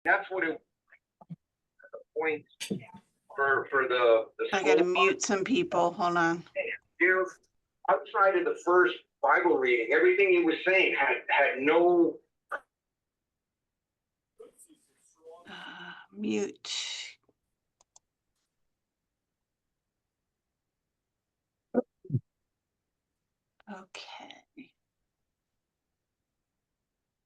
That's what it point for the I gotta mute some people. Hold on. Here, outside of the first Bible reading, everything he was saying had no Mute. Okay.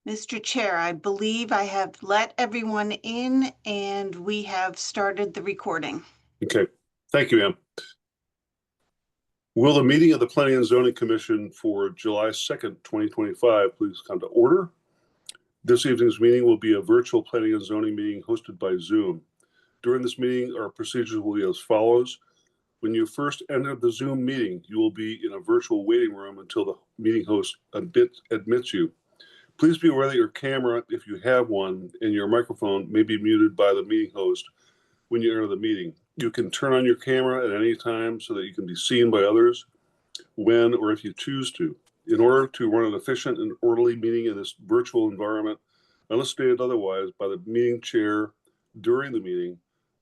Mr. Chair, I believe I have let everyone in and we have started the recording. Okay, thank you, Ann. Will the meeting of the Planning and Zoning Commission for July 2nd, 2025, please come to order? This evening's meeting will be a virtual planning and zoning meeting hosted by Zoom. During this meeting, our procedures will be as follows. When you first enter the Zoom meeting, you will be in a virtual waiting room until the meeting host admits you. Please be aware that your camera, if you have one, and your microphone may be muted by the meeting host when you enter the meeting. You can turn on your camera at any time so that you can be seen by others when or if you choose to. In order to run an efficient and orderly meeting in this virtual environment, unless stated otherwise by the meeting chair during the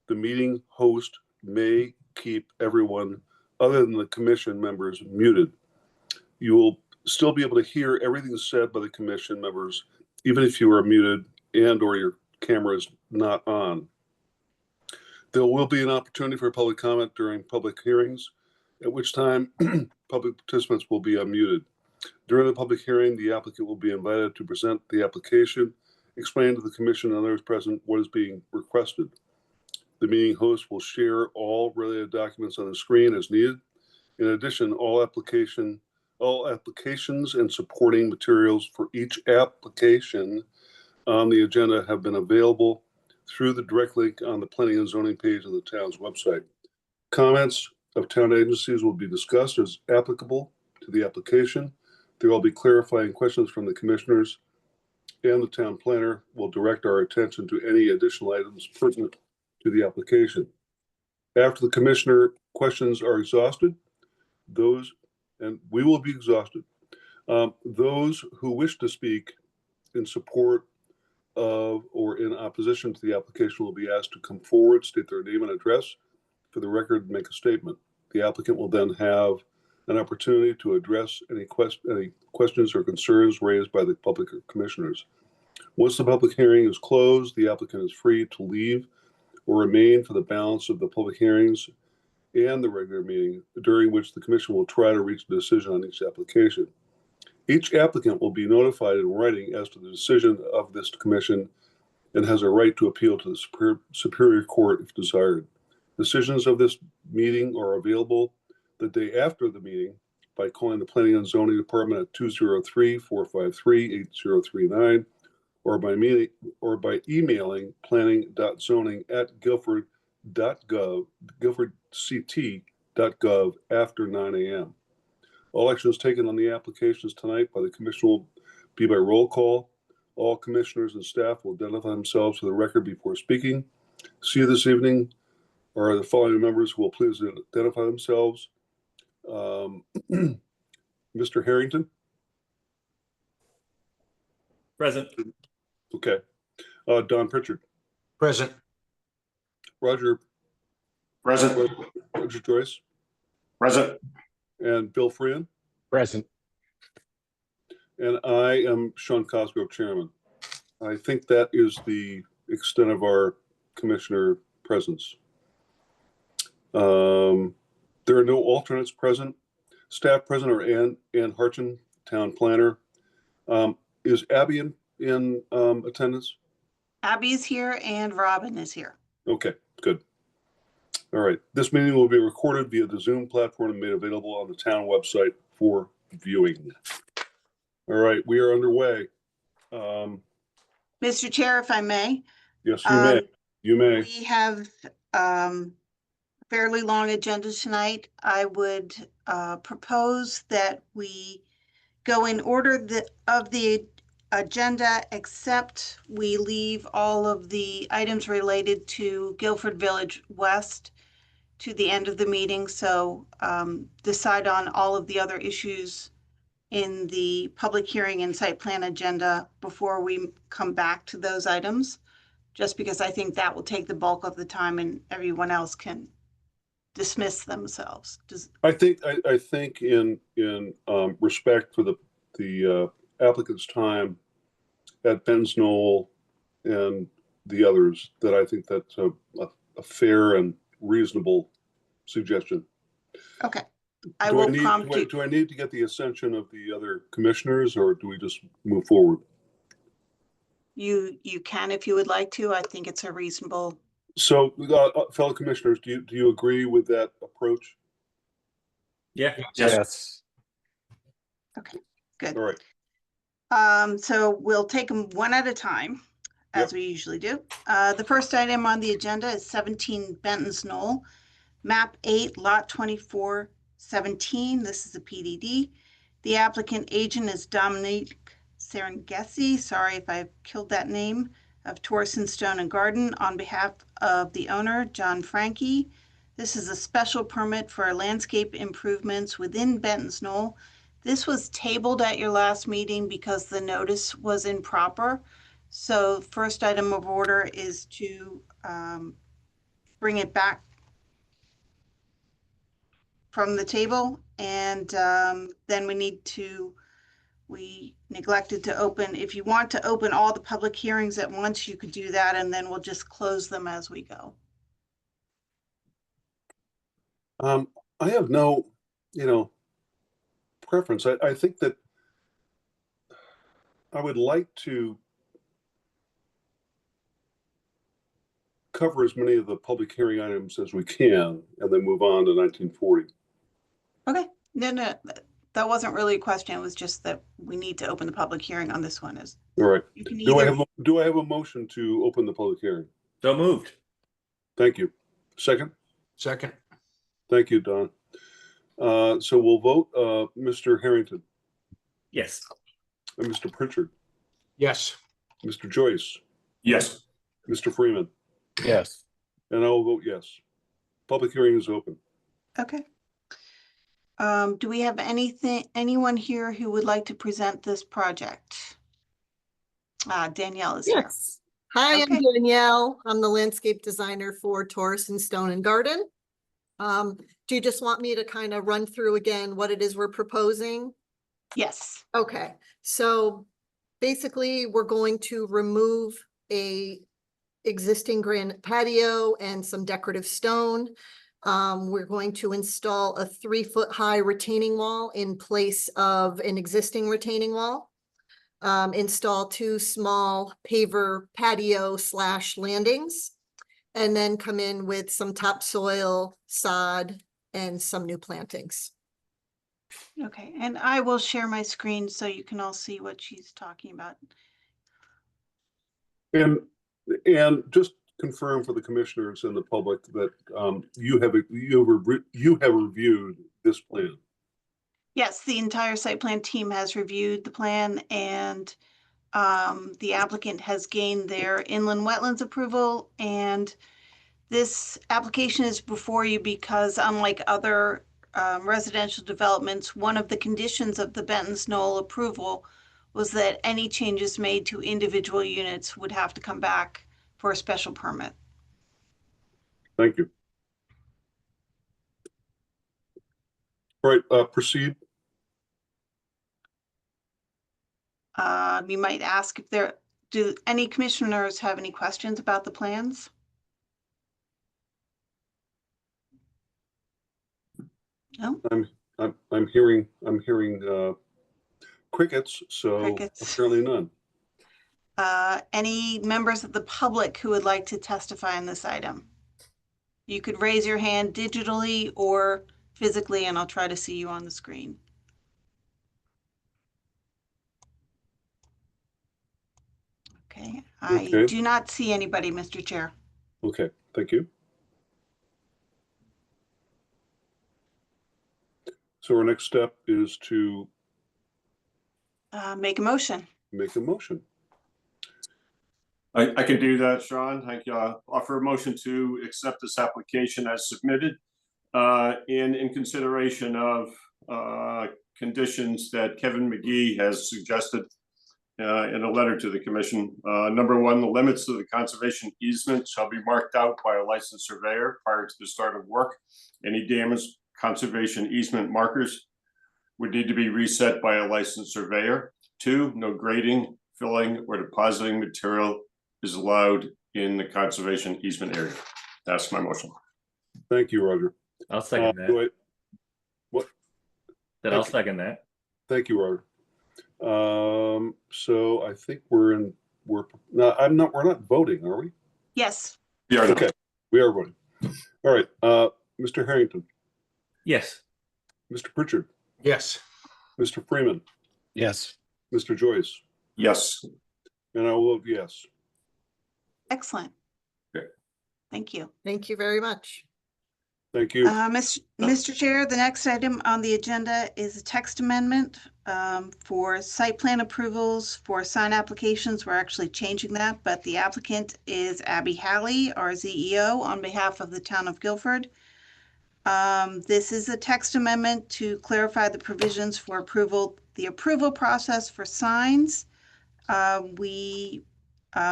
meeting host may keep everyone other than the commission members muted. You will still be able to hear everything said by the commission members, even if you are muted and or your camera is not on. There will be an opportunity for public comment during public hearings, at which time public participants will be unmuted. During the public hearing, the applicant will be invited to present the application, explain to the commission and others present what is being requested. The meeting host will share all related documents on the screen as needed. In addition, all applications and supporting materials for each application on the agenda have been available through the direct link on the planning and zoning page of the town's website. Comments of town agencies will be discussed as applicable to the application. There will be clarifying questions from the commissioners, and the town planner will direct our attention to any additional items pertinent to the application. After the commissioner questions are exhausted, and we will be exhausted, those who wish to speak in support of or in opposition to the application will be asked to come forward, state their name and address for the record, and make a statement. The applicant will then have an opportunity to address any questions or concerns raised by the public commissioners. Once the public hearing is closed, the applicant is free to leave or remain for the balance of the public hearings and the regular meeting, during which the commission will try to reach a decision on each application. Each applicant will be notified in writing as to the decision of this commission and has a right to appeal to the Superior Court if desired. Decisions of this meeting are available the day after the meeting by calling the Planning and Zoning Department at 203-453-8039 or by emailing guilfordct.gov after 9 a.m. All actions taken on the applications tonight by the commission will be by roll call. All commissioners and staff will identify themselves for the record before speaking. See you this evening are the following members who will please identify themselves. Mr. Harrington? Present. Okay. Don Pritchard? Present. Roger? Present. Roger Joyce? Present. And Bill Freeman? Present. And I am Sean Cosgrove, Chairman. I think that is the extent of our commissioner presence. There are no alternates present. Staff present are Ann Harchin, Town Planner. Is Abby in attendance? Abby's here and Robin is here. Okay, good. All right. This meeting will be recorded via the Zoom platform and made available on the town website for viewing. All right, we are underway. Mr. Chair, if I may. Yes, you may. You may. We have a fairly long agenda tonight. I would propose that we go in order of the agenda, except we leave all of the items related to Guilford Village West to the end of the meeting. So decide on all of the other issues in the public hearing and site plan agenda before we come back to those items. just because I think that will take the bulk of the time and everyone else can dismiss themselves. I think in respect for the applicant's time at Ben's Knoll and the others, that I think that's a fair and reasonable suggestion. Okay, I will prompt you. Do I need to get the ascension of the other commissioners, or do we just move forward? You can if you would like to. I think it's a reasonable. So, fellow commissioners, do you agree with that approach? Yeah. Yes. Okay, good. All right. So we'll take them one at a time, as we usually do. The first item on the agenda is 17 Benton's Knoll, map 8, lot 2417. This is a PDD. The applicant agent is Dominique Serengesi, sorry if I've killed that name, of Torsen Stone and Garden, on behalf of the owner, John Frankie. This is a special permit for landscape improvements within Benton's Knoll. This was tabled at your last meeting because the notice was improper. So first item of order is to bring it back from the table. And then we neglected to open. If you want to open all the public hearings at once, you could do that, and then we'll just close them as we go. I have no, preference. I think that I would like to cover as many of the public hearing items as we can and then move on to 1940. Okay, no, that wasn't really a question. It was just that we need to open the public hearing on this one. All right. You can Do I have a motion to open the public hearing? So moved. Thank you. Second? Second. Thank you, Don. So we'll vote. Mr. Harrington, Yes. and Mr. Pritchard, Yes. Mr. Joyce, Yes. Mr. Freeman, Yes. and I will vote yes. Public hearing is open. Okay. Do we have anyone here who would like to present this project? Danielle is here. Yes. Hi, Okay. I'm Danielle. I'm the landscape designer for Torsen Stone and Garden. Do you just want me to kind of run through again what it is we're proposing? Yes. Okay, so basically we're going to remove a existing granite patio and some decorative stone. We're going to install a 3-foot high retaining wall in place of an existing retaining wall. Install 2 small paver patio / landings, and then come in with some topsoil, sod, and some new plantings. Okay, and I will share my screen so you can all see what she's talking about. And just confirm for the commissioners and the public that you have reviewed this plan. Yes, the entire site plan team has reviewed the plan, and the applicant has gained their inland wetlands approval. And this application is before you because, unlike other residential developments, one of the conditions of the Benton's Knoll approval was that any changes made to individual units would have to come back for a special permit. Thank you. All right, proceed. You might ask if do any commissioners have any questions about the plans? No? I'm hearing crickets, so Crickets. apparently none. Any members of the public who would like to testify on this item? You could raise your hand digitally or physically, and I'll try to see you on the screen. Okay, I Okay. do not see anybody, Mr. Chair. Okay, thank you. So our next step is to Make a motion. make a motion. I can do that, Sean. I offer a motion to accept this application as submitted in consideration of conditions that Kevin McGee has suggested in a letter to the commission. Number one, the limits of the conservation easement shall be marked out by a licensed surveyor prior to the start of work. Any damaged conservation easement markers would need to be reset by a licensed surveyor. Two, no grading, filling, or depositing material is allowed in the conservation easement area. That's my motion. Thank you, Roger. I'll second do that. What? Then I'll thank you. second that. Thank you, Roger. So I think we're not voting, are we? Yes, We are Okay, we are voting. All right, Mr. Harrington, Yes. Mr. Pritchard, Yes. Mr. Freeman, Yes. Mr. Joyce, Yes. and I will vote yes. excellent. Okay. Thank you. Thank you very much. Thank you. Mr. Chair, the next item on the agenda is a text amendment for site plan approvals for sign applications. We're actually changing that, but the applicant is Abby Halley, our ZEO, on behalf of the town of Guilford. This is a text amendment to clarify the provisions for approval, the approval process for signs. We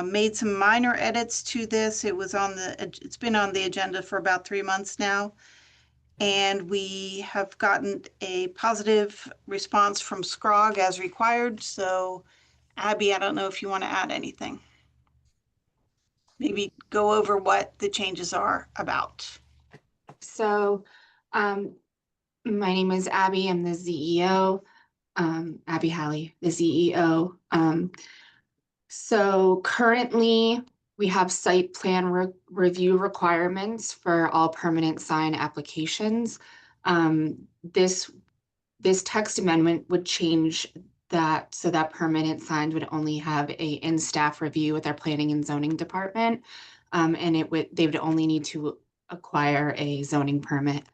made some minor edits to this. It's been on the agenda for about 3 months now. And we have gotten a positive response from SCROG as required. So Abby, I don't know if you want to add anything. Maybe go over what the changes are about. So, my name is Abby. I'm the ZEO, Abby Halley, the ZEO. So currently we have site plan review requirements for all permanent sign applications. This text amendment would change that so that permanent signs would only have a in-staff review with our planning and zoning department. And they would only need to acquire a zoning permit.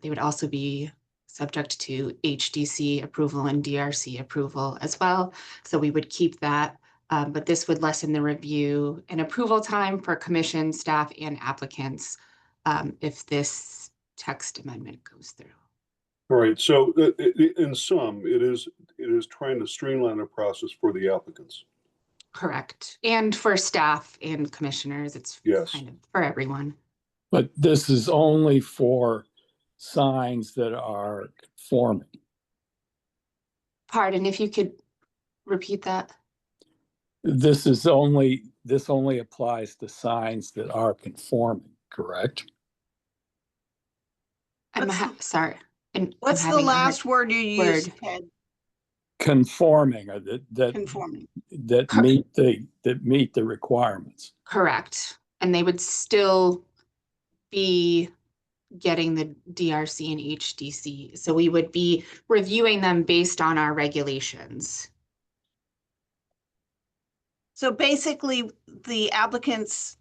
They would also be subject to HDC approval and DRC approval as well. So we would keep that. But this would lessen the review and approval time for commission, staff, and applicants if this text amendment goes through. All right, so in sum, it is trying to streamline the process for the applicants. Correct. And for staff and commissioners, it's Yes. kind of for everyone. But this is only for signs that are conforming. Pardon, if you could repeat that. This only applies to signs that are conforming, correct? Sorry. And What's the last word you used, Ted? Conforming, or Conforming. that meet the requirements. Correct. And they would still be getting the DRC and HDC. So we would be reviewing them based on our regulations. So basically, the applicants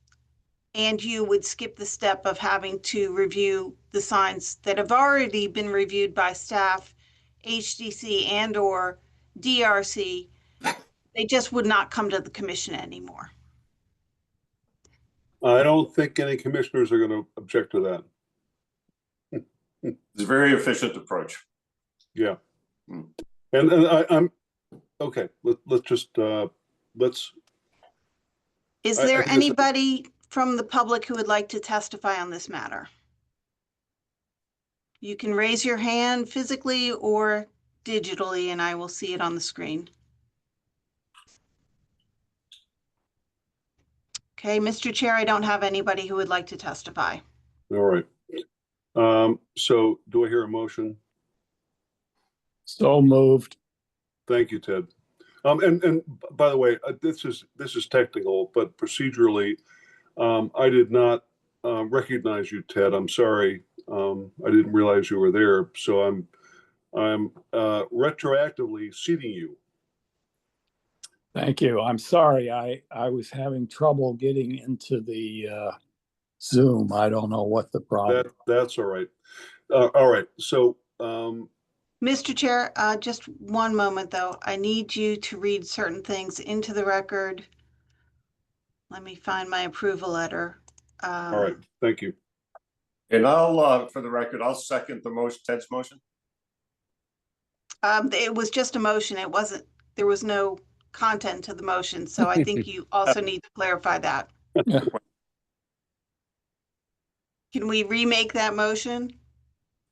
and you would skip the step of having to review the signs that have already been reviewed by staff, HDC and or DRC. They just would not come to the commission anymore. I don't think any commissioners are going to object to that. It's a very efficient approach. Yeah. And I'm okay. Let's. Is I there think it's- anybody from the public who would like to testify on this matter? You can raise your hand physically or digitally, and I will see it on the screen. Okay, Mr. Chair, I don't have anybody who would like to testify. All right. So do I hear a motion? So moved. Thank you, Ted. And by the way, this is technical, but procedurally, I did not recognize you, Ted. I'm sorry. I didn't realize you were there. So I'm retroactively seating you. Thank you. I'm sorry. I was having trouble getting into the Zoom. I don't know what the problem. That's all right. All right. So Mr. Chair, just one moment though. I need you to read certain things into the record. Let me find my approval letter. all right. Thank you. And I'll, for the record, I'll second the motion, Ted's motion. It was just a motion. It wasn't, there was no content to the motion, so I think you also need to clarify that. Can we remake that motion?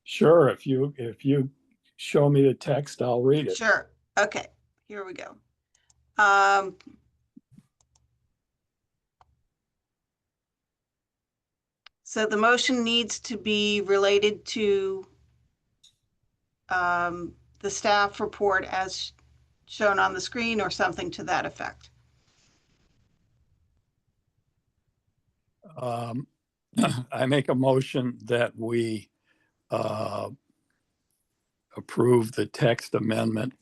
Sure, if you show me the text, I'll read it. Sure. Okay, here we go. So the motion needs to be related to the staff report as shown on the screen or something to that effect. I make a motion that we approve the text amendment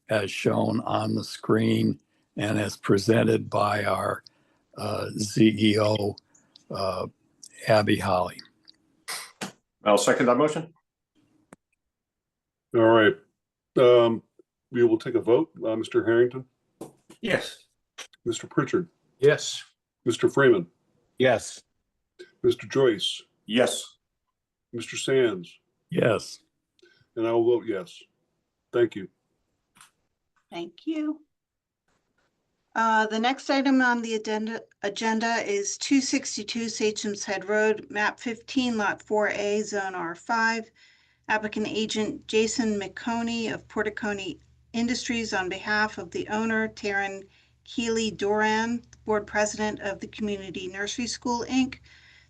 as shown on the screen and as presented by our CEO, Abby Holly. I'll second that motion. All right. We will take a vote. Mr. Harrington, Yes. Mr. Pritchard, Yes. Mr. Freeman, Yes. Mr. Joyce, Yes. Mr. Sands, Yes. and I will vote yes. Thank you. Thank you. The next item on the agenda is 262 Sachem's Head Road, map 15, lot 4A, zone R5. Applicant agent Jason McConey of Porticone Industries on behalf of the owner, Taryn Keeley Doran, board president of the Community Nursery School, Inc.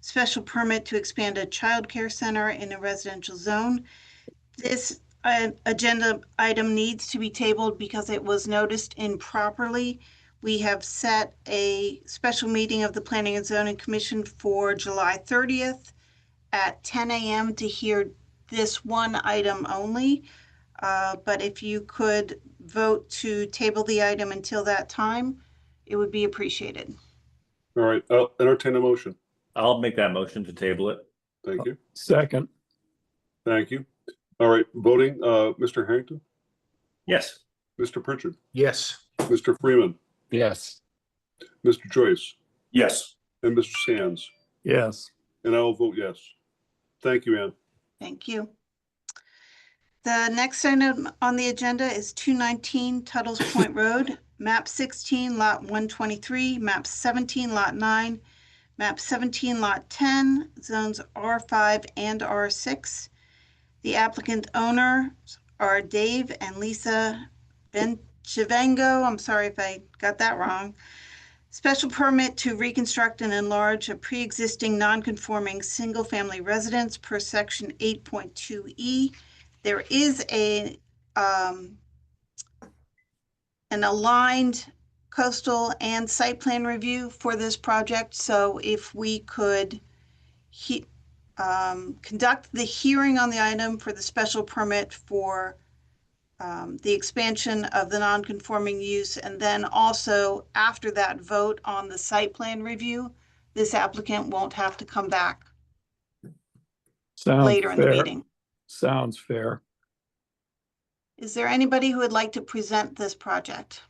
Special permit to expand a childcare center in a residential zone. This agenda item needs to be tabled because it was noticed improperly. We have set a special meeting of the Planning and Zoning Commission for July 30th at 10 a.m. to hear this one item only. But if you could vote to table the item until that time, it would be appreciated. All right, I'll entertain a motion. I'll make that motion to table it. Thank you. Second. Thank you. All right, voting, Mr. Harrington, Yes. Mr. Pritchard, Yes. Mr. Freeman, Yes. Mr. Joyce, Yes. and Mr. Sands, Yes. and I will vote yes. Thank you, Ann. Thank you. The next item on the agenda is 219 Tuttle's Point Road, map 16, lot 123, map 17, lot 9, map 17, lot 10, zones R5 and R6. The applicant owners are Dave and Lisa Benchivengo. I'm sorry if I got that wrong. Special permit to reconstruct and enlarge a pre-existing non-conforming single-family residence per section 8.2E. There is an aligned coastal and site plan review for this project. So if we could conduct the hearing on the item for the special permit for the expansion of the non-conforming use, and then also after that vote on the site plan review, this applicant won't have to come back Sounds later in the fair. meeting. Sounds fair. Is there anybody who would like to present this project?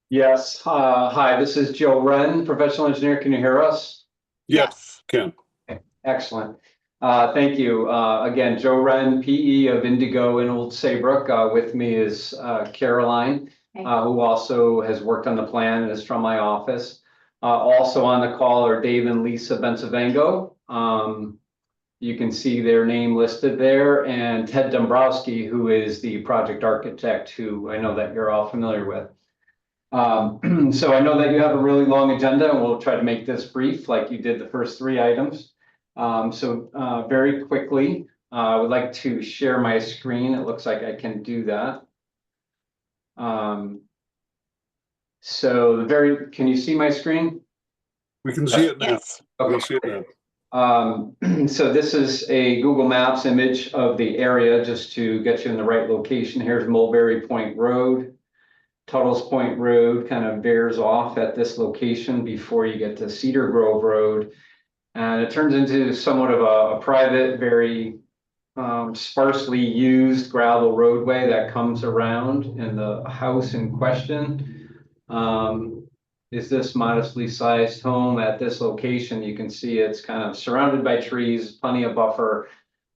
Yes, hi, this is Joe Wren, professional engineer. Can you hear us? Yes, Ken. Excellent. Thank you. Again, Joe Wren, PE of Indigo in Old Saybrook. With me is Caroline, who also has worked on the plan and is from my office. Also on the call are Dave and Lisa Benchivengo. You can see their name listed there, and Ted Dombrowski, who is the project architect, who I know that you're all familiar with. So I know that you have a really long agenda, and we'll try to make this brief like you did the first three items. Very quickly, I would like to share my screen. It looks like I can do that. Can you see my screen? We can see it now. Yes. We can see it now. So this is a Google Maps image of the area just to get you in the right location. Here's Mulberry Point Road. Tuttle's Point Road kind of veers off at this location before you get to Cedar Grove Road. And it turns into somewhat of a private, very sparsely used gravel roadway that comes around, and the house in question is this modestly sized home at this location. You can see it's kind of surrounded by trees, plenty of buffer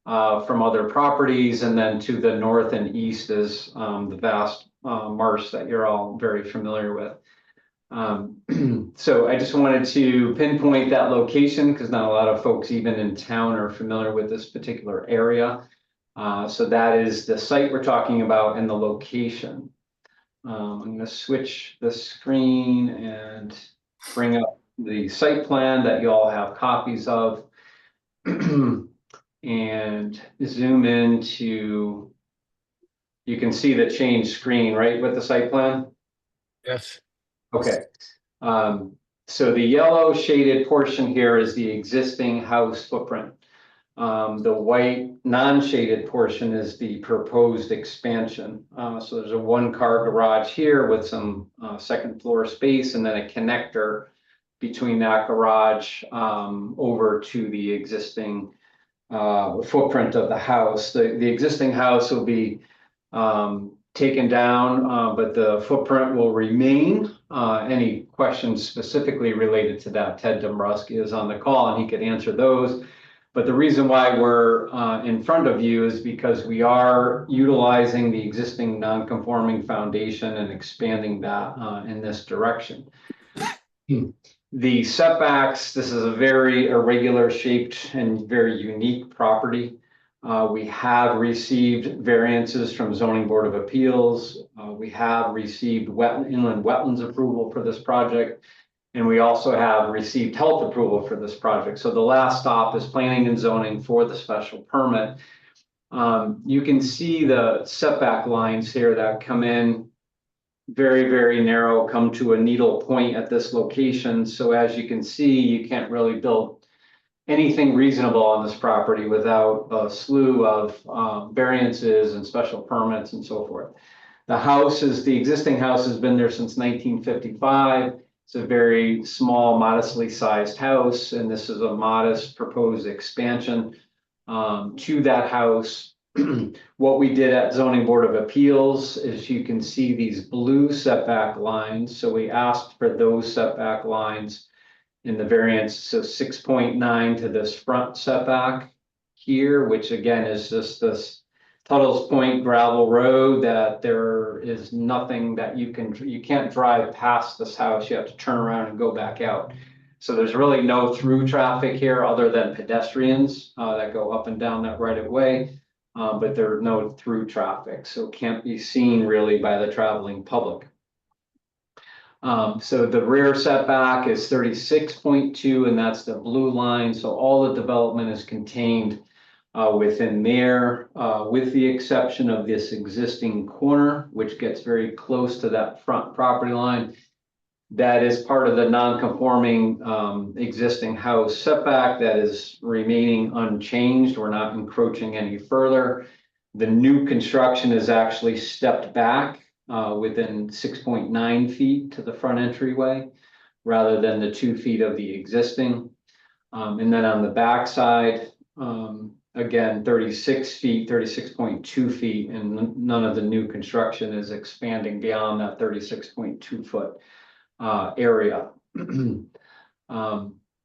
from other properties, and then to the north and east is the vast marsh that you're all very familiar with. So I just wanted to pinpoint that location because not a lot of folks even in town are familiar with this particular area. So that is the site we're talking about and the location. I'm going to switch the screen and bring up the site plan that you all have copies of and zoom into, you can see the change screen, right, with the site plan? Yes. Okay. So the yellow shaded portion here is the existing house footprint. The white non-shaded portion is the proposed expansion. So there's a 1-car garage here with some second floor space and then a connector between that garage over to the existing footprint of the house. The existing house will be taken down, but the footprint will remain. Any questions specifically related to that, Ted Dombrowski is on the call and he could answer those. But the reason why we're in front of you is because we are utilizing the existing non-conforming foundation and expanding that in this direction. The setbacks, this is a very irregular shaped and very unique property. We have received variances from Zoning Board of Appeals. We have received inland wetlands approval for this project. And we also have received health approval for this project. So the last stop is planning and zoning for the special permit. You can see the setback lines here that come in very, very narrow, come to a needle point at this location. So as you can see, you can't really build anything reasonable on this property without a slew of variances and special permits and so forth. The existing house has been there since 1955. It's a very small, modestly sized house, and this is a modest proposed expansion to that house. What we did at Zoning Board of Appeals is you can see these blue setback lines. So we asked for those setback lines in the variance, so 6.9 to this front setback here, which again is just this Tuttle's Point gravel road that there is nothing that you can't drive past this house. You have to turn around and go back out. So there's really no through traffic here other than pedestrians that go up and down that right of way, but there are no through traffic. So it can't be seen really by the traveling public. So the rear setback is 36.2 and that's the blue line. So all the development is contained within there, with the exception of this existing corner, which gets very close to that front property line. That is part of the non-conforming existing house setback that is remaining unchanged. We're not encroaching any further. The new construction is actually stepped back within 6.9 feet to the front entryway, rather than the 2 feet of the existing. And then on the back side, again, 36 feet, 36.2 feet, and none of the new construction is expanding beyond that 36.2 foot area.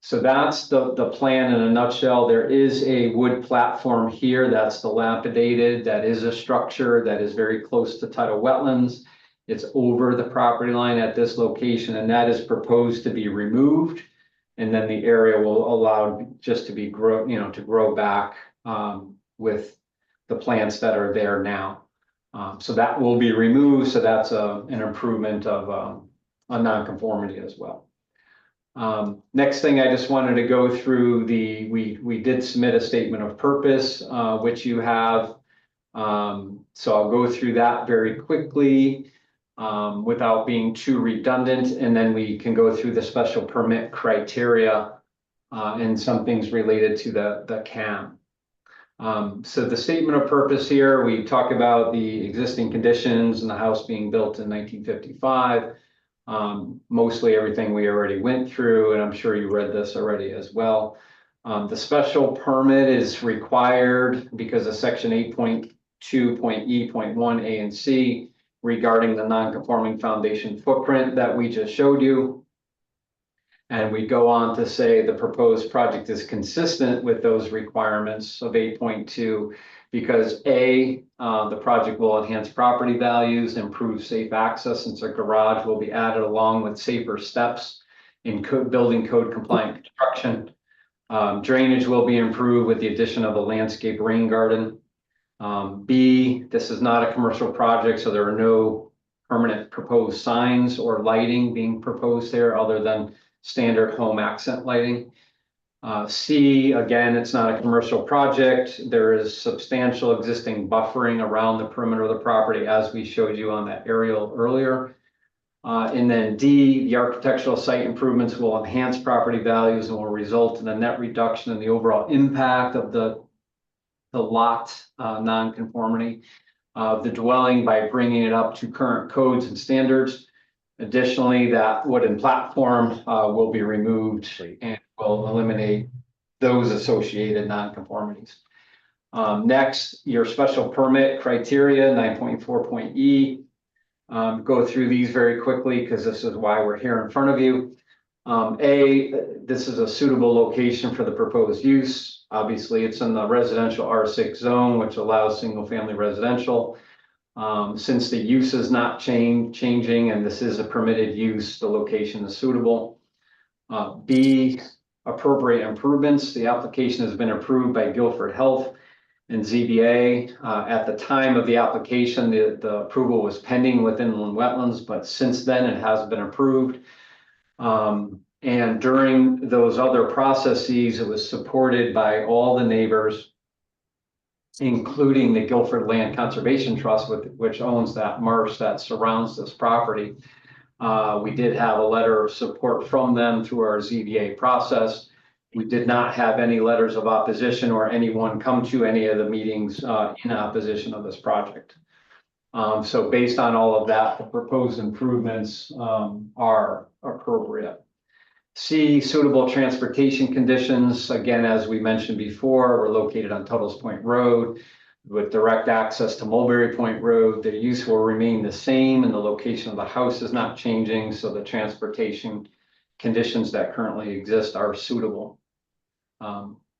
So that's the plan in a nutshell. There is a wood platform here that's dilapidated. That is a structure that is very close to tidal wetlands. It's over the property line at this location, and that is proposed to be removed. And then the area will allow just to be to grow back with the plants that are there now. So that will be removed. So that's an improvement of a nonconformity as well. Next thing I just wanted to go through we did submit a statement of purpose, which you have. So I'll go through that very quickly without being too redundant, and then we can go through the special permit criteria and some things related to the CAM. So the statement of purpose here, we talk about the existing conditions and the house being built in 1955. Mostly everything we already went through, and I'm sure you read this already as well. The special permit is required because of section 8.2.E.1 A and C regarding the non-conforming foundation footprint that we just showed you. And we go on to say the proposed project is consistent with those requirements of 8.2 because the project will enhance property values, improve safe access, since a garage will be added along with safer steps in building code compliant construction. Drainage will be improved with the addition of a landscape rain garden. B, this is not a commercial project, so there are no permanent proposed signs or lighting being proposed there other than standard home accent lighting. C, again, it's not a commercial project. There is substantial existing buffering around the perimeter of the property, as we showed you on that aerial earlier. And then D, the architectural site improvements will enhance property values and will result in a net reduction in the overall impact of the lot nonconformity of the dwelling by bringing it up to current codes and standards. Additionally, that wooden platform will be removed and will eliminate those associated nonconformities. Next, your special permit criteria, 9.4.E. Go through these very quickly because this is why we're here in front of you. A, this is a suitable location for the proposed use. Obviously, it's in the residential R6 zone, which allows single-family residential. Since the use is not changing and this is a permitted use, the location is suitable. B, appropriate improvements. The application has been approved by Guilford Health and ZBA. At the time of the application, the approval was pending with inland wetlands, but since then it has been approved. And during those other processes, it was supported by all the neighbors, including the Guilford Land Conservation Trust, which owns that marsh that surrounds this property. We did have a letter of support from them through our ZBA process. We did not have any letters of opposition or anyone come to any of the meetings in opposition of this project. So based on all of that, the proposed improvements are appropriate. C, suitable transportation conditions. Again, as we mentioned before, we're located on Tuttle's Point Road with direct access to Mulberry Point Road. The use will remain the same and the location of the house is not changing, so the transportation conditions that currently exist are suitable.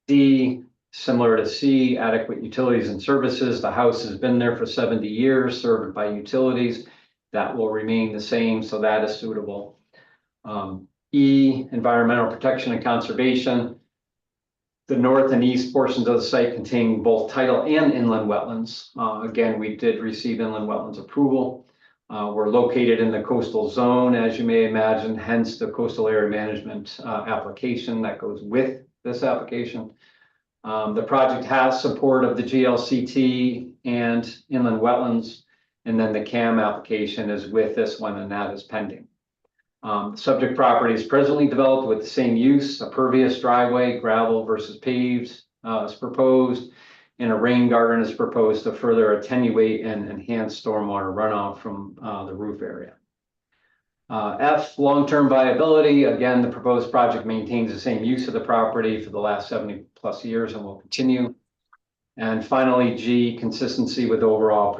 D, similar to C, adequate utilities and services. The house has been there for 70 years, served by utilities. That will remain the same, so that is suitable. E, environmental protection and conservation. The north and east portions of the site contain both tidal and inland wetlands. Again, we did receive inland wetlands approval. We're located in the coastal zone, as you may imagine, hence the coastal area management application that goes with this application. The project has support of the GLCT and inland wetlands, and then the CAM application is with this one, and that is pending. The subject property is presently developed with the same use, a pervious driveway, gravel versus paved is proposed, and a rain garden is proposed to further attenuate and enhance stormwater runoff from the roof area. F, long-term viability. Again, the proposed project maintains the same use of the property for the last 70 plus years and will continue. And finally, G, consistency with overall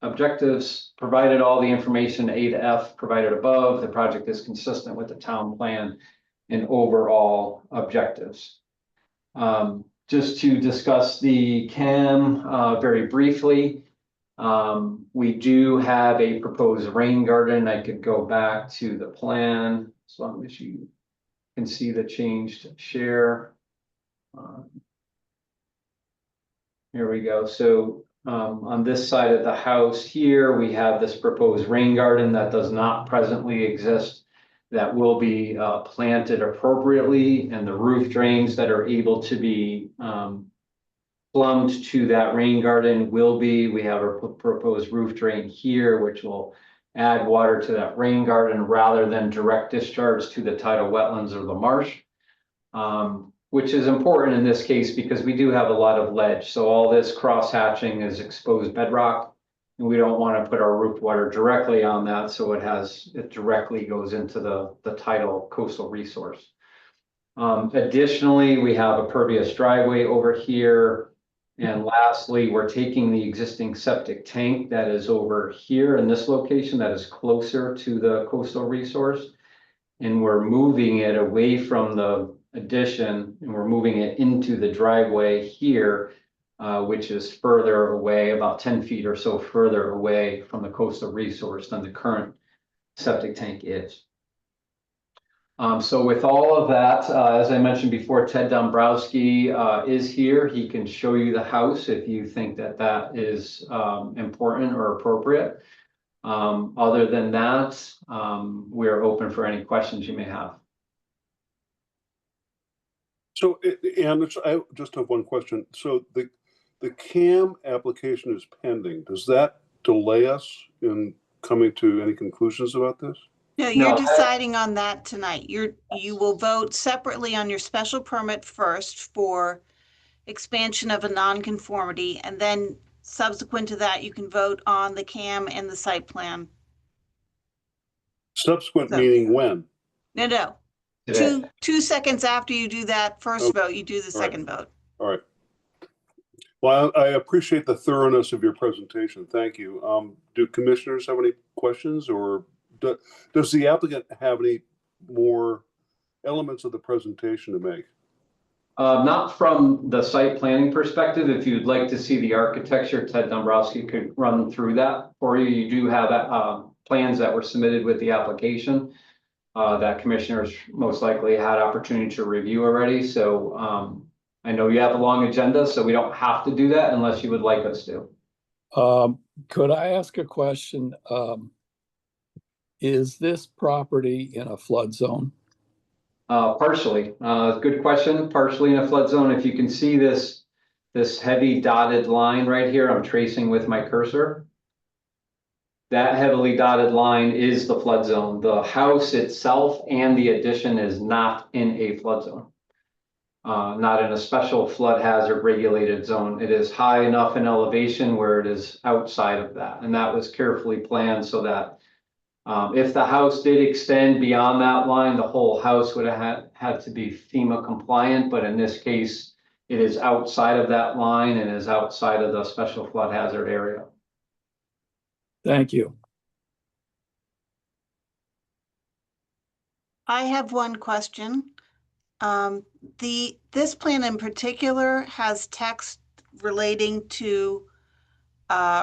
objectives. Provided all the information A to F provided above, the project is consistent with the town plan and overall objectives. Just to discuss the CAM very briefly, we do have a proposed rain garden. I could go back to the plan as long as you can see the changed share. Here we go. So on this side of the house here, we have this proposed rain garden that does not presently exist, that will be planted appropriately, and the roof drains that are able to be plumbed to that rain garden will be. We have a proposed roof drain here, which will add water to that rain garden rather than direct discharge to the tidal wetlands or the marsh. Which is important in this case because we do have a lot of ledge. So all this cross hatching is exposed bedrock, and we don't want to put our roof water directly on that. So it directly goes into the tidal coastal resource. Additionally, we have a pervious driveway over here. And lastly, we're taking the existing septic tank that is over here in this location that is closer to the coastal resource. And we're moving it away from the addition, and we're moving it into the driveway here which is further away, about 10 feet or so further away from the coastal resource than the current septic tank is. So with all of that, as I mentioned before, Ted Dombrowski is here. He can show you the house if you think that that is important or appropriate. Other than that, we're open for any questions you may have. So, and I just have one question. So the CAM application is pending. Does that delay us in coming to any conclusions about this? No, you're No. deciding on that tonight. You will vote separately on your special permit first for expansion of a nonconformity, and then subsequent to that, you can vote on the CAM and the site plan. Subsequent So- meaning when? No. Today. Two seconds after you do that first Okay. vote, you do the All right. second vote. All right. Well, I appreciate the thoroughness of your presentation. Thank you. Do commissioners have any questions, or does the applicant have any more elements of the presentation to make? Not from the site planning perspective. If you'd like to see the architecture, Ted Dombrowski could run through that for you. You do have plans that were submitted with the application that commissioners most likely had opportunity to review already. So I know you have a long agenda, so we don't have to do that unless you would like us to. Could I ask a question? Is this property in a flood zone? Partially, good question. Partially in a flood zone. If you can see this heavy dotted line right here, I'm tracing with my cursor. That heavily dotted line is the flood zone. The house itself and the addition is not in a flood zone. Not in a special flood hazard regulated zone. It is high enough in elevation where it is outside of that. And that was carefully planned so that if the house did extend beyond that line, the whole house would have had to be FEMA compliant. But in this case, it is outside of that line and is outside of the special flood hazard area. Thank you. I have one question. This plan in particular has text relating to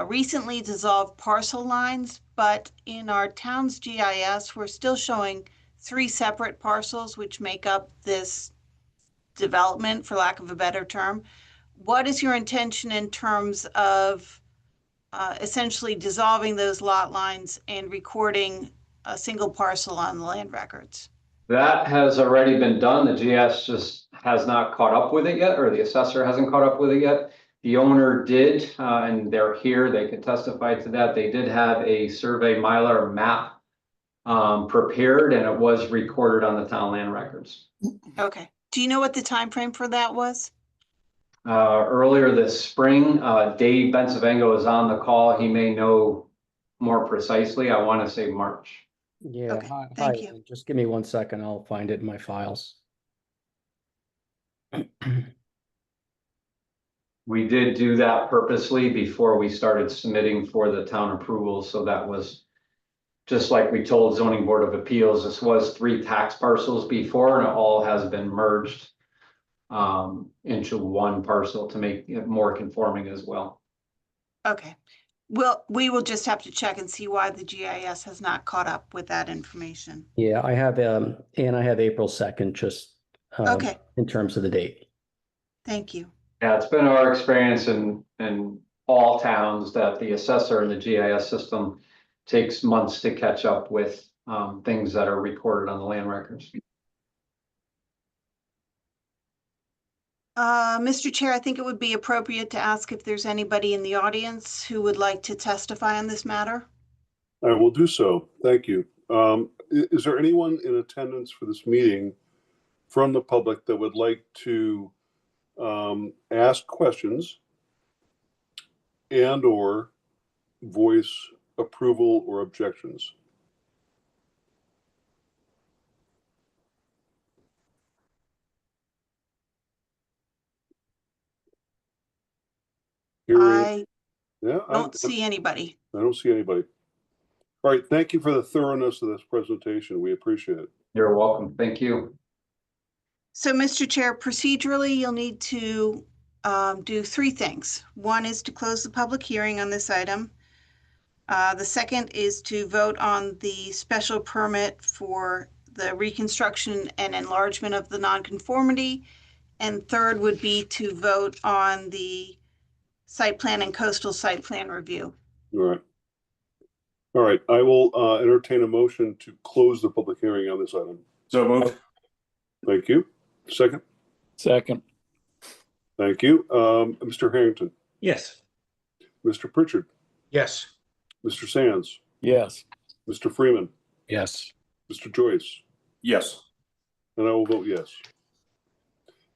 recently dissolved parcel lines, but in our town's GIS, we're still showing 3 separate parcels which make up this development, for lack of a better term. What is your intention in terms of essentially dissolving those lot lines and recording a single parcel on the land records? That has already been done. The GIS just has not caught up with it yet, or the assessor hasn't caught up with it yet. The owner did, and they're here, they could testify to that. They did have a survey Mylar map prepared, and it was recorded on the town land records. Okay. Do you know what the time frame for that was? Earlier this spring, Dave Bensavengo is on the call. He may know more precisely. I want to say March. Yeah, Okay, hi, thank hi, you. just give me 1 second, I'll find it in my files. We did do that purposely before we started submitting for the town approval, so that was just like we told zoning board of appeals, this was 3 tax parcels before, and it all has been merged into 1 parcel to make it more conforming as well. Okay. Well, we will just have to check and see why the GIS has not caught up with that information. Yeah, I have, and I have April 2nd, just Okay, in terms of the date. thank you. Yeah, it's been our experience in all towns that the assessor and the GIS system takes months to catch up with things that are recorded on the land records. Mr. Chair, I think it would be appropriate to ask if there's anybody in the audience who would like to testify on this matter. I will do so. Thank you. Is there anyone in attendance for this meeting from the public that would like to ask questions and/or voice approval or objections? I Yeah, don't see anybody. I don't see anybody. All right, thank you for the thoroughness of this presentation. We appreciate it. You're welcome. Thank you. So, Mr. Chair, procedurally, you'll need to do three things. One is to close the public hearing on this item. The second is to vote on the special permit for the reconstruction and enlargement of the nonconformity. And third would be to vote on the site plan and coastal site plan review. All right. All right, I will entertain a motion to close the public hearing on this item. So moved. Thank you. Second, Second. thank you. Mr. Harrington, Yes. Mr. Pritchard, Yes. Mr. Sands, Yes. Mr. Freeman, Yes. Mr. Joyce, Yes. and I will vote yes.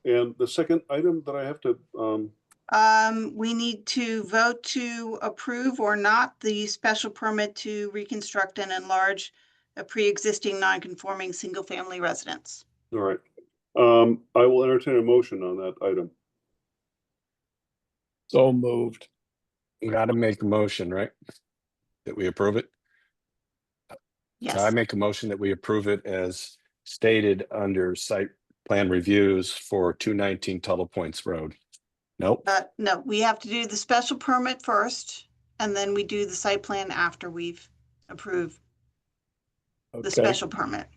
And the second item that I have to, We need to vote to approve or not the special permit to reconstruct and enlarge a pre-existing non-conforming single-family residence. all right. I will entertain a motion on that item. So moved. You gotta make a motion, right? That we approve it. So I Yes, make a motion that we approve it as stated under site plan reviews for 219 Tuttle Points Road. Nope, no, we have to do the special permit first, and then we do the site plan after we've approved the Okay. special permit.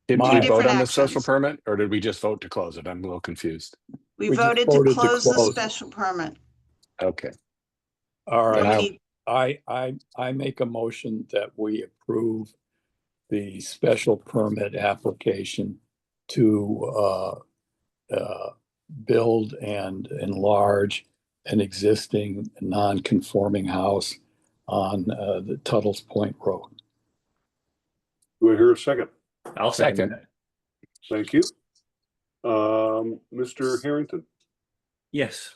did Two we vote different on the special actions. permit or did we just vote to close it? I'm a little confused. We We just voted to voted to close the close. special permit. Okay, All Then And we right. need- I make a motion that we approve the special permit application to build and enlarge an existing non-conforming house on the Tuttle's Point Road. Do I hear a second? I'll second that. Thank you. Mr. Harrington, Yes.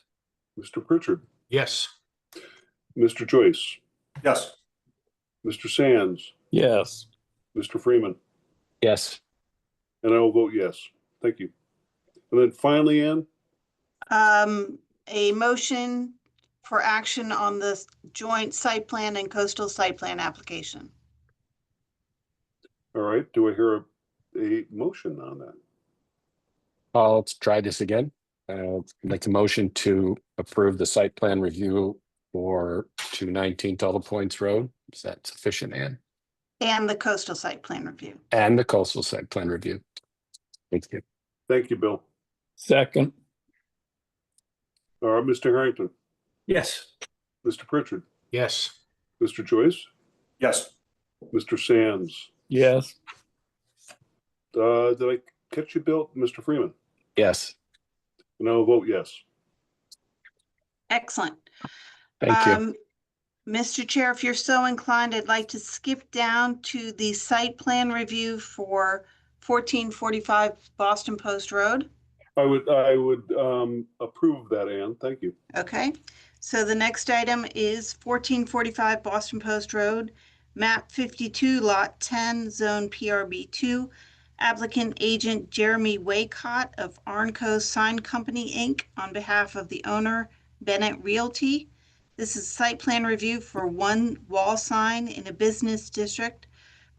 Mr. Pritchard, Yes. Mr. Joyce, Yes. Mr. Sands, Yes. Mr. Freeman, yes, and I will vote yes. Thank you. And then finally, Ann, A motion for action on the joint site plan and coastal site plan application. all right, do I hear a motion on that? I'll try this again. Make a motion to approve the site plan review for 219 Tuttle Points Road. Is that sufficient, Ann? And the coastal site plan review. And the coastal site plan review. Thank you. Thank you, Bill. Second. Mr. Harrington, Yes. Mr. Pritchard, Yes. Mr. Joyce, Yes. Mr. Sands. Yes. Did I catch you, Bill? Mr. Freeman? Yes, And I will vote yes. Excellent. thank you. Mr. Chair, if you're so inclined, I'd like to skip down to the site plan review for 1445 Boston Post Road. I would approve that, Ann. Thank you. Okay, so the next item is 1445 Boston Post Road, map 52, lot 10, zone PRB2. Applicant agent Jeremy Waycott of Arnco Sign Company, Inc. on behalf of the owner Bennett Realty. This is site plan review for one wall sign in a business district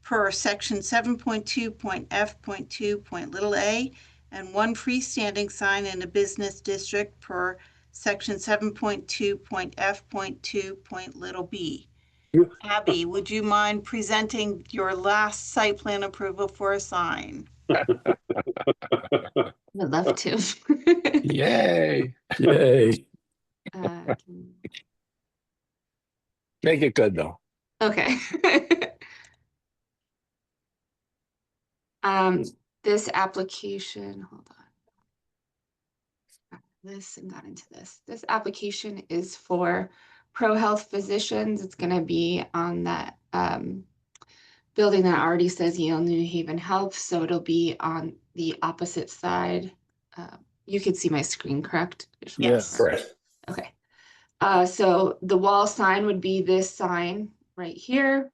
per section 7.2.f.2.a and one freestanding sign in a business district per section 7.2.f.2.b. Abby, would you mind presenting your last site plan approval for a sign? I'd love to. Yay, Yay. Uh, make it good though. Okay. This application, hold on. This and got into this. This application is for Pro Health Physicians. It's gonna be on that building that already says Yale New Haven Health, so it'll be on the opposite side. You can see my screen, correct? Yes. Correct. Okay. So the wall sign would be this sign right here.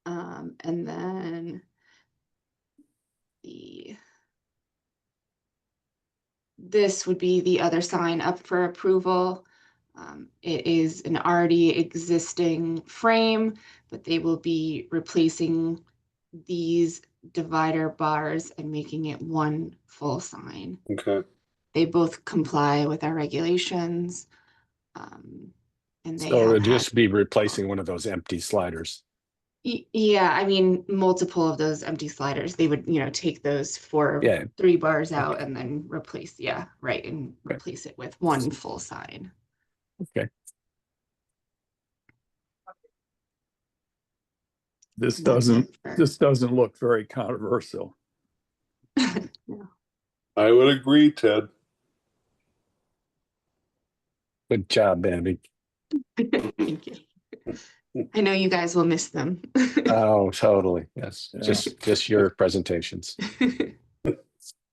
And then this would be the other sign up for approval. It is an already existing frame, but they will be replacing these divider bars and making it one full sign. Okay. They both comply with our regulations. And they So have it'll had, just be replacing one of those empty sliders. yeah, I mean, multiple of those empty sliders. They would, take those 3 bars out and then replace, yeah, right, and Okay. replace it with one full sign. Okay. This That's it doesn't look very controversial. I would agree, Ted. Good job, Andy. Thank you. I know you guys will miss them. Oh, totally. Yes. Yeah. Just your presentations.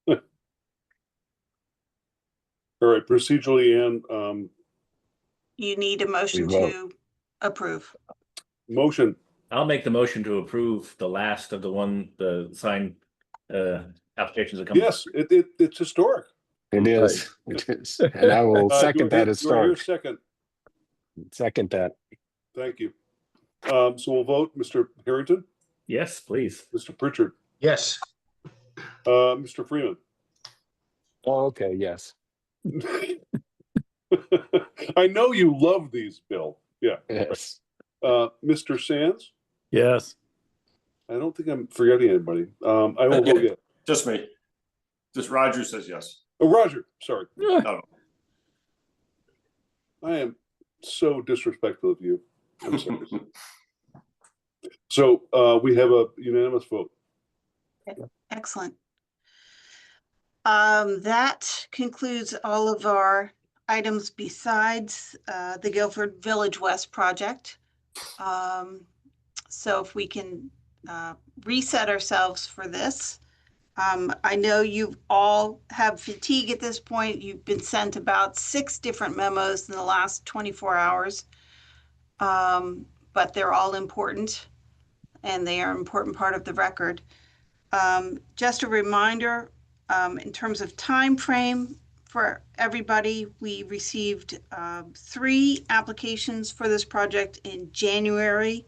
All right, procedurally, Ann, You need a motion We vote. to approve. motion. I'll make the motion to approve the last of the signed applications that come. Yes, it's historic. It is. It is. And I will second that Do I hear a historic. second? Second that. Thank you. So we'll vote, Mr. Harrington, Yes, please. Mr. Pritchard, Yes. Mr. Freeman. Oh, okay, yes. I know you love these, Bill. Yeah. Yes. Mr. Sands, Yes. I don't think I'm forgetting anybody. I will vote yes. Just me. Just Roger says yes. Oh, Roger, sorry. No. I am so disrespectful of you. I'm sorry. So we have a unanimous vote. Excellent. That concludes all of our items besides the Guilford Village West project. So if we can reset ourselves for this. I know you all have fatigue at this point. You've been sent about 6 different memos in the last 24 hours. But they're all important and they are an important part of the record. Just a reminder, in terms of time frame for everybody, we received 3 applications for this project in January.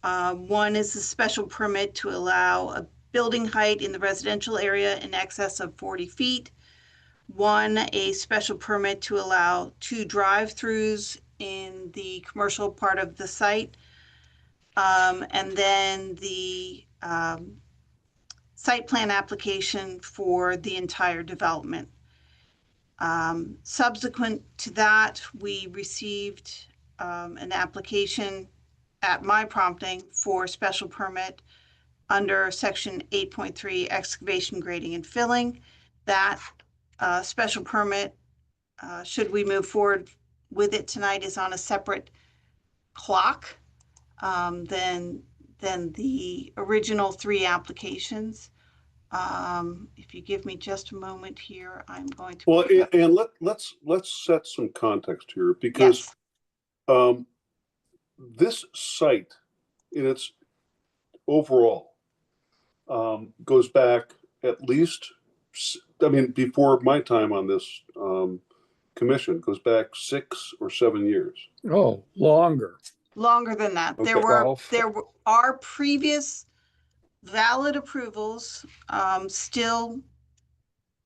One is a special permit to allow a building height in the residential area in excess of 40 feet. One, a special permit to allow 2 drive-throughs in the commercial part of the site. And then the site plan application for the entire development. Subsequent to that, we received an application at my prompting for special permit under section 8.3 excavation, grading, and filling. That special permit, should we move forward with it tonight, is on a separate clock than the original 3 applications. If you give me just a moment here, I'm going to. Well, and let's set some context here, because this site in its overall goes back at least, I mean, before my time on this commission, goes back 6 or 7 years. Oh, longer. Longer than that. Okay. There are previous valid approvals, still,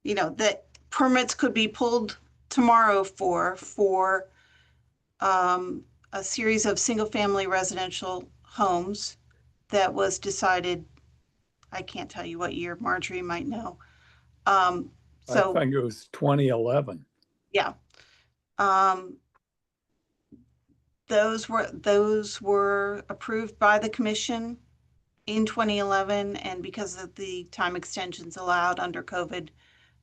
that permits could be pulled tomorrow for a series of single-family residential homes that was decided, I can't tell you what year, Marjorie might know. I think it was 2011. Yeah. Those were approved by the commission in 2011, and because of the time extensions allowed under COVID,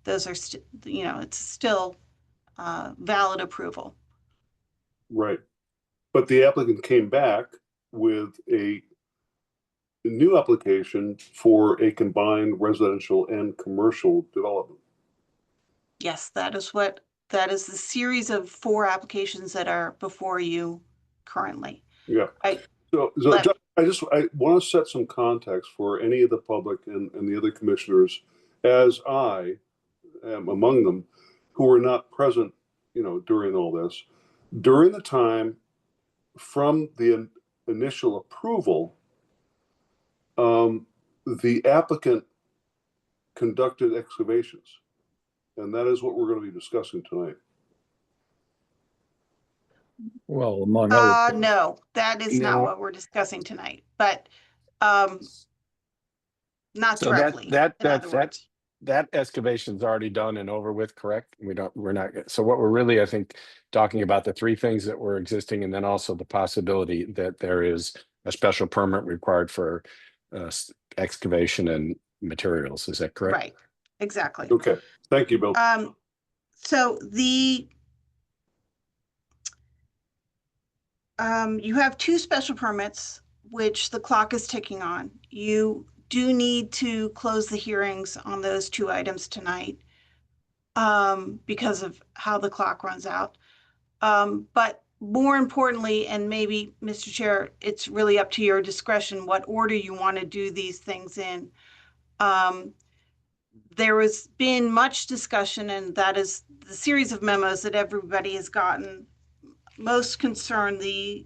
those are it's still valid approval. Right. But the applicant came back with a new application for a combined residential and commercial development. Yes, that is the series of 4 applications that are before you currently. Yeah. I want to set some context for any of the public and the other commissioners, as I am among them, who were not present, during all this. During the time from the initial approval, the applicant conducted excavations And that is what we're going to be discussing tonight. Well, among other things. No, that is not No. what we're discussing tonight, but, not So directly, in other words. that excavation's already done and over with, correct? We're not, so what we're really, I think, talking about the three things that were existing and then also the possibility that there is a special permit required for excavation and materials. Is that correct? Right, exactly. Okay, thank you, Bill. So you have two special permits, which the clock is ticking on. You do need to close the hearings on those two items tonight, because of how the clock runs out. But more importantly, and maybe, Mr. Chair, it's really up to your discretion what order you want to do these things in. There has been much discussion, and that is the series of memos that everybody has gotten. Most concern the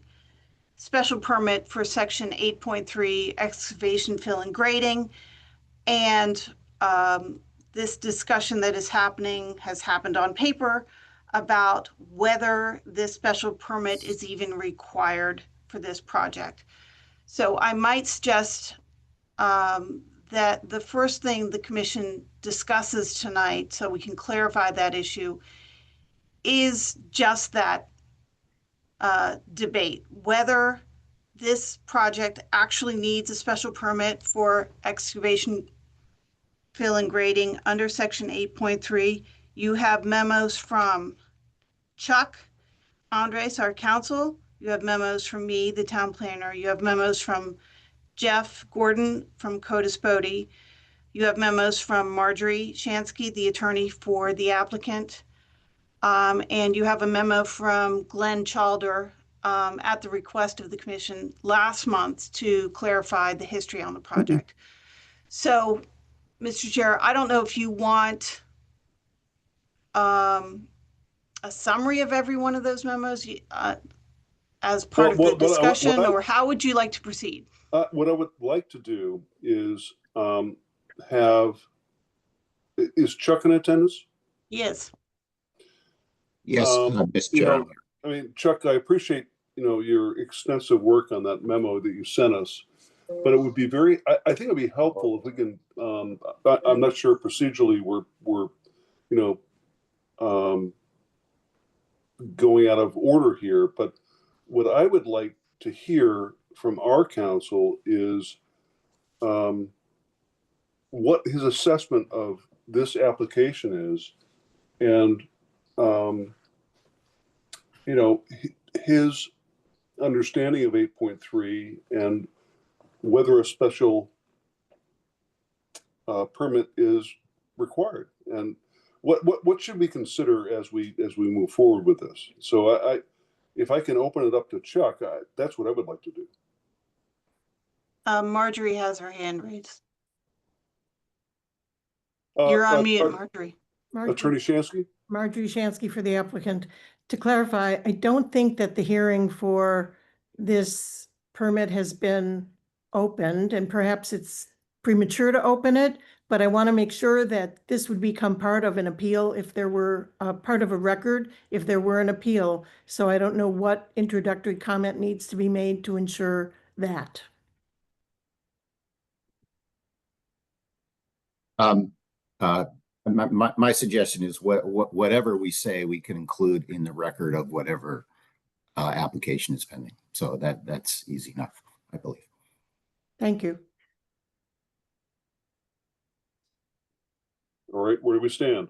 special permit for section 8.3 excavation, fill, and grading. And this discussion that is happening has happened on paper about whether this special permit is even required for this project. So I might suggest that the first thing the commission discusses tonight, so we can clarify that issue, is just that debate, whether this project actually needs a special permit for excavation, fill, and grading under section 8.3. You have memos from Chuck Andres, our counsel. You have memos from me, the town planner. You have memos from Jeff Gordon from Codis Bodie. You have memos from Marjorie Shansky, the attorney for the applicant. And you have a memo from Glenn Chalder at the request of the commission last month to clarify the history on the project. So, Mr. Chair, I don't know if you want a summary of every one of those memos as part of the discussion, or how would you like to proceed? What I would like to do is is Chuck in attendance? Yes. Yes, Mr. You Chair. know, I mean, Chuck, I appreciate, your extensive work on that memo that you sent us, but it would be I think it'd be helpful if we can, I'm not sure procedurally we're going out of order here, but what I would like to hear from our counsel is what his assessment of this application is, and his understanding of 8.3 and whether a special permit is required, and what should we consider as we move forward with this. So if I can open it up to Chuck, that's what I would like to do. Marjorie has her hand raised. You're on mute, Marjorie. Attorney Shansky? Marjorie Shansky for the applicant. To clarify, I don't think that the hearing for this permit has been opened, and perhaps it's premature to open it, but I want to make sure that this would become part of an appeal if there were part of a record, if there were an appeal. So I don't know what introductory comment needs to be made to ensure that. My suggestion is whatever we say, we can include in the record of whatever application is pending. So that's easy enough, I believe. Thank you. All right, where do we stand?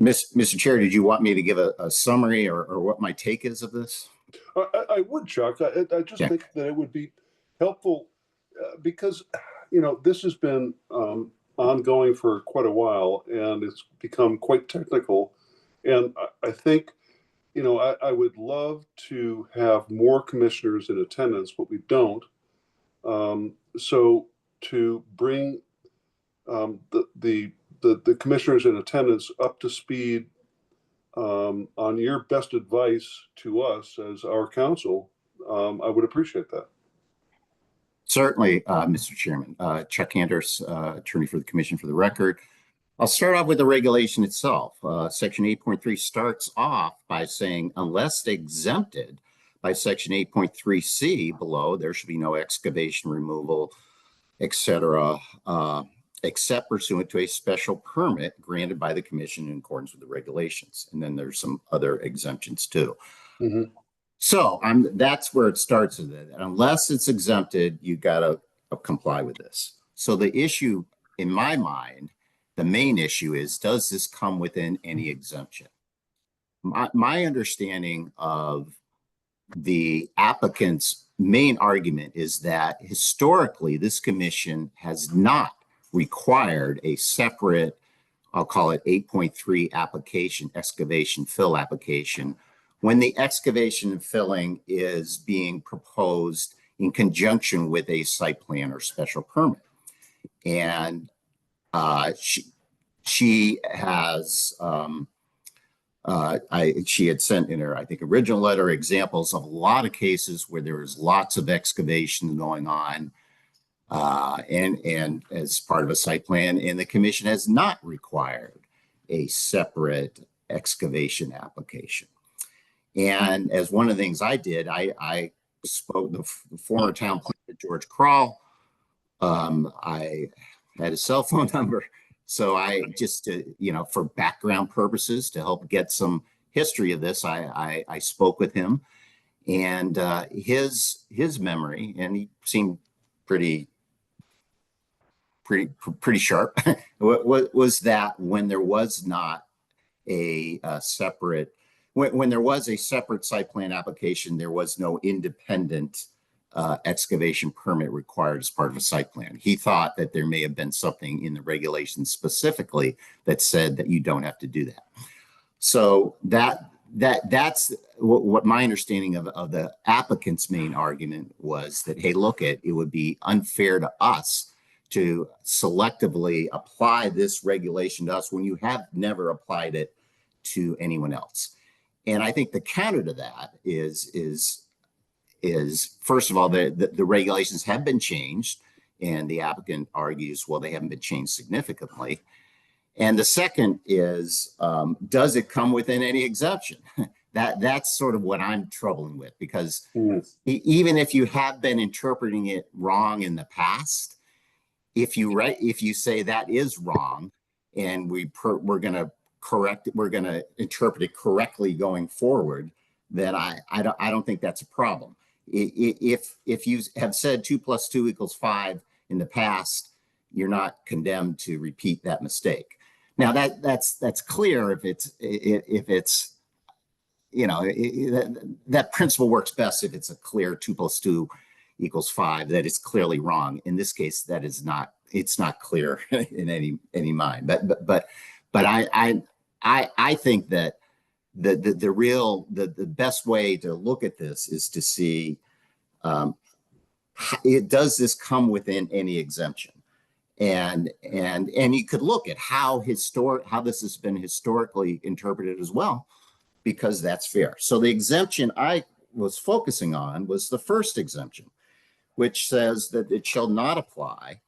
Mr. Chair, did you want me to give a summary or what my take is of this? I would, Chuck. I just think that it would be helpful because, this has been ongoing for quite a while, and it's become quite technical. And I think, I would love to have more commissioners in attendance, but we don't. So to bring the commissioners in attendance up to speed on your best advice to us as our counsel, I would appreciate that. Certainly, Mr. Chairman. Chuck Anders, attorney for the commission for the record. I'll start off with the regulation itself. Section 8.3 starts off by saying, unless exempted by section 8.3C below, there should be no excavation, removal, etc., except pursuant to a special permit granted by the commission in accordance with the regulations. And then there's some other exemptions too. Mhm. So that's where it starts with it. Unless it's exempted, you got to comply with this. So the issue in my mind, the main issue is, does this come within any exemption? My understanding of the applicant's main argument is that historically this commission has not required a separate, I'll call it 8.3 application, excavation fill application, when the excavation and filling is being proposed in conjunction with a site plan or special permit. And she has, she had sent in her, I think, original letter examples of a lot of cases where there was lots of excavation going on and as part of a site plan, and the commission has not required a separate excavation application. And as one of the things I did, I spoke the former town planner, George Kroll. I had a cell phone number. So I just, for background purposes, to help get some history of this, I spoke with him, and his memory, and he seemed pretty sharp, was that when there was not a separate, when there was a separate site plan application, there was no independent excavation permit required as part of a site plan. He thought that there may have been something in the regulations specifically that said that you don't have to do that. So that's what my understanding of the applicant's main argument was, that, hey, look, it would be unfair to us to selectively apply this regulation to us when you have never applied it to anyone else. And I think the counter to that is first of all, the regulations have been changed, and the applicant argues, well, they haven't been changed significantly. And the second is, does it come within any exemption? That's sort of what I'm troubling with, because even if you have been interpreting it wrong in the past, if you say that is wrong, and we're going to correct it, we're going to interpret it correctly going forward, then I don't think that's a problem. If you have said 2 + 2 = 5 in the past, you're not condemned to repeat that mistake. Now that's clear if it's that principle works best if it's a clear 2 + 2 = 5, that is clearly wrong. In this case, that is not. It's not clear in any mind. But I think that the best way to look at this is to see, does this come within any exemption? And you could look at how this has been historically interpreted as well, because that's fair. So the exemption I was focusing on was the first exemption, which says that it shall not apply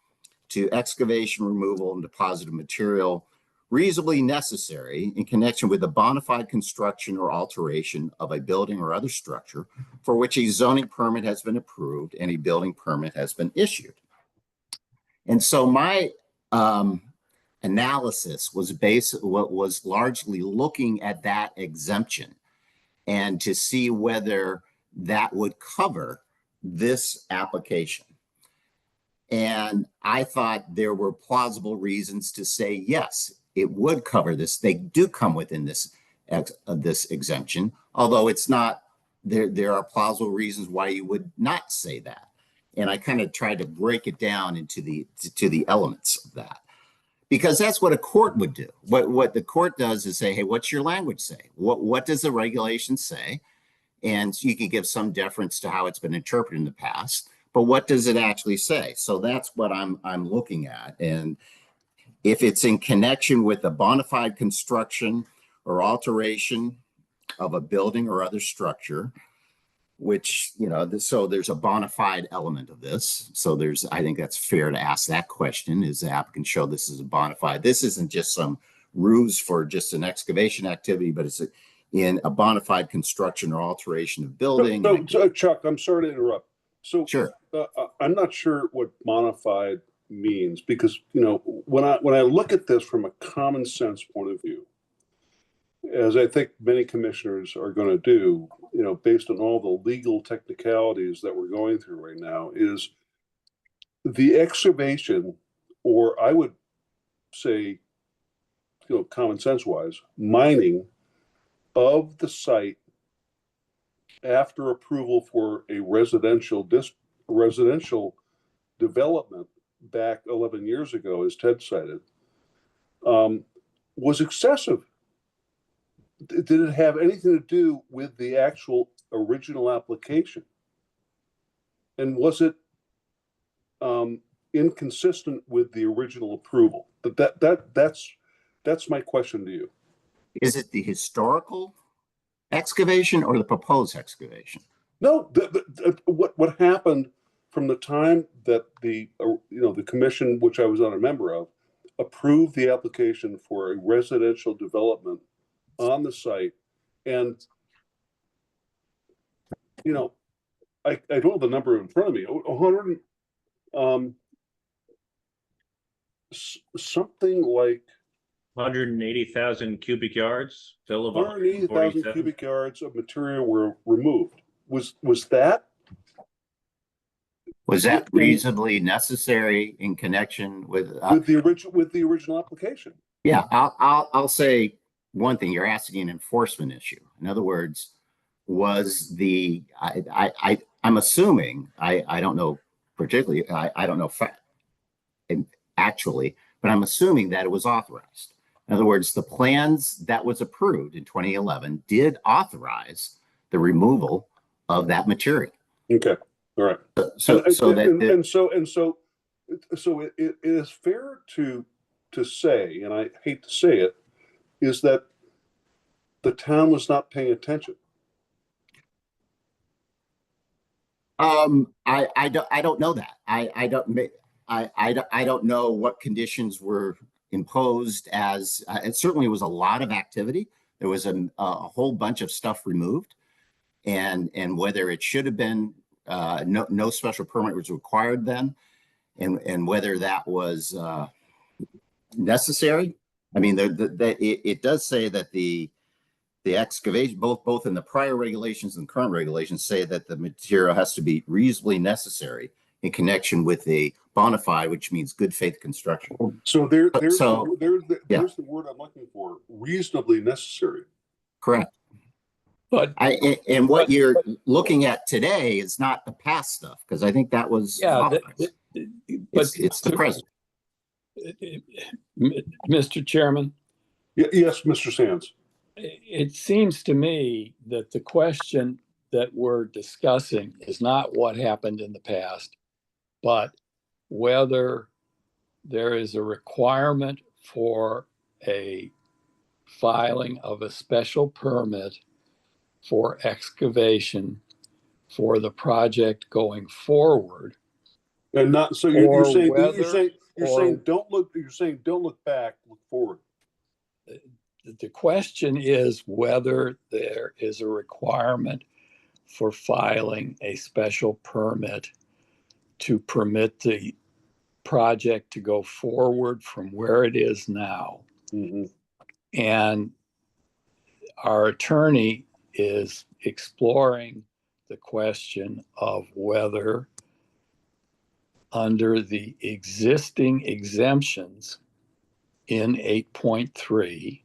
to excavation, removal, and deposit of material reasonably necessary in connection with the bona fide construction or alteration of a building or other structure for which a zoning permit has been approved and a building permit has been issued. And so my analysis was largely looking at that exemption and to see whether that would cover this application. And I thought there were plausible reasons to say, yes, it would cover this. They do come within this exemption, although it's not, there are plausible reasons why you would not say that. And I kind of tried to break it down into the elements of that, because that's what a court would do. What the court does is say, hey, what's your language say? What does the regulation say? And you can give some deference to how it's been interpreted in the past, but what does it actually say? So that's what I'm looking at. And if it's in connection with a bona fide construction or alteration of a building or other structure, which, you know, so there's a bona fide element of this. So I think that's fair to ask that question. Is the applicant show this is a bona fide? This isn't just some ruse for just an excavation activity, but it's in a bona fide construction or alteration of building. So Chuck, I'm sorry to interrupt. So sure. I'm not sure what bona fide means, because, you know, when I look at this from a common sense point of view, as I think many commissioners are going to do, you know, based on all the legal technicalities that we're going through right now, is the excavation, or I would say, you know, common sense wise, mining of the site after approval for a residential development back 11 years ago, as Ted cited, was excessive. Did it have anything to do with the actual original application? And was it inconsistent with the original approval? That's my question to you. Is it the historical excavation or the proposed excavation? No, what happened from the time that the commission, which I was not a member of, approved the application for a residential development on the site, and you know, I don't have the number in front of me. 100, something like 180,000 cubic yards, fill of 180,000 cubic yards of material were removed. Was that reasonably necessary in connection with the original application? Yeah, I'll say one thing. You're asking an enforcement issue. In other words, was I'm assuming, I don't know particularly, I don't know actually, but I'm assuming that it was authorized. In other words, the plans that was approved in 2011 did authorize the removal of that material. Okay, all right. So it is fair to say, and I hate to say it, is that the town was not paying attention. I don't know that. I don't know what conditions were imposed as it certainly was a lot of activity. There was a whole bunch of stuff removed, and whether it should have been no special permit was required then, and whether that was necessary. I mean, it does say that the excavation, both in the prior regulations and current regulations, say that the material has to be reasonably necessary in connection with a bona fide, which means good faith construction. So there's the word I'm looking for: reasonably necessary. Correct. But and what you're looking at today is not the past stuff, because I think that was it's the present. Mr. Chairman? Yes, Mr. Sands. It seems to me that the question that we're discussing is not what happened in the past, but whether there is a requirement for a filing of a special permit for excavation for the project going forward. And not so you're saying don't look back, look forward. The question is whether there is a requirement for filing a special permit to permit the project to go forward from where it is now. Mm-hmm. And our attorney is exploring the question of whether under the existing exemptions in 8.3,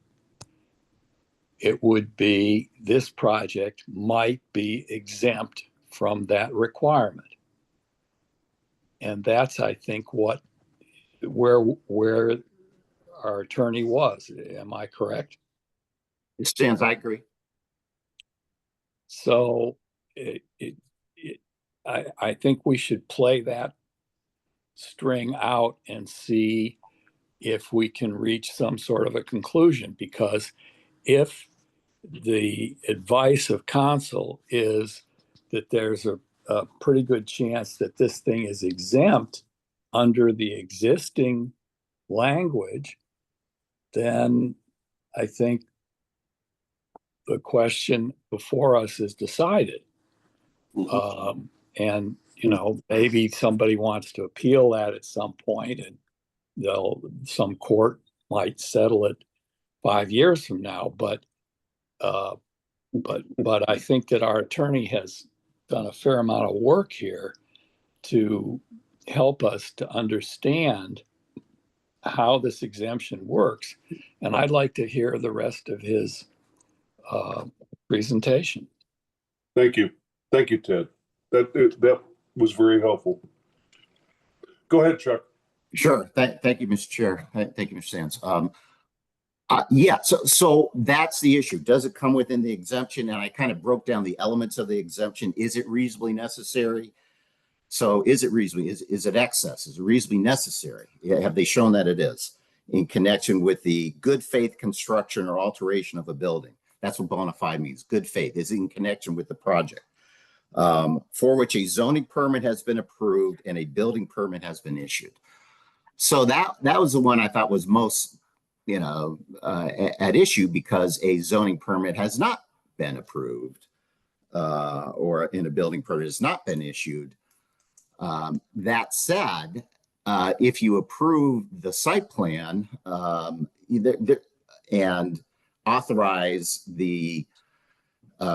it would be, this project might be exempt from that requirement. And that's, I think, where our attorney was. Am I correct? It stands, I agree. So I think we should play that string out and see if we can reach some sort of a conclusion, because if the advice of counsel is that there's a pretty good chance that this thing is exempt under the existing language, then I think the question before us is decided. And, you know, maybe somebody wants to appeal that at some point, and some court might settle it 5 years from now. But I think that our attorney has done a fair amount of work here to help us to understand how this exemption works. And I'd like to hear the rest of his presentation. Thank you. Thank you, Ted. That was very helpful. Go ahead, Chuck. Sure. Thank you, Mr. Chair. Thank you, Mr. Sands. Yeah, so that's the issue. Does it come within the exemption? And I kind of broke down the elements of the exemption. Is it reasonably necessary? So is it reasonably, is it excess? Is it reasonably necessary? Have they shown that it is in connection with the good faith construction or alteration of a building? That's what bona fide means, good faith. Is it in connection with the project for which a zoning permit has been approved and a building permit has been issued? So that was the one I thought was most, you know, at issue, because a zoning permit has not been approved or in a building permit has not been issued. That said, if you approve the site plan and authorize the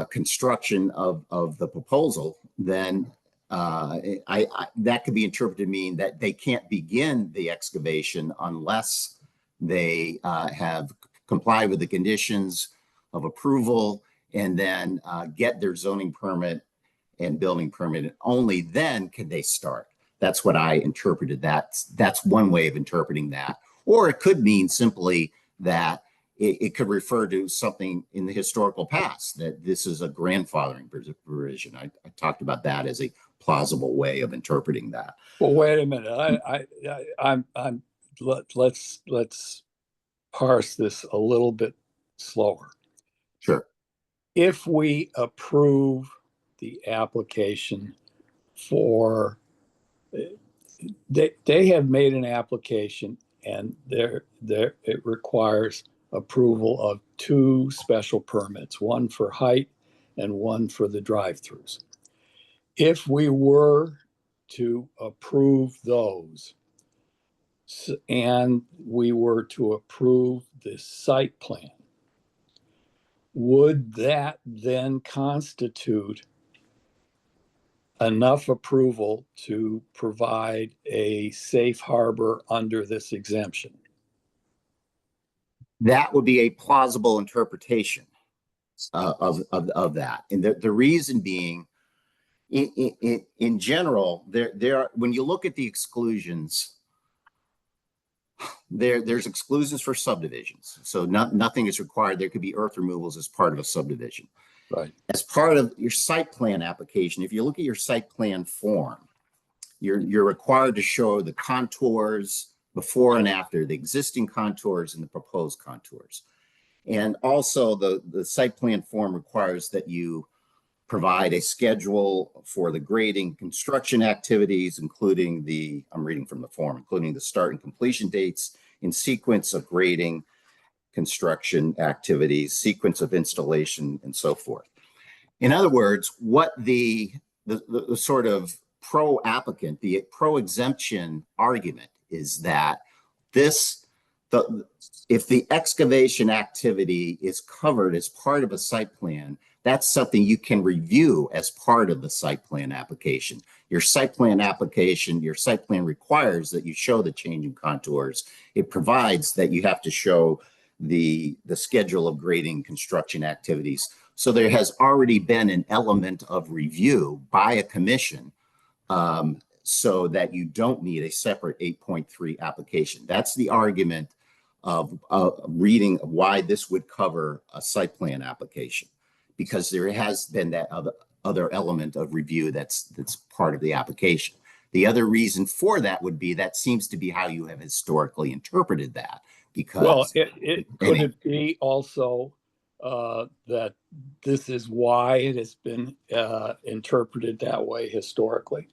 construction of the proposal, then that could be interpreted to mean that they can't begin the excavation unless they have complied with the conditions of approval and then get their zoning permit and building permit, and only then can they start. That's what I interpreted. That's one way of interpreting that. Or it could mean simply that it could refer to something in the historical past, that this is a grandfathering provision. I talked about that as a plausible way of interpreting that. Well, wait a minute. Let's parse this a little bit slower. Sure. If we approve the application for, they have made an application, and it requires approval of 2 special permits, one for height and one for the drive-throughs. If we were to approve those and we were to approve the site plan, would that then constitute enough approval to provide a safe harbor under this exemption? That would be a plausible interpretation of that. And the reason being, in general, there are, when you look at the exclusions, there's exclusions for subdivisions. So nothing is required. There could be earth removals as part of a subdivision. Right. As part of your site plan application, if you look at your site plan form, you're required to show the contours before and after, the existing contours and the proposed contours. And also the site plan form requires that you provide a schedule for the grading construction activities, including I'm reading from the form, including the start and completion dates in sequence of grading, construction activities, sequence of installation, and so forth. In other words, what the sort of pro-applicant, the pro-exemption argument is that if the excavation activity is covered as part of a site plan, that's something you can review as part of the site plan application. Your site plan application, your site plan requires that you show the changing contours. It provides that you have to show the schedule of grading construction activities. So there has already been an element of review by a commission so that you don't need a separate 8.3 application. That's the argument of reading why this would cover a site plan application, because there has been that other element of review that's part of the application. The other reason for that would be that seems to be how you have historically interpreted that. Because well, could it be also that this is why it has been interpreted that way historically?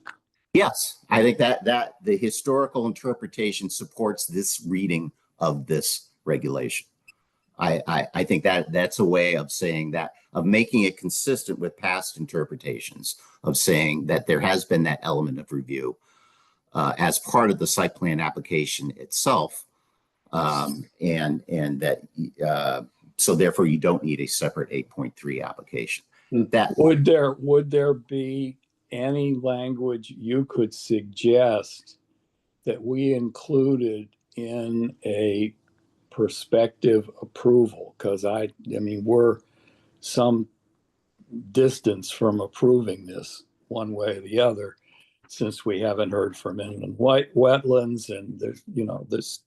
Yes, I think that the historical interpretation supports this reading of this regulation. I think that's a way of saying that, of making it consistent with past interpretations, of saying that there has been that element of review as part of the site plan application itself, and that so therefore you don't need a separate 8.3 application. That would there be any language you could suggest that we included in a prospective approval? Because I mean, we're some distance from approving this one way or the other, since we haven't heard from inland wetlands, and there's, you know, this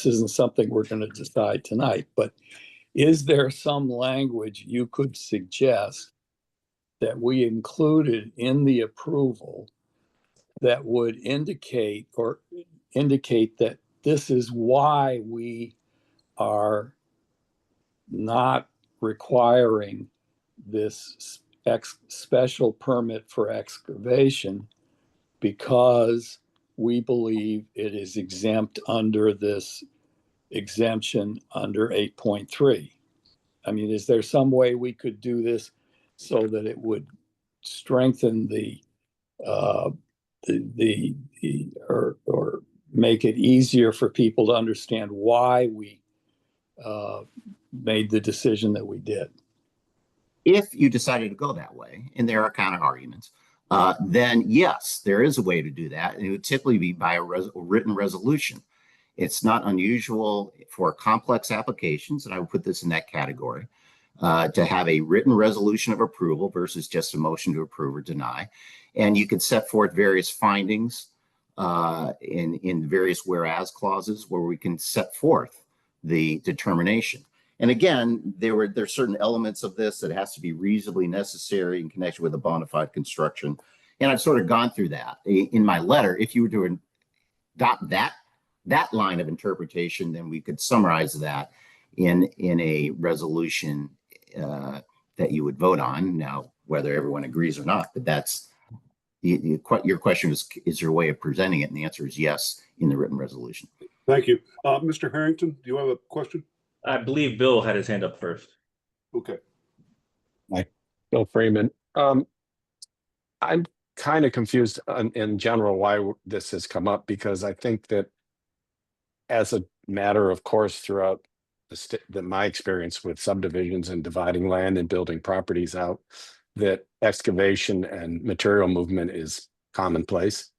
isn't something we're going to decide tonight. But is there some language you could suggest that we included in the approval that would indicate that this is why we are not requiring this special permit for excavation, because we believe it is exempt under this exemption under 8.3? I mean, is there some way we could do this so that it would strengthen or make it easier for people to understand why we made the decision that we did? If you decided to go that way, and there are counter arguments, then yes, there is a way to do that. And it would typically be by a written resolution. It's not unusual for complex applications, and I would put this in that category, to have a written resolution of approval versus just a motion to approve or deny. And you could set forth various findings in various whereas clauses where we can set forth the determination. And again, there's certain elements of this that has to be reasonably necessary in connection with a bona fide construction. And I've sort of gone through that in my letter. If you were to adopt that line of interpretation, then we could summarize that in a resolution that you would vote on. Now, whether everyone agrees or not, but that's your question is there a way of presenting it? And the answer is yes, in the written resolution. Thank you. Mr. Harrington, do you have a question? I believe Bill had his hand up first. Okay. Bill Freeman. I'm kind of confused in general why this has come up, because I think that as a matter of course throughout my experience with subdivisions and dividing land and building properties out, that excavation and material movement is commonplace.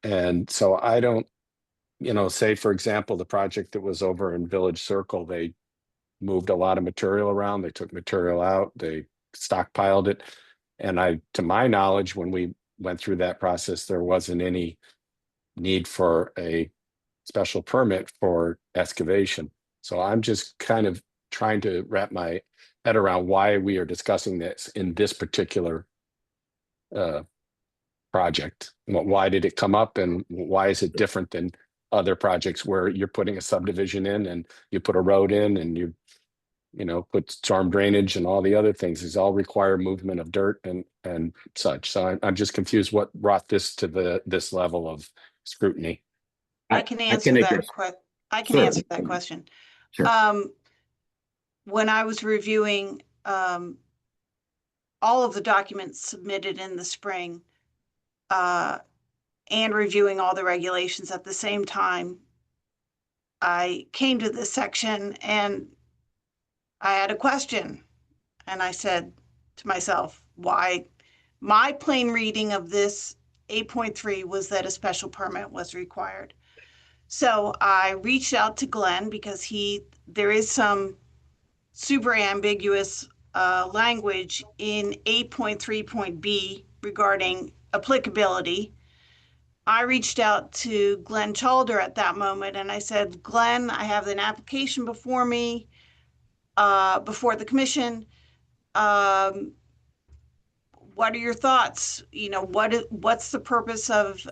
And so I don't, say for example, the project that was over in Village Circle, they moved a lot of material around, they took material out, they stockpiled it. And to my knowledge, when we went through that process, there wasn't any need for a special permit for excavation. So I'm just kind of trying to wrap my head around why we are discussing this in this particular project. Why did it come up, and why is it different than other projects where you're putting a subdivision in and you put a road in and you put storm drainage and all the other things? These all require movement of dirt and such. So I'm just confused what brought this to this level of scrutiny. I can answer that question. Sure. When I was reviewing all of the documents submitted in the spring and reviewing all the regulations at the same time, I came to this section and I had a question. And I said to myself, why? My plain reading of this 8.3 was that a special permit was required. So I reached out to Glenn because there is some super ambiguous language in 8.3.b regarding applicability. I reached out to Glenn Chalder at that moment and I said, Glenn, I have an application before me, before the commission. What are your thoughts? What's the purpose of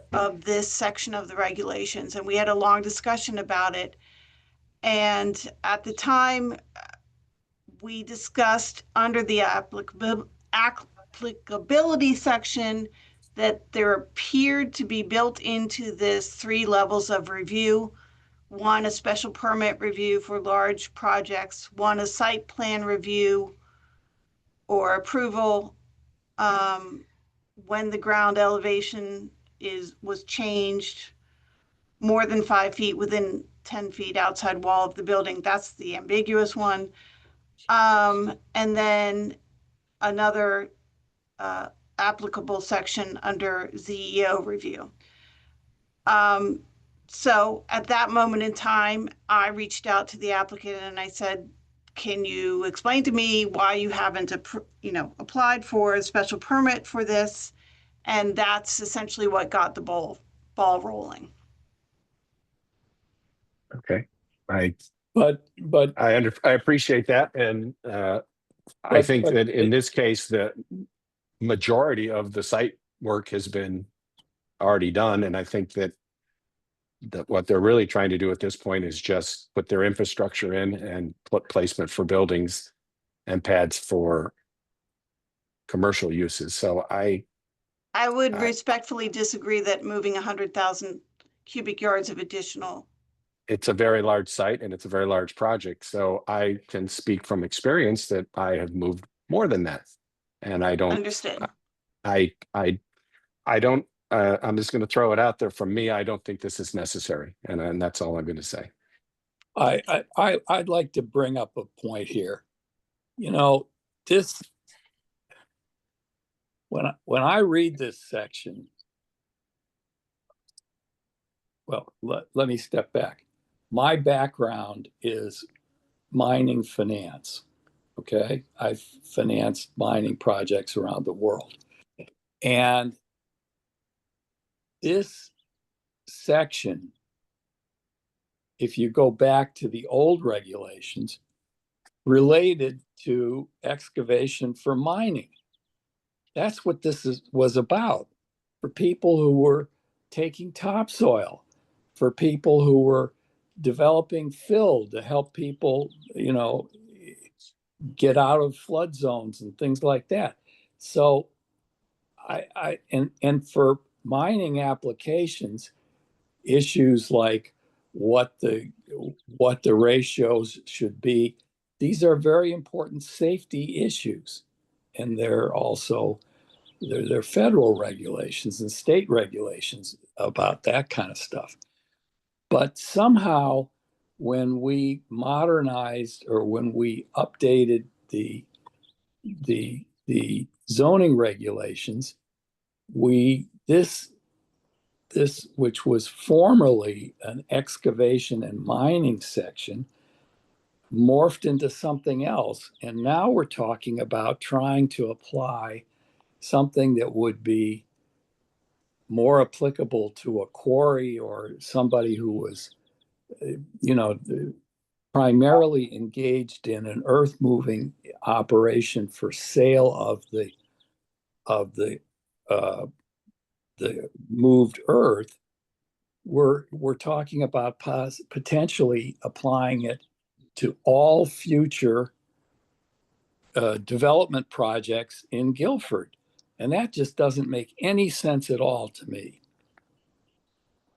this section of the regulations? And we had a long discussion about it. And at the time, we discussed under the applicability section that there appeared to be built into this 3 levels of review. 1, a special permit review for large projects, 1, a site plan review or approval when the ground elevation was changed more than 5 feet within 10 feet outside wall of the building. That's the ambiguous one. And then another applicable section under ZEO review. So at that moment in time, I reached out to the applicant and I said, can you explain to me why you haven't, applied for a special permit for this? And that's essentially what got the ball rolling. Okay, I But appreciate that, and I think but that in this case, the majority of the site work has been already done, and I think that what they're really trying to do at this point is just put their infrastructure in and put placement for buildings and pads for commercial uses. So I would respectfully disagree that moving 100,000 cubic yards of additional. it's a very large site and it's a very large project. So I can speak from experience that I have moved more than that. And I don't Understood. I don't I'm just going to throw it out there. From me, I don't think this is necessary. And that's all I'm going to say. I'd like to bring up a point here. This, when I read this section, well, let me step back. My background is mining finance. Okay. I've financed mining projects around the world. And this section, if you go back to the old regulations, related to excavation for mining. That's what this was about, for people who were taking topsoil, for people who were developing fill to help people, get out of flood zones and things like that. So and for mining applications, issues like what the ratios should be, these are very important safety issues. And they're federal regulations and state regulations about that kind of stuff. But somehow when we modernized or when we updated the zoning regulations, this which was formerly an excavation and mining section morphed into something else. And now we're talking about trying to apply something that would be more applicable to a quarry or somebody who was, primarily engaged in an earth moving operation for sale of the moved earth. We're talking about potentially applying it to all future development projects in Guilford. And that just doesn't make any sense at all to me.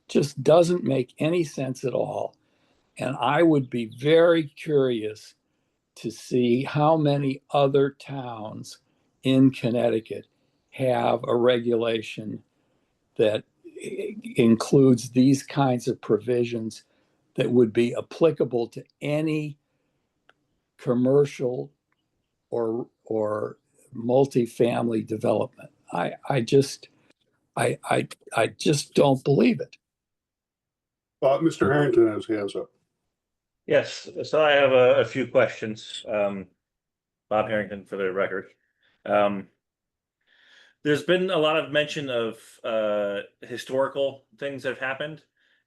Just doesn't make any sense at all. And I would be very curious to see how many other towns in Connecticut have a regulation that includes these kinds of provisions that would be applicable to any commercial or multifamily development. I just don't believe it. Mr. Harrington has hands up. Yes, so I have a few questions. Bob Harrington for the record. There's been a lot of mention of historical things that have happened,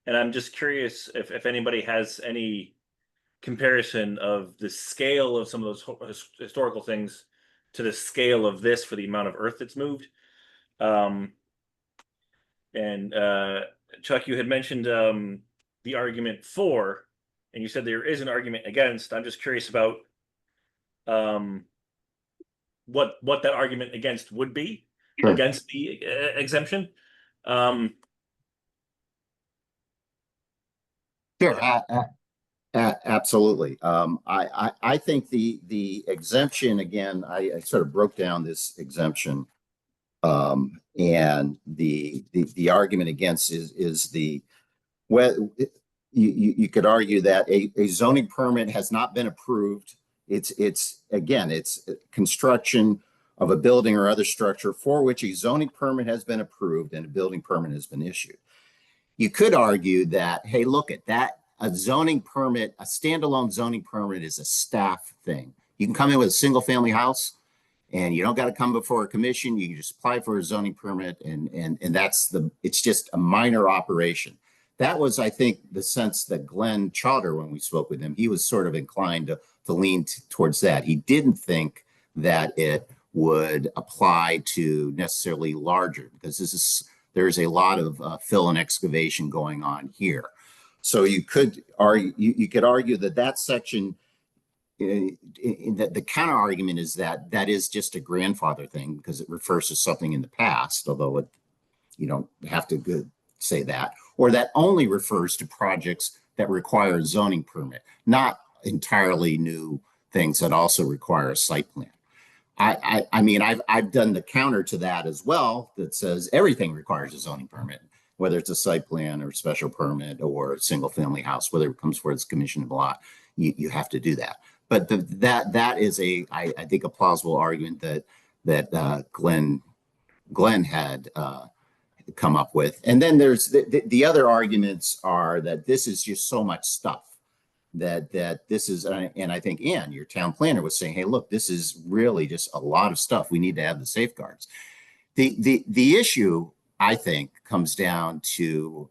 and I'm just curious if anybody has any comparison of the scale of some of those historical things to the scale of this for the amount of earth that's moved. And Chuck, you had mentioned the argument for, and you said there is an argument against. I'm just curious about what that argument against would be Sure. against the exemption. Sure, absolutely. I think the exemption, again, I sort of broke down this exemption. And the argument against is well, you could argue that a zoning permit has not been approved. It's again, it's construction of a building or other structure for which a zoning permit has been approved and a building permit has been issued. You could argue that, hey, look at that, a zoning permit, a standalone zoning permit is a staff thing. You can come in with a single family house and you don't got to come before a commission. You can just apply for a zoning permit and that's it's just a minor operation. That was, I think, the sense that Glenn Chowder, when we spoke with him, he was sort of inclined to lean towards that. He didn't think that it would apply to necessarily larger, because there's a lot of fill and excavation going on here. So you could argue that section, that the counter argument is that is just a grandfather thing because it refers to something in the past, although you don't have to say that, or that only refers to projects that require a zoning permit, not entirely new things that also require a site plan. I mean, I've done the counter to that as well, that says everything requires a zoning permit, whether it's a site plan or special permit or a single family house, whether it comes for its commission lot, you have to do that. But that is I think a plausible argument that Glenn had come up with. And then there's the other arguments are that this is just so much stuff that this is, and I think Ann, your town planner, was saying, hey, look, this is really just a lot of stuff. We need to have the safeguards. The issue, I think, comes down to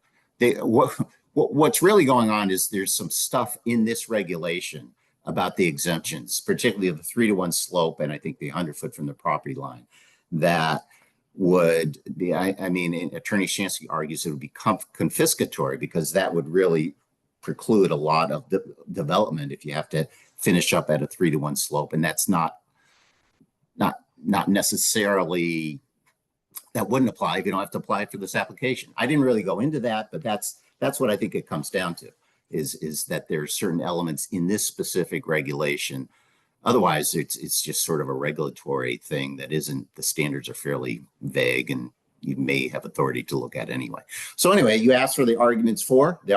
what's really going on is there's some stuff in this regulation about the exemptions, particularly of the 3-to-1 slope, and I think the 100 foot from the property line, that would be, I mean, Attorney Shansky argues it would be confiscatory because that would really preclude a lot of development if you have to finish up at a 3-to-1 slope, and that's not necessarily, that wouldn't apply if you don't have to apply for this application. I didn't really go into that, but that's what I think it comes down to, is that there are certain elements in this specific regulation. Otherwise, it's just sort of a regulatory thing that isn't, the standards are fairly vague and you may have authority to look at anyway. So anyway, you asked for the arguments for. The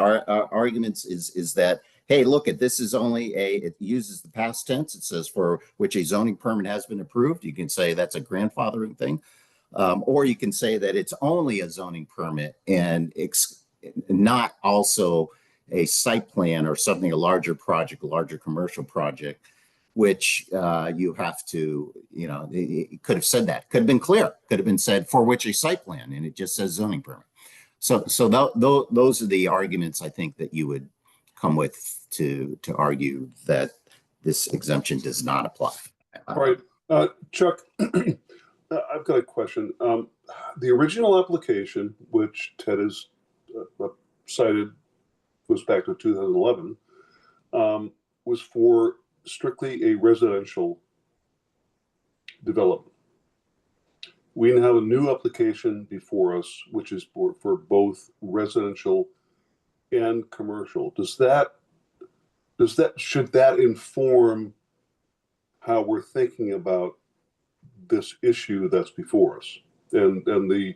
arguments is that, hey, look, this is only it uses the past tense. It says for which a zoning permit has been approved. You can say that's a grandfathering thing. Or you can say that it's only a zoning permit and it's not also a site plan or something, a larger project, a larger commercial project, which you have to, it could have said that, could have been clear, could have been said for which a site plan, and it just says zoning permit. So those are the arguments I think that you would come with to argue that this exemption does not apply. All right, Chuck, I've got a question. The original application, which Ted has cited, goes back to 2011, was for strictly a residential development. We now have a new application before us, which is for both residential and commercial. Should that inform how we're thinking about this issue that's before us and the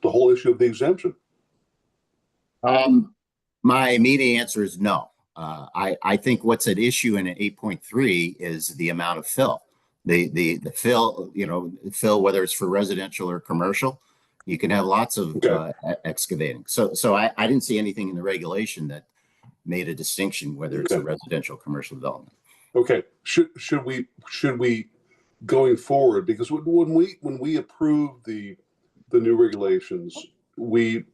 whole issue of the exemption? My immediate answer is no. I think what's at issue in 8.3 is the amount of fill. The fill, fill, whether it's for residential or commercial, you can have lots of excavating. So I didn't see anything in the regulation that made a distinction whether it's a residential or commercial development. Okay. Should we going forward, because when we approve the new regulations, we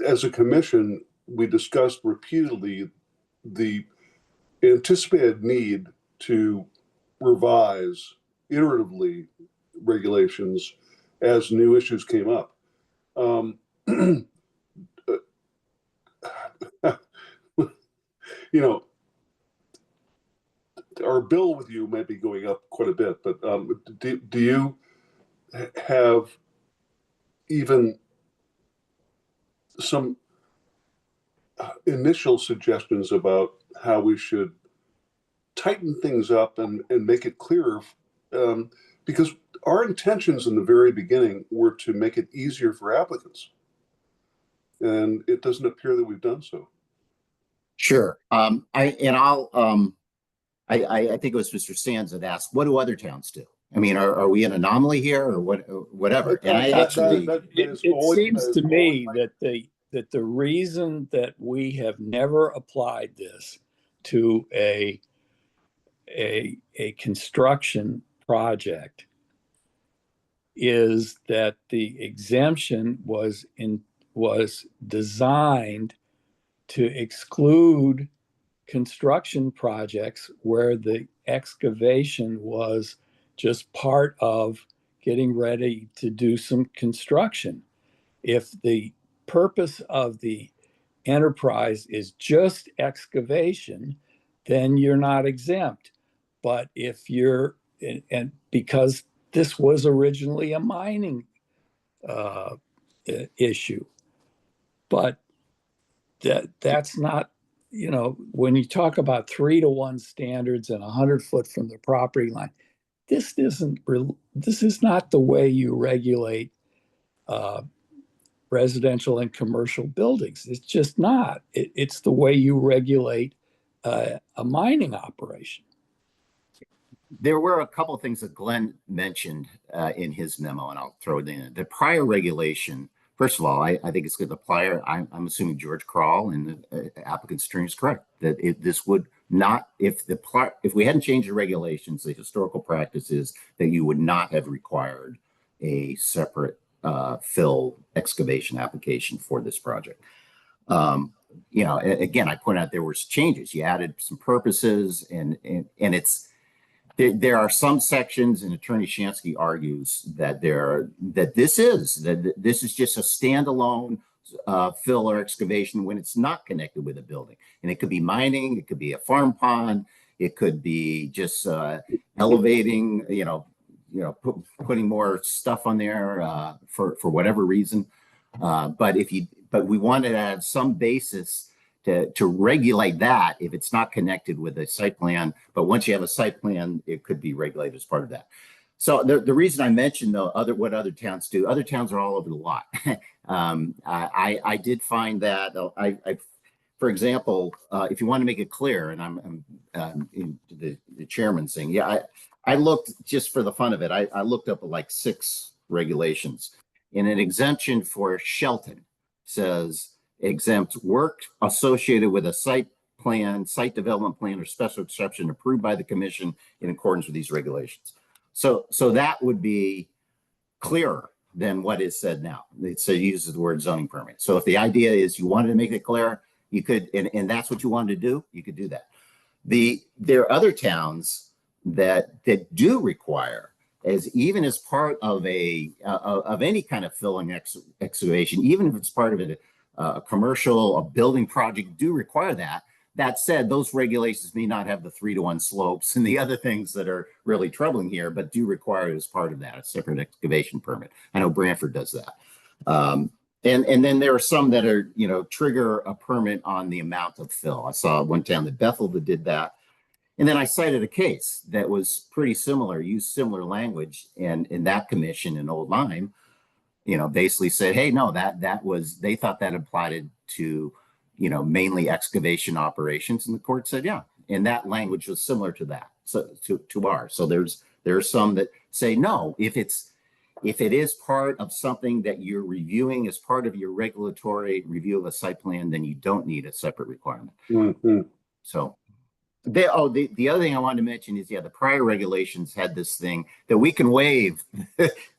as a commission, we discussed repeatedly the anticipated need to revise iteratively regulations as new issues came up. our bill with you might be going up quite a bit, but do you have even some initial suggestions about how we should tighten things up and make it clearer? Because our intentions in the very beginning were to make it easier for applicants. And it doesn't appear that we've done so. Sure. I think it was Mr. Sands that asked, what do other towns do? I mean, are we an anomaly here or whatever? And I actually, It seems to me that the reason that we have never applied this to a construction project is that the exemption was designed to exclude construction projects where the excavation was just part of getting ready to do some construction. If the purpose of the enterprise is just excavation, then you're not exempt. But if you're, and because this was originally a mining issue, but that's not, when you talk about 3-to-1 standards and 100 foot from the property line, this is not the way you regulate residential and commercial buildings. It's just not. It's the way you regulate a mining operation. there were a couple of things that Glenn mentioned in his memo, and I'll throw it in. The prior regulation, first of all, I think it's going to apply. I'm assuming George Kroll and the applicant's attorney is correct that this would not, if we hadn't changed the regulations, the historical practice is that you would not have required a separate fill excavation application for this project. You know, again, I point out there was changes. You added some purposes, and it's there are some sections, and Attorney Shansky argues that this is just a standalone fill or excavation when it's not connected with a building, and it could be mining, it could be a farm pond, it could be just elevating, putting more stuff on there for whatever reason. But we wanted to add some basis to regulate that if it's not connected with a site plan. But once you have a site plan, it could be regulated as part of that. So the reason I mentioned what other towns do, other towns are all over the lot. I did find that for example, if you want to make it clear, and I'm in the chairman's thing, I looked just for the fun of it. I looked up like 6 regulations. In an exemption for Shelton says exempt work associated with a site plan, site development plan, or special exception approved by the commission in accordance with these regulations. So that would be clearer than what is said now. It uses the word zoning permit. So if the idea is you wanted to make it clear, you could, and that's what you wanted to do, you could do that. There are other towns that do require, even as part of any kind of filling excavation, even if it's part of a commercial, a building project, do require that. That said, those regulations may not have the 3-to-1 slopes and the other things that are really troubling here, but do require it as part of that, a separate excavation permit. I know Brantford does that. And then there are some that are, trigger a permit on the amount of fill. I saw one town, that Bethel, that did that. And then I cited a case that was pretty similar, used similar language, and in that commission in Old Lyme, basically said, hey, no, they thought that applied to, mainly excavation operations. And the court said, yeah. And that language was similar to that, so to ours. So there are some that say, no, if it is part of something that you're reviewing as part of your regulatory review of a site plan, then you don't need a separate requirement. Mm-hmm. So the other thing I wanted to mention is, the prior regulations had this thing that we can waive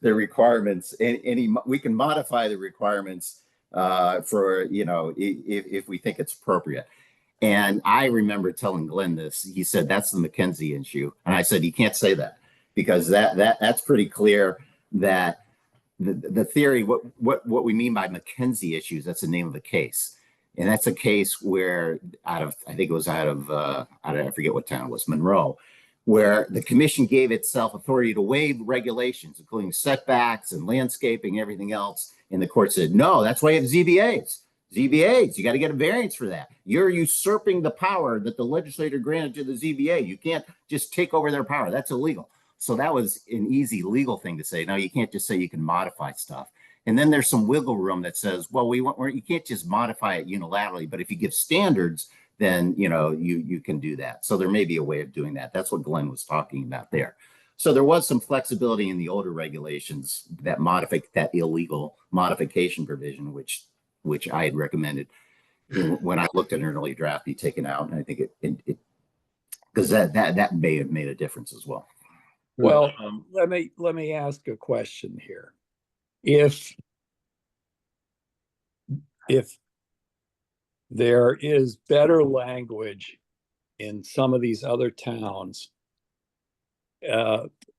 the requirements, and we can modify the requirements for, if we think it's appropriate. And I remember telling Glenn this. He said, that's the McKenzie issue. And I said, you can't say that, because that's pretty clear that the theory, what we mean by McKenzie issues, that's the name of the case. And that's a case where I think it was out of, I forget what town it was, Monroe, where the commission gave itself authority to waive regulations, including setbacks and landscaping, everything else. And the court said, no, that's why you have ZBAs. ZBAs, you got to get a variance for that. You're usurping the power that the legislator granted to the ZBA. You can't just take over their power. That's illegal. So that was an easy legal thing to say. No, you can't just say you can modify stuff. And then there's some wiggle room that says, well, you can't just modify it unilaterally, but if you give standards, then you can do that. So there may be a way of doing that. That's what Glenn was talking about there. So there was some flexibility in the older regulations that modify that illegal modification provision, which I had recommended when I looked at an early draft be taken out. And I think it because that may have made a difference as well. Well, let me ask a question here. If there is better language in some of these other towns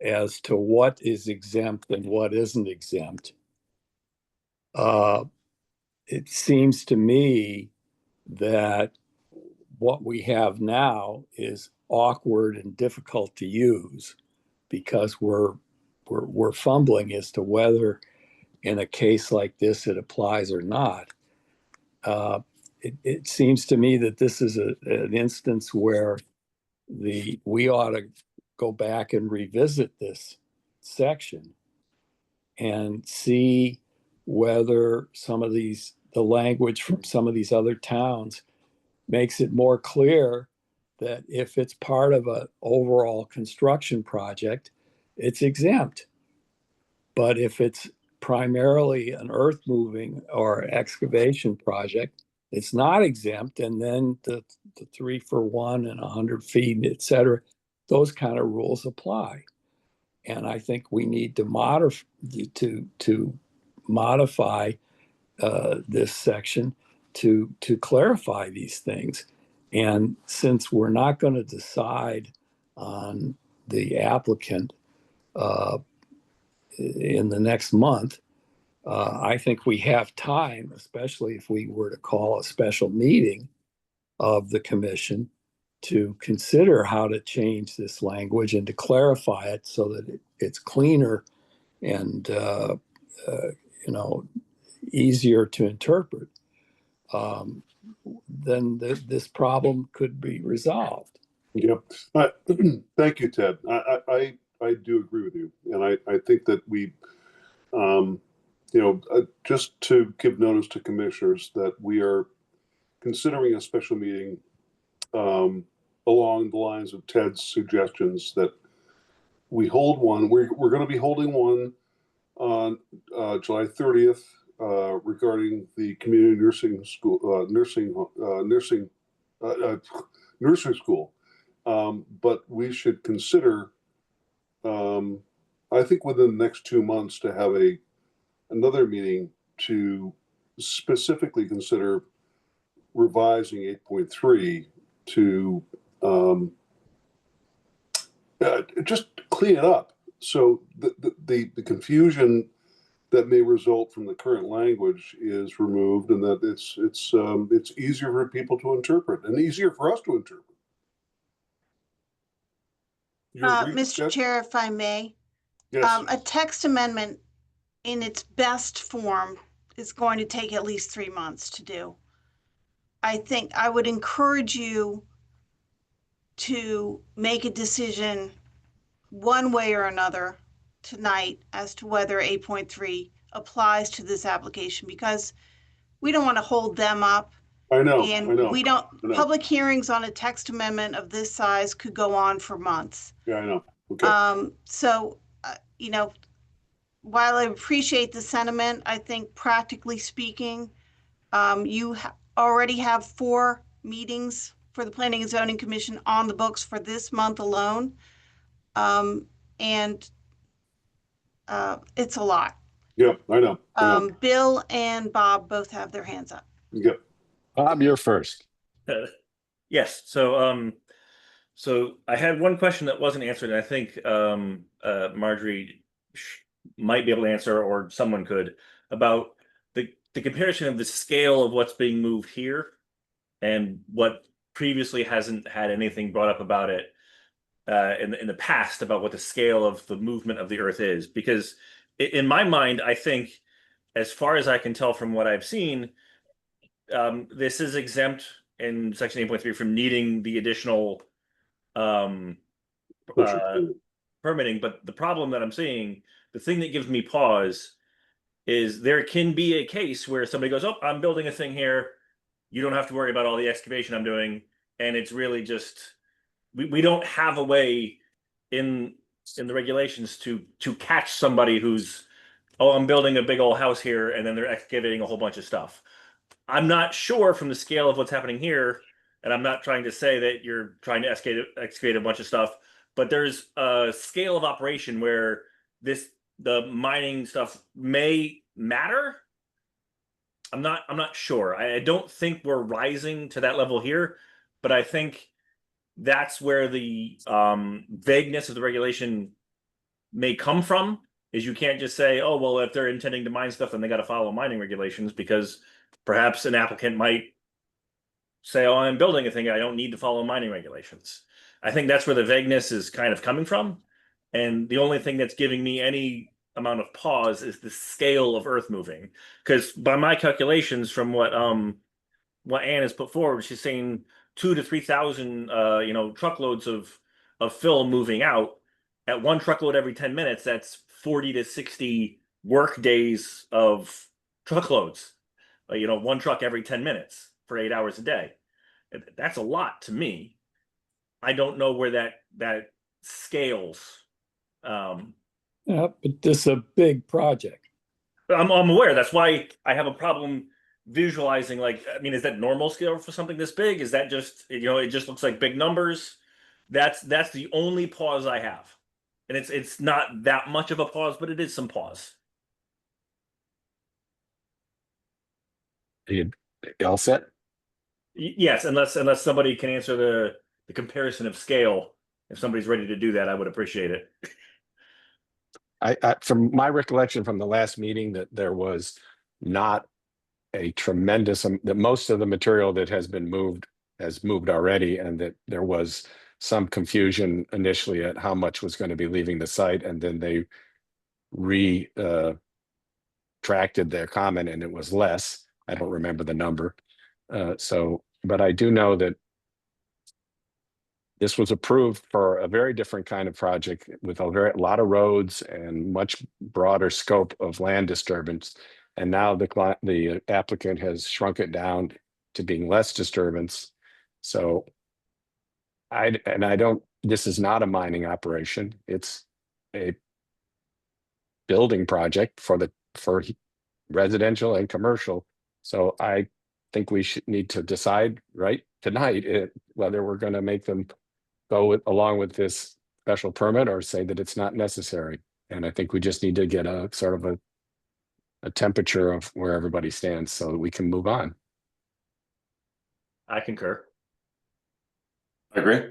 as to what is exempt and what isn't exempt, it seems to me that what we have now is awkward and difficult to use because we're fumbling as to whether in a case like this it applies or not. It seems to me that this is an instance where we ought to go back and revisit this section and see whether the language from some of these other towns makes it more clear that if it's part of an overall construction project, it's exempt. But if it's primarily an earth moving or excavation project, it's not exempt. And then the 3 for 1 and 100 feet, et cetera, those kind of rules apply. And I think we need to modify this section to clarify these things. And since we're not going to decide on the applicant in the next month, I think we have time, especially if we were to call a special meeting of the commission to consider how to change this language and to clarify it so that it's cleaner and easier to interpret. Then this problem could be resolved. Yep. Thank you, Ted. I do agree with you. And I think that we, just to give notice to commissioners that we are considering a special meeting along the lines of Ted's suggestions, that we hold one. We're going to be holding one on July 30th regarding the community nursing school, nursery school. But we should consider, I think within the next 2 months, to have another meeting to specifically consider revising 8.3 to just clean it up. So the confusion that may result from the current language is removed, and that it's easier for people to interpret and easier for us to interpret. Mr. Chair, if I may, yes. A text amendment in its best form is going to take at least 3 months to do. I think I would encourage you to make a decision one way or another tonight as to whether 8.3 applies to this application, because we don't want to hold them up. I know. We don't, public hearings on a text amendment of this size could go on for months. Yeah, I know. Okay. So, while I appreciate the sentiment, I think practically speaking, you already have 4 meetings for the Planning and Zoning Commission on the books for this month alone. And it's a lot. Yeah, I know. Bill and Bob both have their hands up. Yep. Bob, you're first. Yes. So I had one question that wasn't answered, and I think Marjorie might be able to answer, or someone could, about the comparison of the scale of what's being moved here and what previously hasn't had anything brought up about it in the past about what the scale of the movement of the Earth is. Because in my mind, I think, as far as I can tell from what I've seen, this is exempt in section 8.3 from needing the additional permitting. But the problem that I'm seeing, the thing that gives me pause, is there can be a case where somebody goes, oh, I'm building a thing here. You don't have to worry about all the excavation I'm doing. And it's really just, we don't have a way in the regulations to catch somebody who's, oh, I'm building a big old house here, and then they're excavating a whole bunch of stuff. I'm not sure from the scale of what's happening here, and I'm not trying to say that you're trying to excavate a bunch of stuff, but there's a scale of operation where the mining stuff may matter. I'm not sure. I don't think we're rising to that level here, but I think that's where the vagueness of the regulation may come from, is you can't just say, oh, well, if they're intending to mine stuff, then they got to follow mining regulations, because perhaps an applicant might say, oh, I'm building a thing, I don't need to follow mining regulations. I think that's where the vagueness is kind of coming from. And the only thing that's giving me any amount of pause is the scale of earth moving. Because by my calculations, from what Ann has put forward, she's saying 2,000 to 3,000 truckloads of fill moving out. At one truckload every 10 minutes, that's 40 to 60 work days of truckloads. One truck every 10 minutes for 8 hours a day. That's a lot to me. I don't know where that scales. Yeah, but this is a big project. I'm aware. That's why I have a problem visualizing, is that normal scale for something this big? Is that just, it just looks like big numbers? That's the only pause I have. And it's not that much of a pause, but it is some pause. You all set? Yes, unless somebody can answer the comparison of scale. If somebody's ready to do that, I would appreciate it. I from my recollection from the last meeting, that there was not a tremendous, that most of the material that has moved already, and that there was some confusion initially at how much was going to be leaving the site, and then they retracted their comment and it was less. I don't remember the number. But I do know that this was approved for a very different kind of project with a lot of roads and much broader scope of land disturbance. And now the applicant has shrunk it down to being less disturbance. So this is not a mining operation. It's a building project for residential and commercial. So I think we need to decide right tonight whether we're going to make them go along with this special permit or say that it's not necessary. And I think we just need to get a sort of a temperature of where everybody stands so that we can move on. I concur. I agree.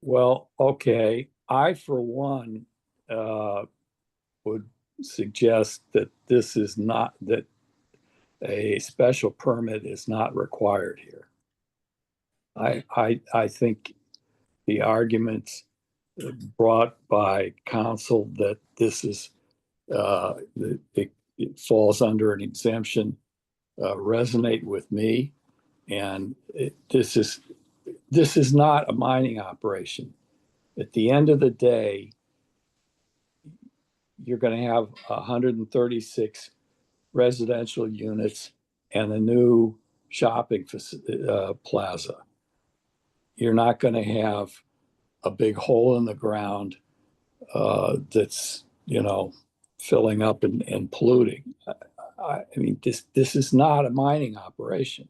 Well, okay. I, for one, would suggest that that a special permit is not required here. I think the arguments brought by counsel that this is it falls under an exemption resonate with me, and this is not a mining operation. At the end of the day, you're going to have 136 residential units and a new shopping plaza. You're not going to have a big hole in the ground that's, filling up and polluting. I mean, this is not a mining operation.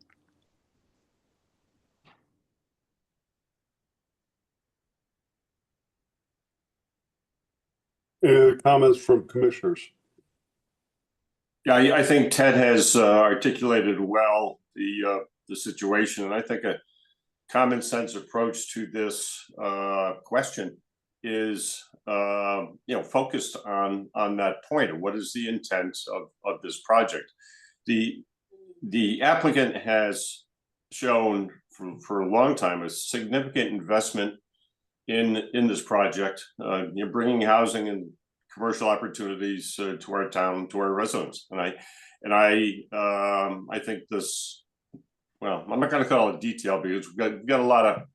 Any other comments from commissioners? Yeah, I think Ted has articulated well the situation, and I think a common sense approach to this question is focused on that point of what is the intent of this project. the applicant has shown for a long time a significant investment in this project. You're bringing housing and commercial opportunities to our town, to our residents, and I think this. Well, I'm not going to call it detail because we've got a lot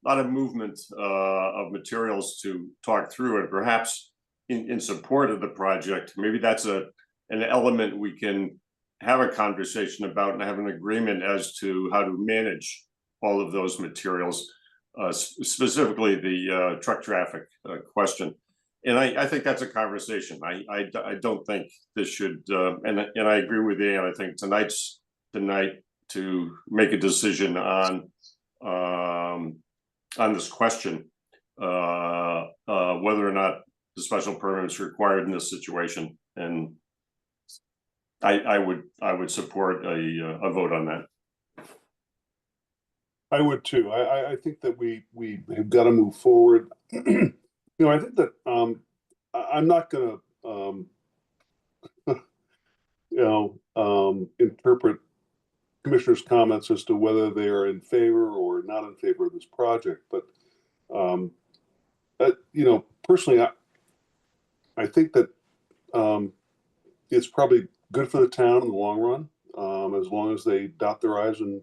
of movement of materials to talk through, and perhaps in support of the project, maybe that's an element we can have a conversation about and have an agreement as to how to manage all of those materials, specifically the truck traffic question. And I think that's a conversation. I don't think this should, and I agree with Ann. I think tonight's the night to make a decision on this question, whether or not the special permit is required in this situation. And I would support a vote on that. I would too. I think that we have got to move forward. You know, I think that I'm not going to interpret commissioners' comments as to whether they are in favor or not in favor of this project. But you know, personally, I think that it's probably good for the town in the long run, as long as they dot their I's and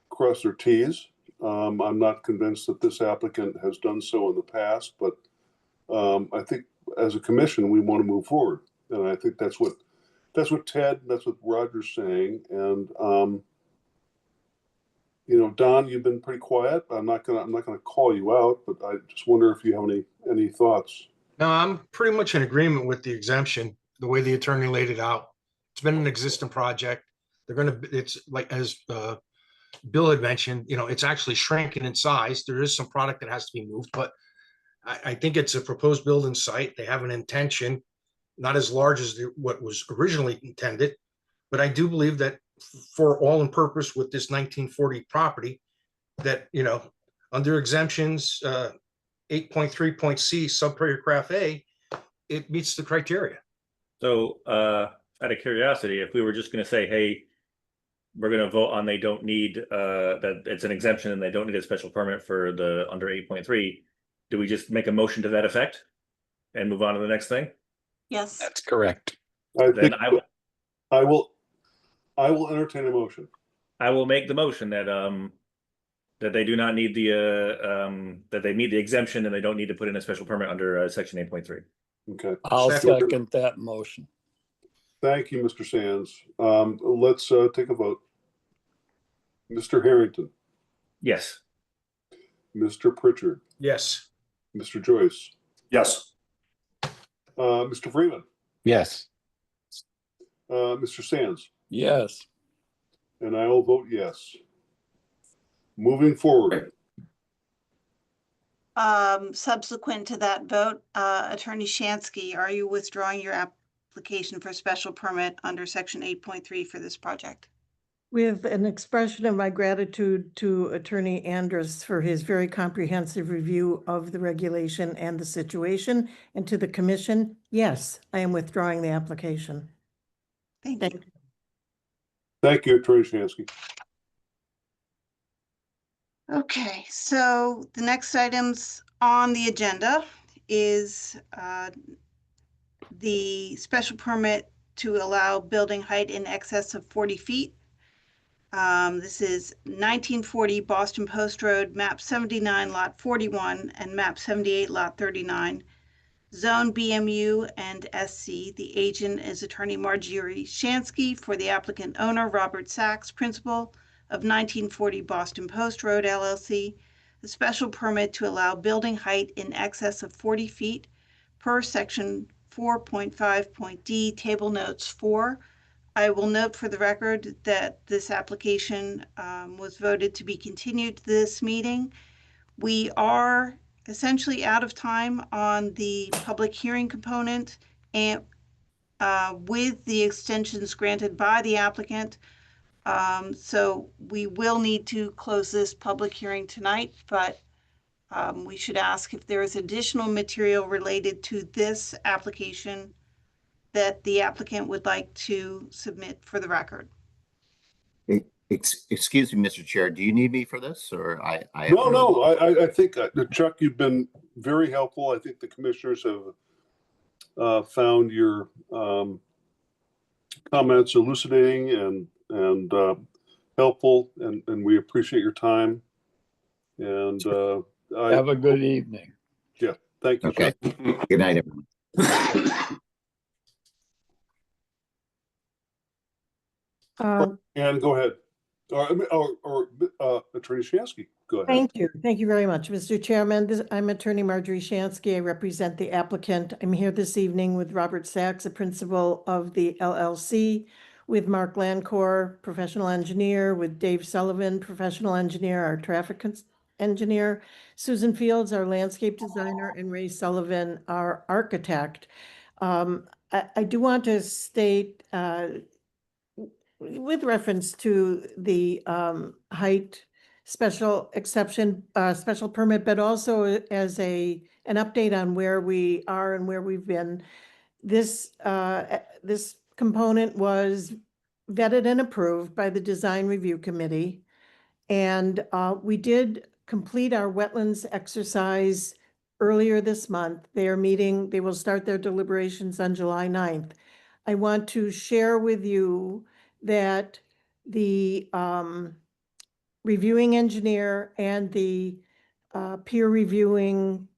cross their T's. I'm not convinced that this applicant has done so in the past, but I think as a commission, we want to move forward. And I think that's what Ted, that's what Roger's saying. And you know, Don, you've been pretty quiet. I'm not gonna call you out, but I just wonder if you have any thoughts. No, I'm pretty much in agreement with the exemption, the way the attorney laid it out. It's been an existing project. It's like, as Bill had mentioned, you know, it's actually shrinking in size. There is some product that has to be moved, but I think it's a proposed building site. They have an intention, not as large as what was originally intended, but I do believe that for all in purpose with this 1940 property, that, you know, under exemptions, 8.3.c subparagraph A, it meets the criteria. So out of curiosity, if we were just going to say, hey, we're going to vote on they don't need that it's an exemption and they don't need a special permit for the under 8.3, do we just make a motion to that effect and move on to the next thing? Yes. That's correct. Then I will entertain a motion. I will make the motion that that they do not need the that they meet the exemption and they don't need to put in a special permit under section 8.3. Okay. I'll second that motion. Thank you, Mr. Sands. Let's take a vote. Mr. Harrington. Yes. Mr. Pritchard. Yes. Mr. Joyce. Yes. Mr. Freeman. Yes. Mr. Sands. Yes. And I will vote yes. Moving forward. Subsequent to that vote, Attorney Shansky, are you withdrawing your application for special permit under section 8.3 for this project? With an expression of my gratitude to Attorney Andrus for his very comprehensive review of the regulation and the situation, and to the commission, yes, I am withdrawing the application. Thank you. Thank you, Attorney Shansky. Okay, so the next items on the agenda is the special permit to allow building height in excess of 40 feet. This is 1940 Boston Post Road, map 79, lot 41, and map 78, lot 39. Zone BMU and SC. The agent is Attorney Marjorie Shansky for the applicant owner, Robert Sachs, principal of 1940 Boston Post Road, LLC. The special permit to allow building height in excess of 40 feet per section 4.5.d, table notes 4. I will note for the record that this application was voted to be continued to this meeting. We are essentially out of time on the public hearing component, and with the extensions granted by the applicant. So we will need to close this public hearing tonight, but we should ask if there is additional material related to this application that the applicant would like to submit for the record. Excuse me, Mr. Chair, do you need me for this or I? No, I think Chuck, you've been very helpful. I think the commissioners have found your comments elucidating and helpful, and we appreciate your time. And Have a good evening. Yeah, thank you. Okay. Good night, everyone. And go ahead. Or Attorney Shansky, go ahead. Thank you. Thank you very much, Mr. Chairman. I'm Attorney Marjorie Shansky. I represent the applicant. I'm here this evening with Robert Sachs, a principal of the LLC, with Mark Lancourt, professional engineer, with Dave Sullivan, professional engineer, our traffic engineer, Susan Fields, our landscape designer, and Ray Sullivan, our architect. I do want to state, with reference to the height special exception, special permit, but also as an update on where we are and where we've been. This component was vetted and approved by the Design Review Committee. And we did complete our wetlands exercise earlier this month. They will start their deliberations on July 9th. I want to share with you that the reviewing engineer and the peer reviewing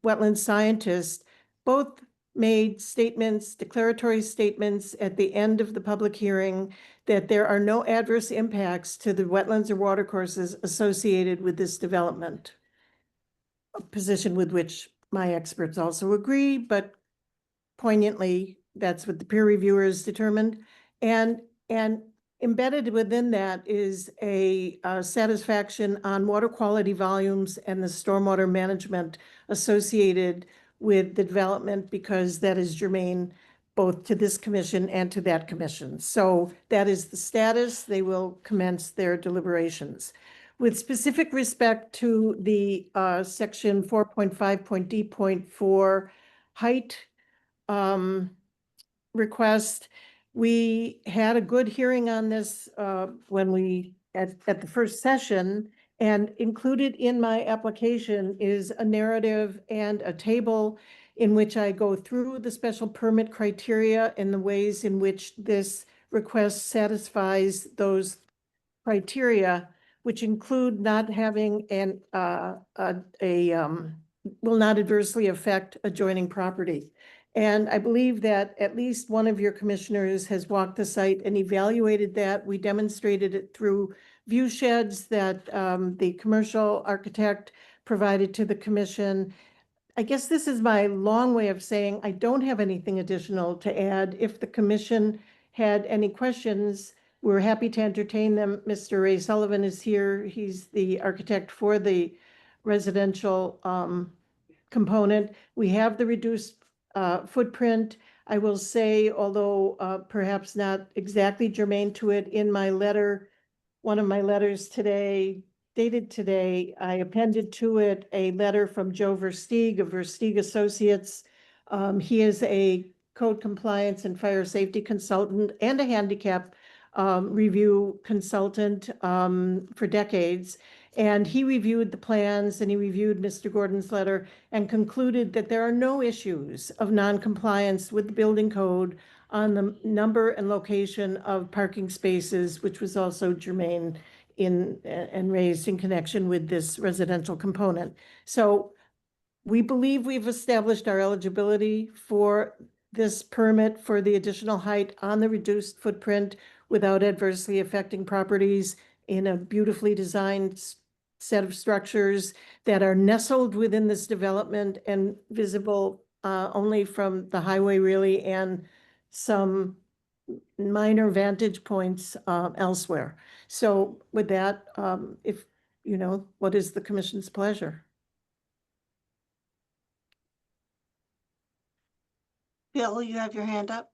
wetland scientist both made statements, declaratory statements at the end of the public hearing that there are no adverse impacts to the wetlands or watercourses associated with this development. A position with which my experts also agree, but poignantly, that's what the peer reviewers determined. And embedded within that is a satisfaction on water quality volumes and the stormwater management associated with the development, because that is germane both to this commission and to that commission. So that is the status. They will commence their deliberations. With specific respect to the section 4.5.d.4 height request, we had a good hearing on this when we at the first session, and included in my application is a narrative and a table in which I go through the special permit criteria and the ways in which this request satisfies those criteria, which include not having will not adversely affect adjoining property. And I believe that at least one of your commissioners has walked the site and evaluated that. We demonstrated it through view sheds that the commercial architect provided to the commission. I guess this is my long way of saying I don't have anything additional to add. If the commission had any questions, we're happy to entertain them. Mr. Ray Sullivan is here. He's the architect for the residential component. We have the reduced footprint. I will say, although perhaps not exactly germane to it, in my letter, one of my letters today, dated today, I appended to it a letter from Joe Versteeg of Versteeg Associates. He is a code compliance and fire safety consultant and a handicap review consultant for decades. And he reviewed the plans and he reviewed Mr. Gordon's letter and concluded that there are no issues of non-compliance with the building code on the number and location of parking spaces, which was also germane and raised in connection with this residential component. So we believe we've established our eligibility for this permit for the additional height on the reduced footprint without adversely affecting properties in a beautifully designed set of structures that are nestled within this development and visible only from the highway really, and some minor vantage points elsewhere. So with that, if you know, what is the commission's pleasure? Bill, you have your hand up?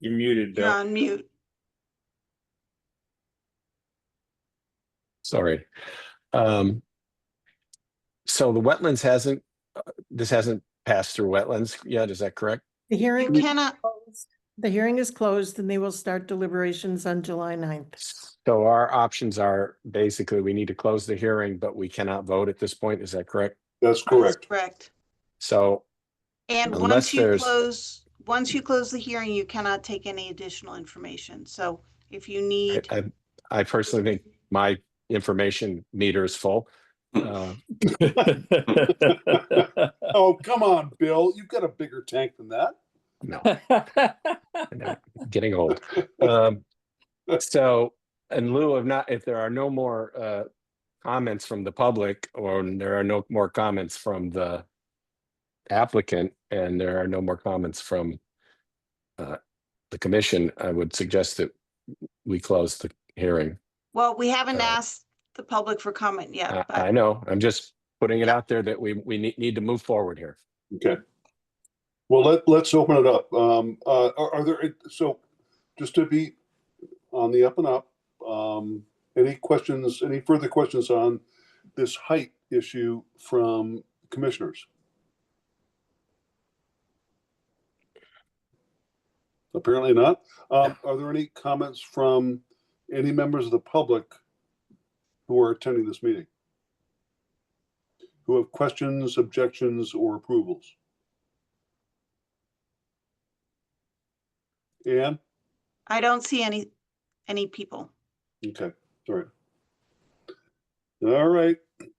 You're muted, Bill. You're on mute. Sorry. So the wetlands this hasn't passed through wetlands yet, is that correct? The You hearing. cannot, The hearing is closed and they will start deliberations on July 9th. So our options are basically we need to close the hearing, but we cannot vote at this point. Is that correct? That's that's correct. correct. So And Unless once you close the hearing, you cannot take any additional information. So if you need, I personally think my information meter is full. Oh, come on, Bill. You've got a bigger tank than that. No, no, getting old. So in lieu of not, if there are no more comments from the public, or there are no more comments from the applicant, and there are no more comments from the commission, I would suggest that we close the hearing. well, we haven't asked the public for comment yet, I but know, I'm just putting it out there that we need to move forward here. Okay. Well, let's open it up. Are there, so just to be on the up and up, any questions, any further questions on this height issue from commissioners? Apparently not. Are there any comments from any members of the public who are attending this meeting, who have questions, objections, or approvals? Ann? I don't see any people. Okay, all right. All right,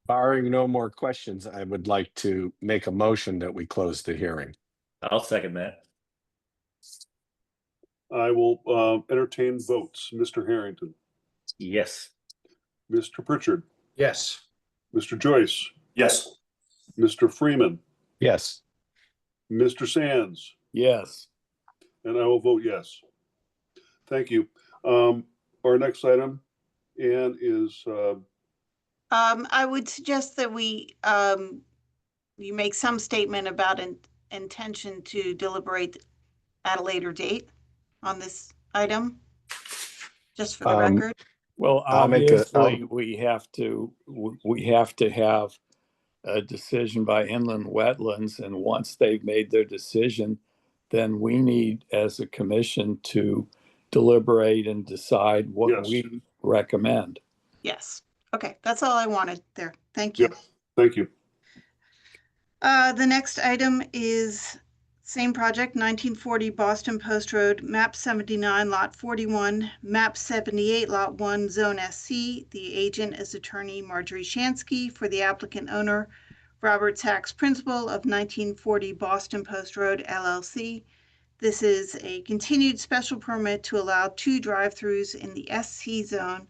Barring no more questions, I would like to make a motion that we close the hearing. I'll second that. I will entertain votes. Mr. Harrington, Yes. Mr. Pritchard, Yes. Mr. Joyce, Yes. Mr. Freeman, Yes. Mr. Sands, Yes. and I will vote yes. Thank you. Our next item, Ann, is I would suggest that you make some statement about an intention to deliberate at a later date on this item, just for the record. Well, I'll make a- obviously, we have to have a decision by inland wetlands, and once they've made their decision, then we need, as a commission, to deliberate and decide what Yes. we recommend. Yes. Okay, that's all I wanted there. Thank you. Yep. Thank you. The next item is same project, 1940 Boston Post Road, map 79, lot 41, map 78, lot 1, zone SC. The agent is attorney Marjorie Shansky for the applicant owner, Robert Sachs, principal of 1940 Boston Post Road, LLC. This is a continued special permit to allow 2 drive-throughs in the SC zone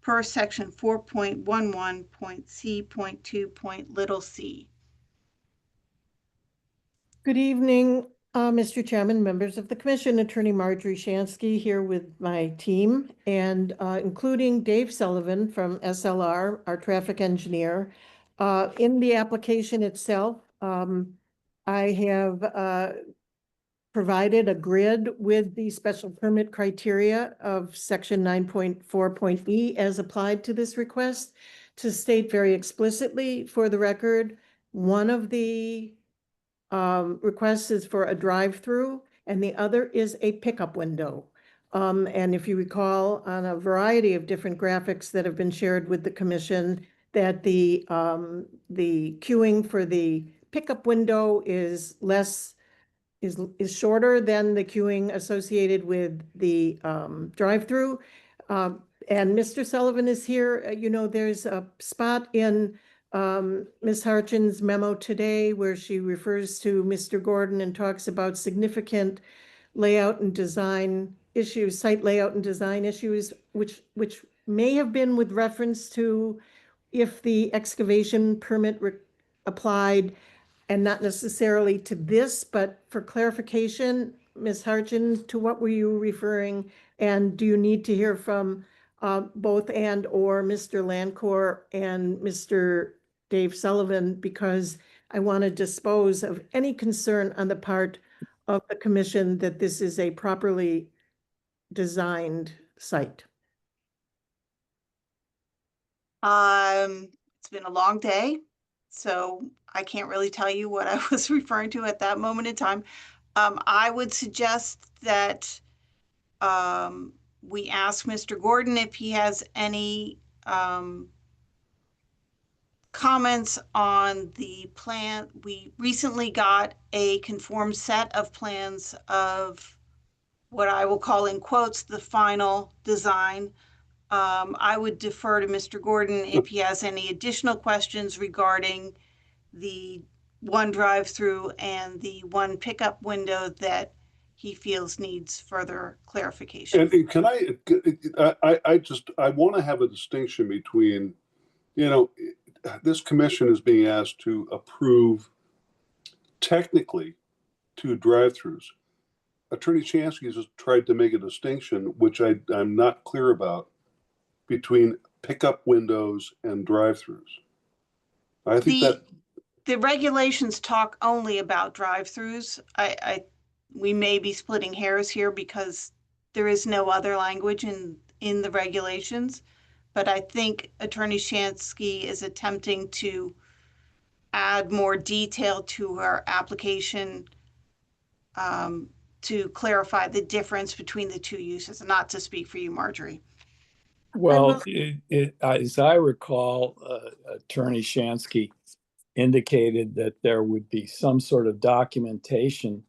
per section 4.11.c.2.c. Good evening, Mr. Chairman, members of the commission, Attorney Marjorie Shansky here with my team, and including Dave Sullivan from SLR, our traffic engineer. In the application itself, I have provided a grid with the special permit criteria of section 9.4.e as applied to this request to state very explicitly for the record, one of the requests is for a drive-through and the other is a pickup window. And if you recall on a variety of different graphics that have been shared with the commission, that the queuing for the pickup window is shorter than the queuing associated with the drive-through. And Mr. Sullivan is here. You know, there's a spot in Ms. Harchin's memo today where she refers to Mr. Gordon and talks about significant layout and design issues, site layout and design issues, which may have been with reference to if the excavation permit applied, and not necessarily to this, but for clarification, Ms. Harchin, to what were you referring? And do you need to hear from both and or Mr. Lancourt and Mr. Dave Sullivan? Because I want to dispose of any concern on the part of the commission that this is a properly designed site. It's been a long day, so I can't really tell you what I was referring to at that moment in time. I would suggest that we ask Mr. Gordon if he has any comments on the plan. We recently got a conformed set of plans of what I will call in quotes, the final design. I would defer to Mr. Gordon if he has any additional questions regarding the one drive-through and the one pickup window that he feels needs further clarification. And can I want to have a distinction between, this commission is being asked to approve technically 2 drive-throughs. Attorney Chansky has tried to make a distinction, which I'm not clear about, between pickup windows and drive-throughs. I think the regulations talk only about drive-throughs. We may be splitting hairs here because there is no other language in the regulations, but I think Attorney Chansky is attempting to add more detail to her application to clarify the difference between the 2 uses, not to speak for you, Marjorie. Well, as I recall, Attorney Shansky indicated that there would be some sort of documentation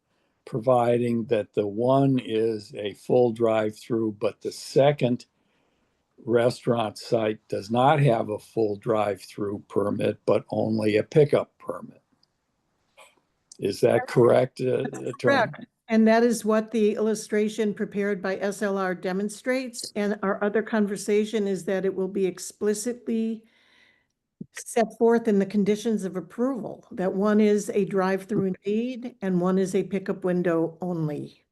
providing that the one is a full drive-through, but the second restaurant site does not have a full drive-through permit, but only a pickup permit. Is that correct, Attorney? Correct. And that is what the illustration prepared by SLR demonstrates. And our other conversation is that it will be explicitly set forth in the conditions of approval, that one is a drive-through indeed, and one is a pickup window only.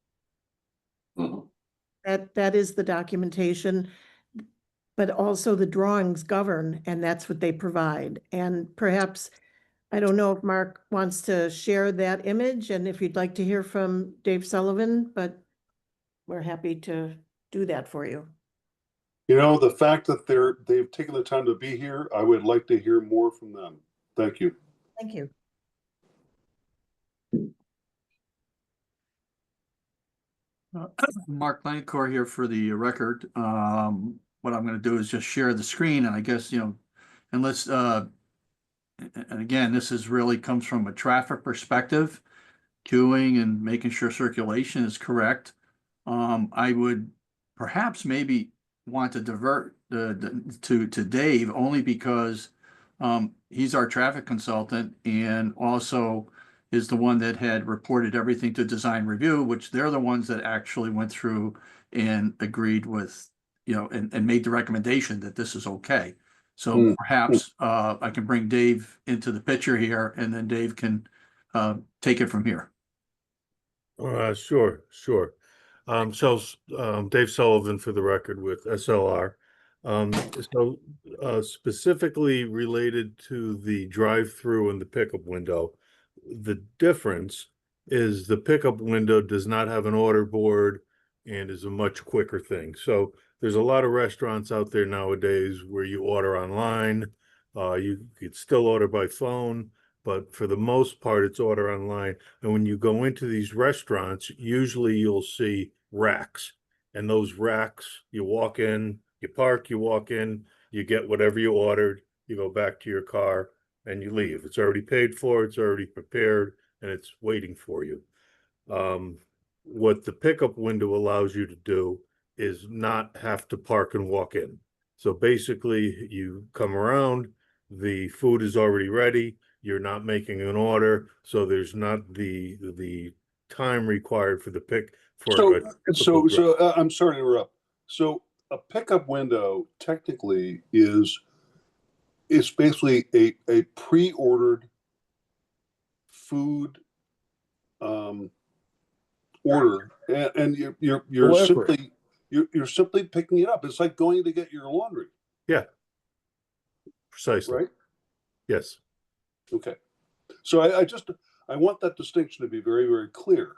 That is the documentation, but also the drawings govern, and that's what they provide. And perhaps, I don't know if Mark wants to share that image and if you'd like to hear from Dave Sullivan, but we're happy to do that for you. The fact that they've taken the time to be here, I would like to hear more from them. Thank you. Thank you. Mark Langcor here for the record. What I'm going to do is just share the screen, and I guess, unless, and again, this is really comes from a traffic perspective, queuing and making sure circulation is correct. I would perhaps maybe want to divert to Dave, only because he's our traffic consultant and also is the one that had reported everything to design review, which they're the ones that actually went through and agreed with, and made the recommendation that this is okay. So perhaps I can bring Dave into the picture here, and then Dave can take it from here. Sure. Dave Sullivan for the record with SLR. Specifically related to the drive-through and the pickup window, the difference is the pickup window does not have an order board and is a much quicker thing. So there's a lot of restaurants out there nowadays where you order online. You could still order by phone, but for the most part, it's order online. And when you go into these restaurants, usually you'll see racks. And those racks, you walk in, you park, you walk in, you get whatever you ordered, you go back to your car, and you leave. It's already paid for, it's already prepared, and it's waiting for you. What the pickup window allows you to do is not have to park and walk in. So basically, you come around, the food is already ready, you're not making an order, so there's not the time required for the pick. I'm sorry to interrupt. So a pickup window technically is basically a pre-ordered food order, and you're simply picking it up. It's like going to get your laundry. Yeah, precisely. Right? Yes. Okay. So I want that distinction to be very, very clear.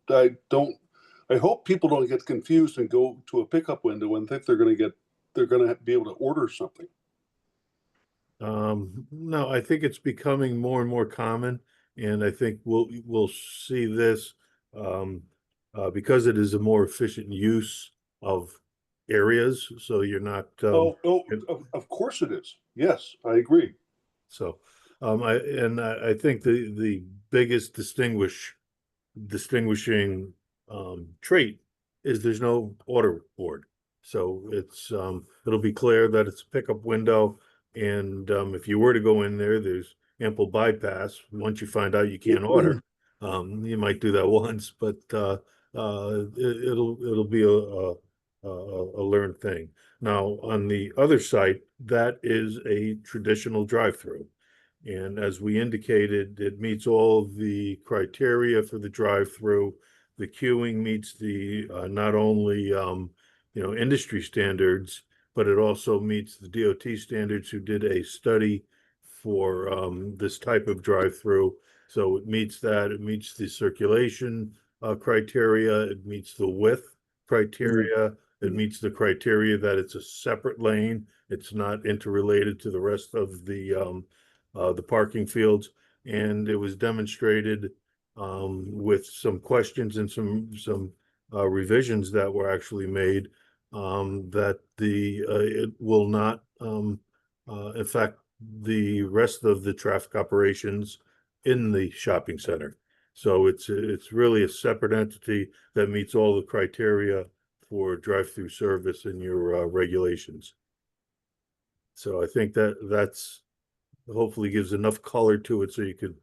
I hope people don't get confused and go to a pickup window and think they're going to be able to order something. No, I think it's becoming more and more common And I think we'll see this because it is a more efficient use of areas, so you're not. Of course it is. Yes, I agree. So, I think the biggest distinguishing trait is there's no order board. So it'll be clear that it's a pickup window, and if you were to go in there, there's ample bypass. Once you find out you can't order, you might do that once, but it'll be a learned thing. Now, on the other side, that is a traditional drive-through. And as we indicated, it meets all the criteria for the drive-through. The queuing meets the not only industry standards, but it also meets the DOT standards, who did a study for this type of drive-through. So it meets that. It meets the circulation criteria. It meets the width criteria. It meets the criteria that it's a separate lane. It's not interrelated to the rest of the parking fields. And it was demonstrated with some questions and some revisions that were actually made that it will not affect the rest of the traffic operations in the shopping center. So it's really a separate entity that meets all the criteria for drive-through service in your regulations. So I think that's hopefully gives enough color to it so you could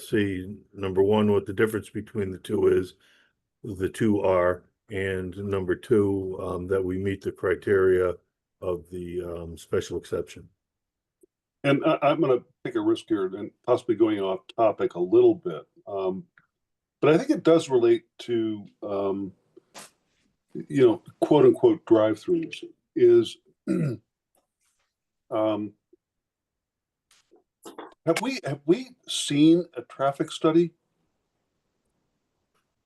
see, number one, what the difference between the two are, and number two, that we meet the criteria of the special exception. And I'm going to take a risk here and possibly going off topic a little bit. But I think it does relate to, quote unquote drive-throughs is, have we seen a traffic study?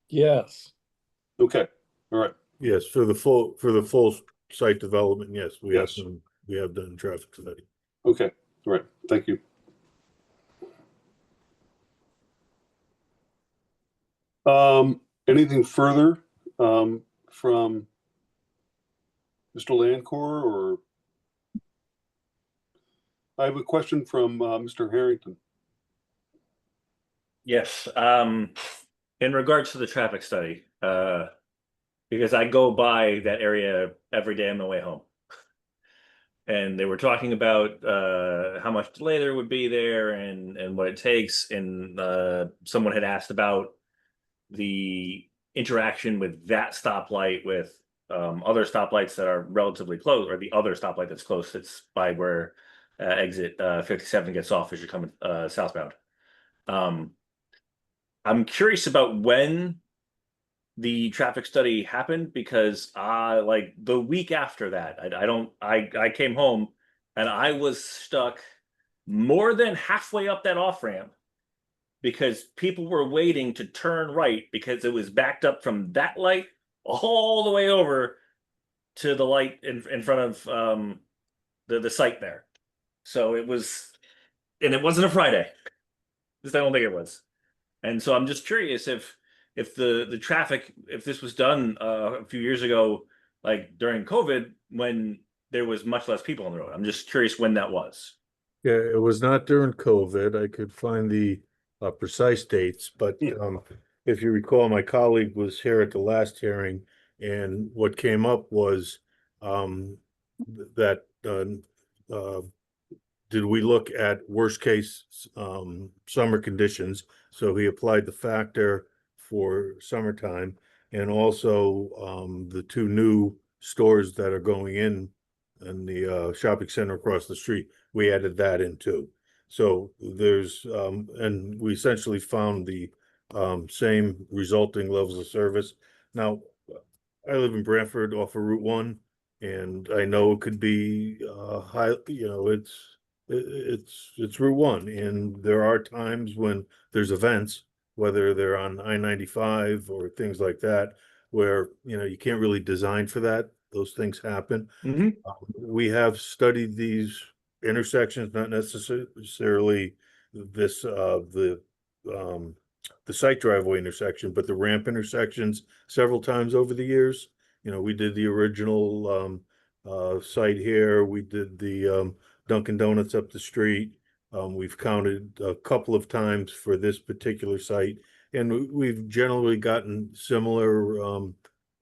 Yes. Okay. All right. Yes, for the full site development, yes, we have done a traffic study. Okay. All right. Thank you. Anything further from Mr. Landcore, or I have a question from Mr. Harrington. Yes, in regards to the traffic study, because I go by that area every day on my way home. And they were talking about how much delay there would be there and what it takes. And someone had asked about the interaction with that stoplight with other stoplights that are relatively close, or the other stoplight that's close. It's by where exit 57 gets off as you're coming southbound. I'm curious about when the traffic study happened, because like the week after that, I came home and I was stuck more than halfway up that off ramp because people were waiting to turn right because it was backed up from that light all the way over to the light in front of the site there. So it was, and it wasn't a Friday. I don't think it was. And so I'm just curious if the traffic, if this was done a few years ago, like during COVID, when there was much less people on the road. I'm just curious when that was. Yeah, it was not during COVID. I could find the precise dates, but if you recall, my colleague was here at the last hearing, and what came up was that did we look at worst case summer conditions? So he applied the factor for summertime, and also the two new stores that are going in the shopping center across the street. We added that in too. So there's and we essentially found the same resulting levels of service. Now, I live in Brantford off of Route 1, and I know it could be high, it's Route 1, and there are times when there's events, whether they're on I-95 or things like that, where you can't really design for that. Those things happen. We have studied these intersections, not necessarily this the the site driveway intersection, but the ramp intersections several times over the years. You know, we did the original site here. We did the Dunkin' Donuts up the street. We've counted a couple of times for this particular site, and we've generally gotten similar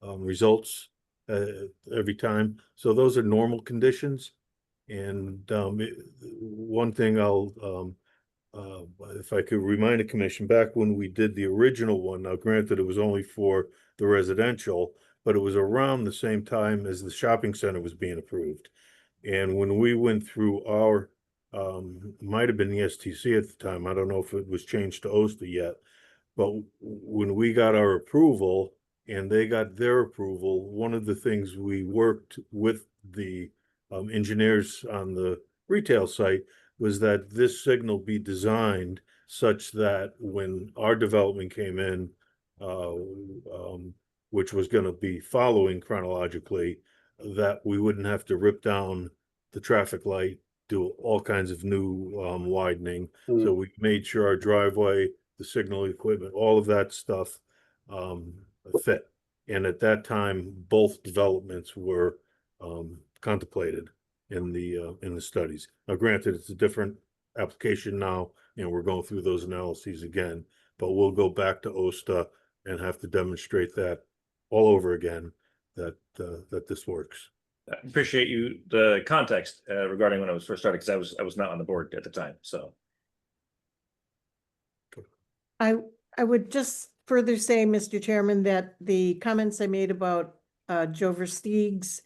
results every time. So those are normal conditions. And one thing I'll if I could remind the commission, back when we did the original one, now granted it was only for the residential, but it was around the same time as the shopping center was being approved. And when we went through our, might have been the STC at the time, I don't know if it was changed to OSTA yet, but when we got our approval and they got their approval, one of the things we worked with the engineers on the retail site was that this signal be designed such that when our development came in, which was going to be following chronologically, that we wouldn't have to rip down the traffic light, do all kinds of new widening. So we made sure our driveway, the signal equipment, all of that stuff fit. And at that time, both developments were contemplated in the studies. Now, granted, it's a different application now, and we're going through those analyses again, but we'll go back to OSTA and have to demonstrate that all over again, that this works. I appreciate the context regarding when I was first started, because I was not on the board at the time. So I would just further say, Mr. Chairman, that the comments I made about Joe Versteeg's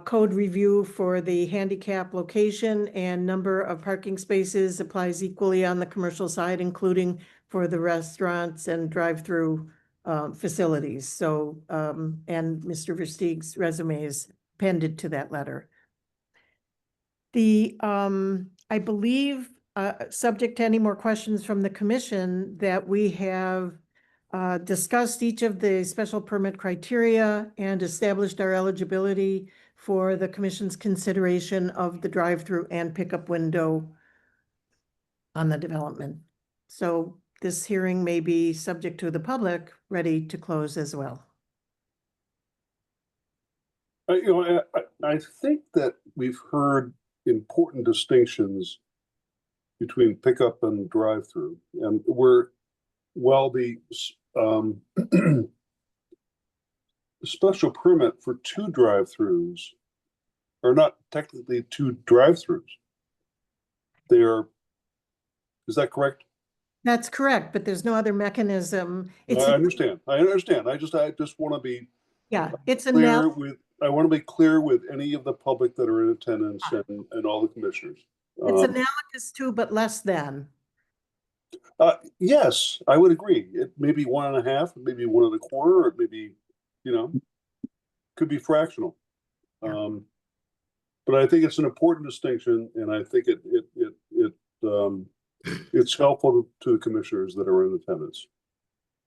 code review for the handicap location and number of parking spaces applies equally on the commercial side, including for the restaurants and drive-through facilities. So, and Mr. Versteeg's resume is appended to that letter. I believe, subject to any more questions from the commission, that we have discussed each of the special permit criteria and established our eligibility for the commission's consideration of the drive-through and pickup window on the development. So this hearing may be subject to the public, ready to close as well. I think that we've heard important distinctions between pickup and drive-through, and while the special permit for 2 drive-throughs are not technically 2 drive-throughs. They are, is that correct? That's correct, but there's no other mechanism. I understand. I just want to be it's clear with, I want to be clear with any of the public that are in attendance and all the commissioners. It's analogous to, but less than. Yes, I would agree. It may be 1.5, maybe 1 1/4, or maybe, could be fractional. But I think it's an important distinction, and I think it's helpful to the commissioners that are in attendance.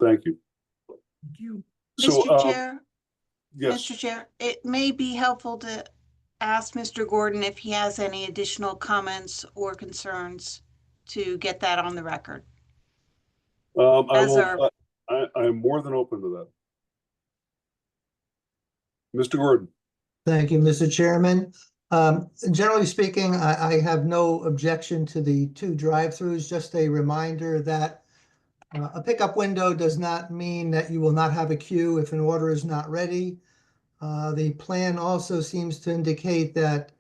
Thank you. Thank you. So, Mr. Chair, yes. Mr. Chair, it may be helpful to ask Mr. Gordon if he has any additional comments or concerns to get that on the record. I'm more than open to that. Mr. Gordon. Thank you, Mr. Chairman. Generally speaking, I have no objection to the 2 drive-throughs. Just a reminder that a pickup window does not mean that you will not have a queue if an order is not ready. The plan also seems to indicate that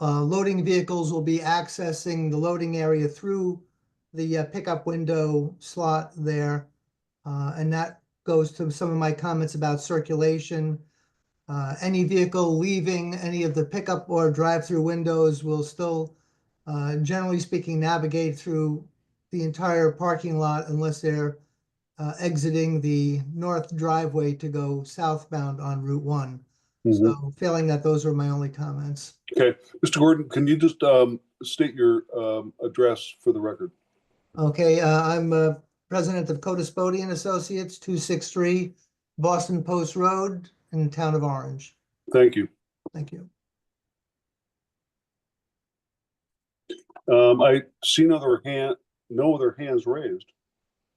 loading vehicles will be accessing the loading area through the pickup window slot there. And that goes to some of my comments about circulation. Any vehicle leaving any of the pickup or drive-through windows will still, generally speaking, navigate through the entire parking lot unless they're exiting the north driveway to go southbound on Route 1. So failing that, those are my only comments. Okay, Mr. Gordon, can you just state your address for the record? Okay, I'm president of Codispodian Associates, 263 Boston Post Road in the town of Orange. Thank you. Thank you. I see no other hands raised.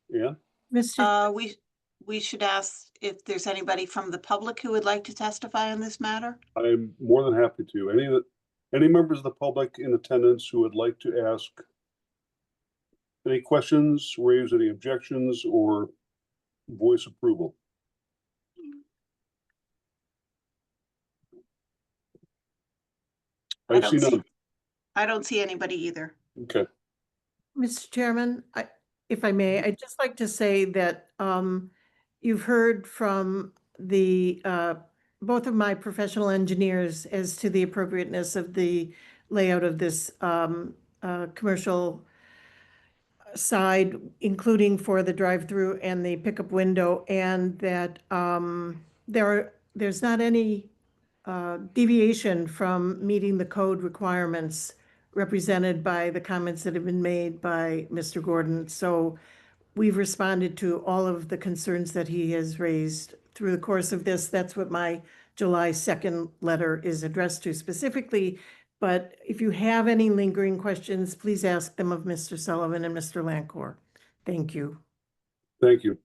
Yeah, Mr. We should ask if there's anybody from the public who would like to testify on this matter. I'm more than happy to. Any members of the public in attendance who would like to ask any questions, raise any objections, or voice approval? I see none. I don't see anybody either. Okay. Mr. Chairman, if I may, I'd just like to say that you've heard from the both of my professional engineers as to the appropriateness of the layout of this commercial side, including for the drive-through and the pickup window, and that there's not any deviation from meeting the code requirements represented by the comments that have been made by Mr. Gordon. So we've responded to all of the concerns that he has raised through the course of this. That's what my July 2nd letter is addressed to specifically. But if you have any lingering questions, please ask them of Mr. Sullivan and Mr. Lancourt. Thank you. Thank you.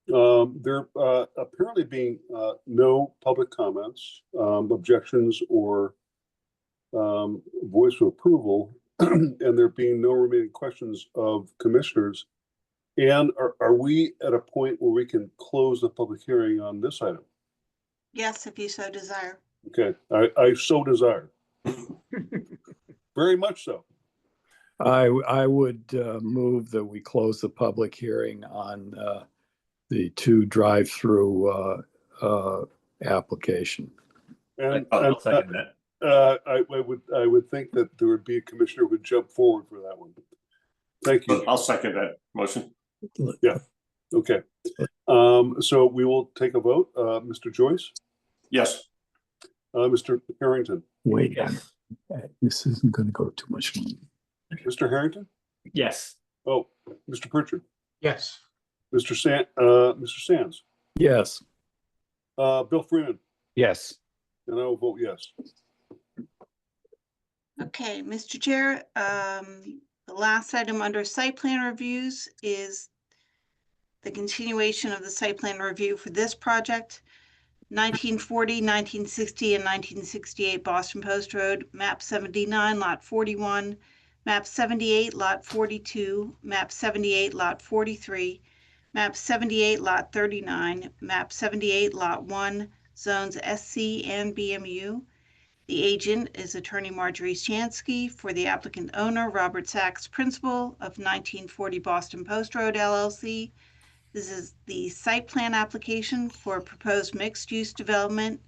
There apparently being no public comments, objections, or voice of approval, and there being no remaining questions of commissioners. And are we at a point where we can close the public hearing on this item? Yes, if you so desire. Okay, I so desire. Very much so. I would move that we close the public hearing on the 2 drive-through application. And I'll second that. I would think that there would be a commissioner who would jump forward for that one. Thank you. I'll second that motion. Yeah. Okay. So we will take a vote. Mr. Joyce? Yes. Mr. Harrington? Wait, Yes. this isn't going to go too much longer. Mr. Harrington? Yes. Oh, Mr. Pritchard? Yes. Mr. Sands? Yes. Bill Freeman? Yes. And I will vote yes. Okay, Mr. Chair, the last item under site plan reviews is the continuation of the site plan review for this project. 1940, 1960, and 1968 Boston Post Road, map 79, lot 41, map 78, lot 42, map 78, lot 43, map 78, lot 39, map 78, lot 1, zones SC and BMU. The agent is attorney Marjorie Shansky for the applicant owner, Robert Sachs, principal of 1940 Boston Post Road LLC. This is the site plan application for proposed mixed-use development,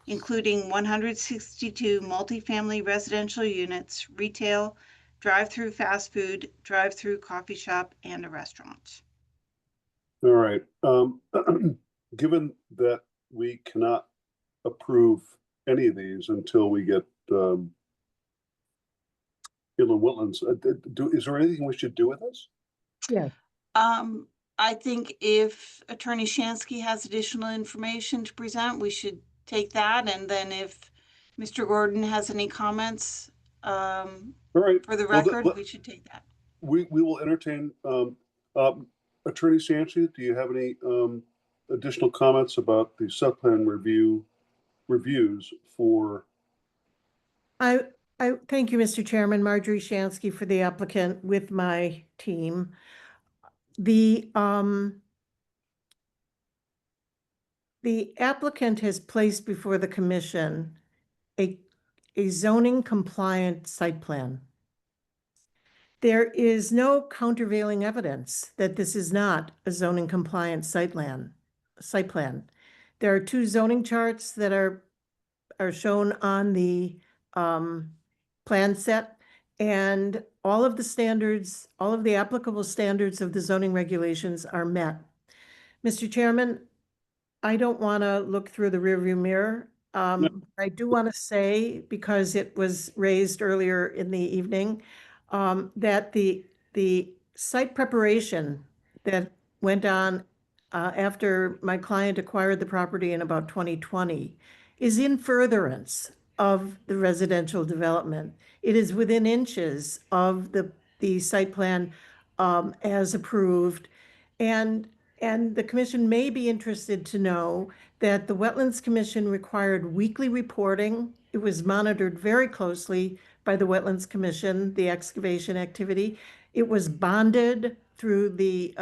including 162 multifamily residential units, retail, drive-through fast food, drive-through coffee shop, and a restaurant. All right. Given that we cannot approve any of these until we get inland wetlands, is there anything we should do with this? Yeah. I think if Attorney Shansky has additional information to present, we should take that. And then if Mr. Gordon has any comments All right. for the Well, record, we should take that. We will entertain, Attorney Sanchez, do you have any additional comments about the site plan reviews for? I thank you, Mr. Chairman, Marjorie Shansky for the applicant with my team. The applicant has placed before the commission a zoning compliant site plan. There is no countervailing evidence that this is not a zoning compliant site plan. There are 2 zoning charts that are shown on the plan set, and all of the standards, all of the applicable standards of the zoning regulations are met. Mr. Chairman, I don't want to look through the rearview mirror. I do want to say, because it was raised earlier in the evening, that the site preparation that went on after my client acquired the property in about 2020 is in furtherance of the residential development. It is within inches of the site plan as approved. And the commission may be interested to know that the Wetlands Commission required weekly reporting. It was monitored very closely by the Wetlands Commission, the excavation activity. It was bonded through the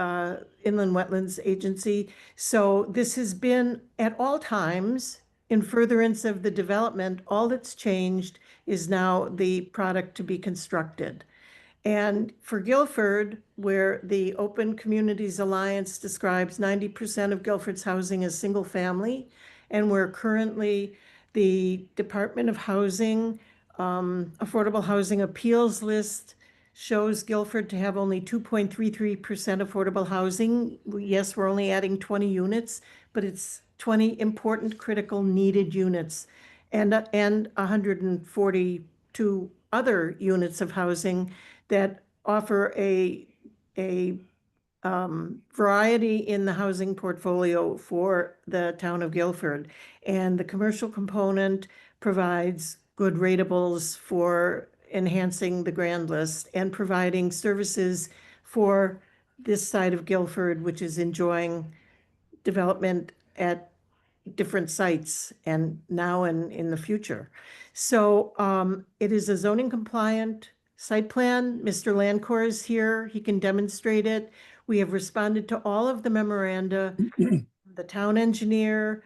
Inland Wetlands Agency. So this has been at all times in furtherance of the development. All that's changed is now the product to be constructed. And for Guilford, where the Open Communities Alliance describes 90% of Guilford's housing as single family, and where currently the Department of Housing Affordable Housing Appeals List shows Guilford to have only 2.33% affordable housing. Yes, we're only adding 20 units, but it's 20 important, critical, needed units, and 142 other units of housing that offer a variety in the housing portfolio for the town of Guilford. And the commercial component provides good ratables for enhancing the grand list and providing services for this side of Guilford, which is enjoying development at different sites and now and in the future. So it is a zoning compliant site plan. Mr. Landcore is here. He can demonstrate it. We have responded to all of the memoranda. The town engineer,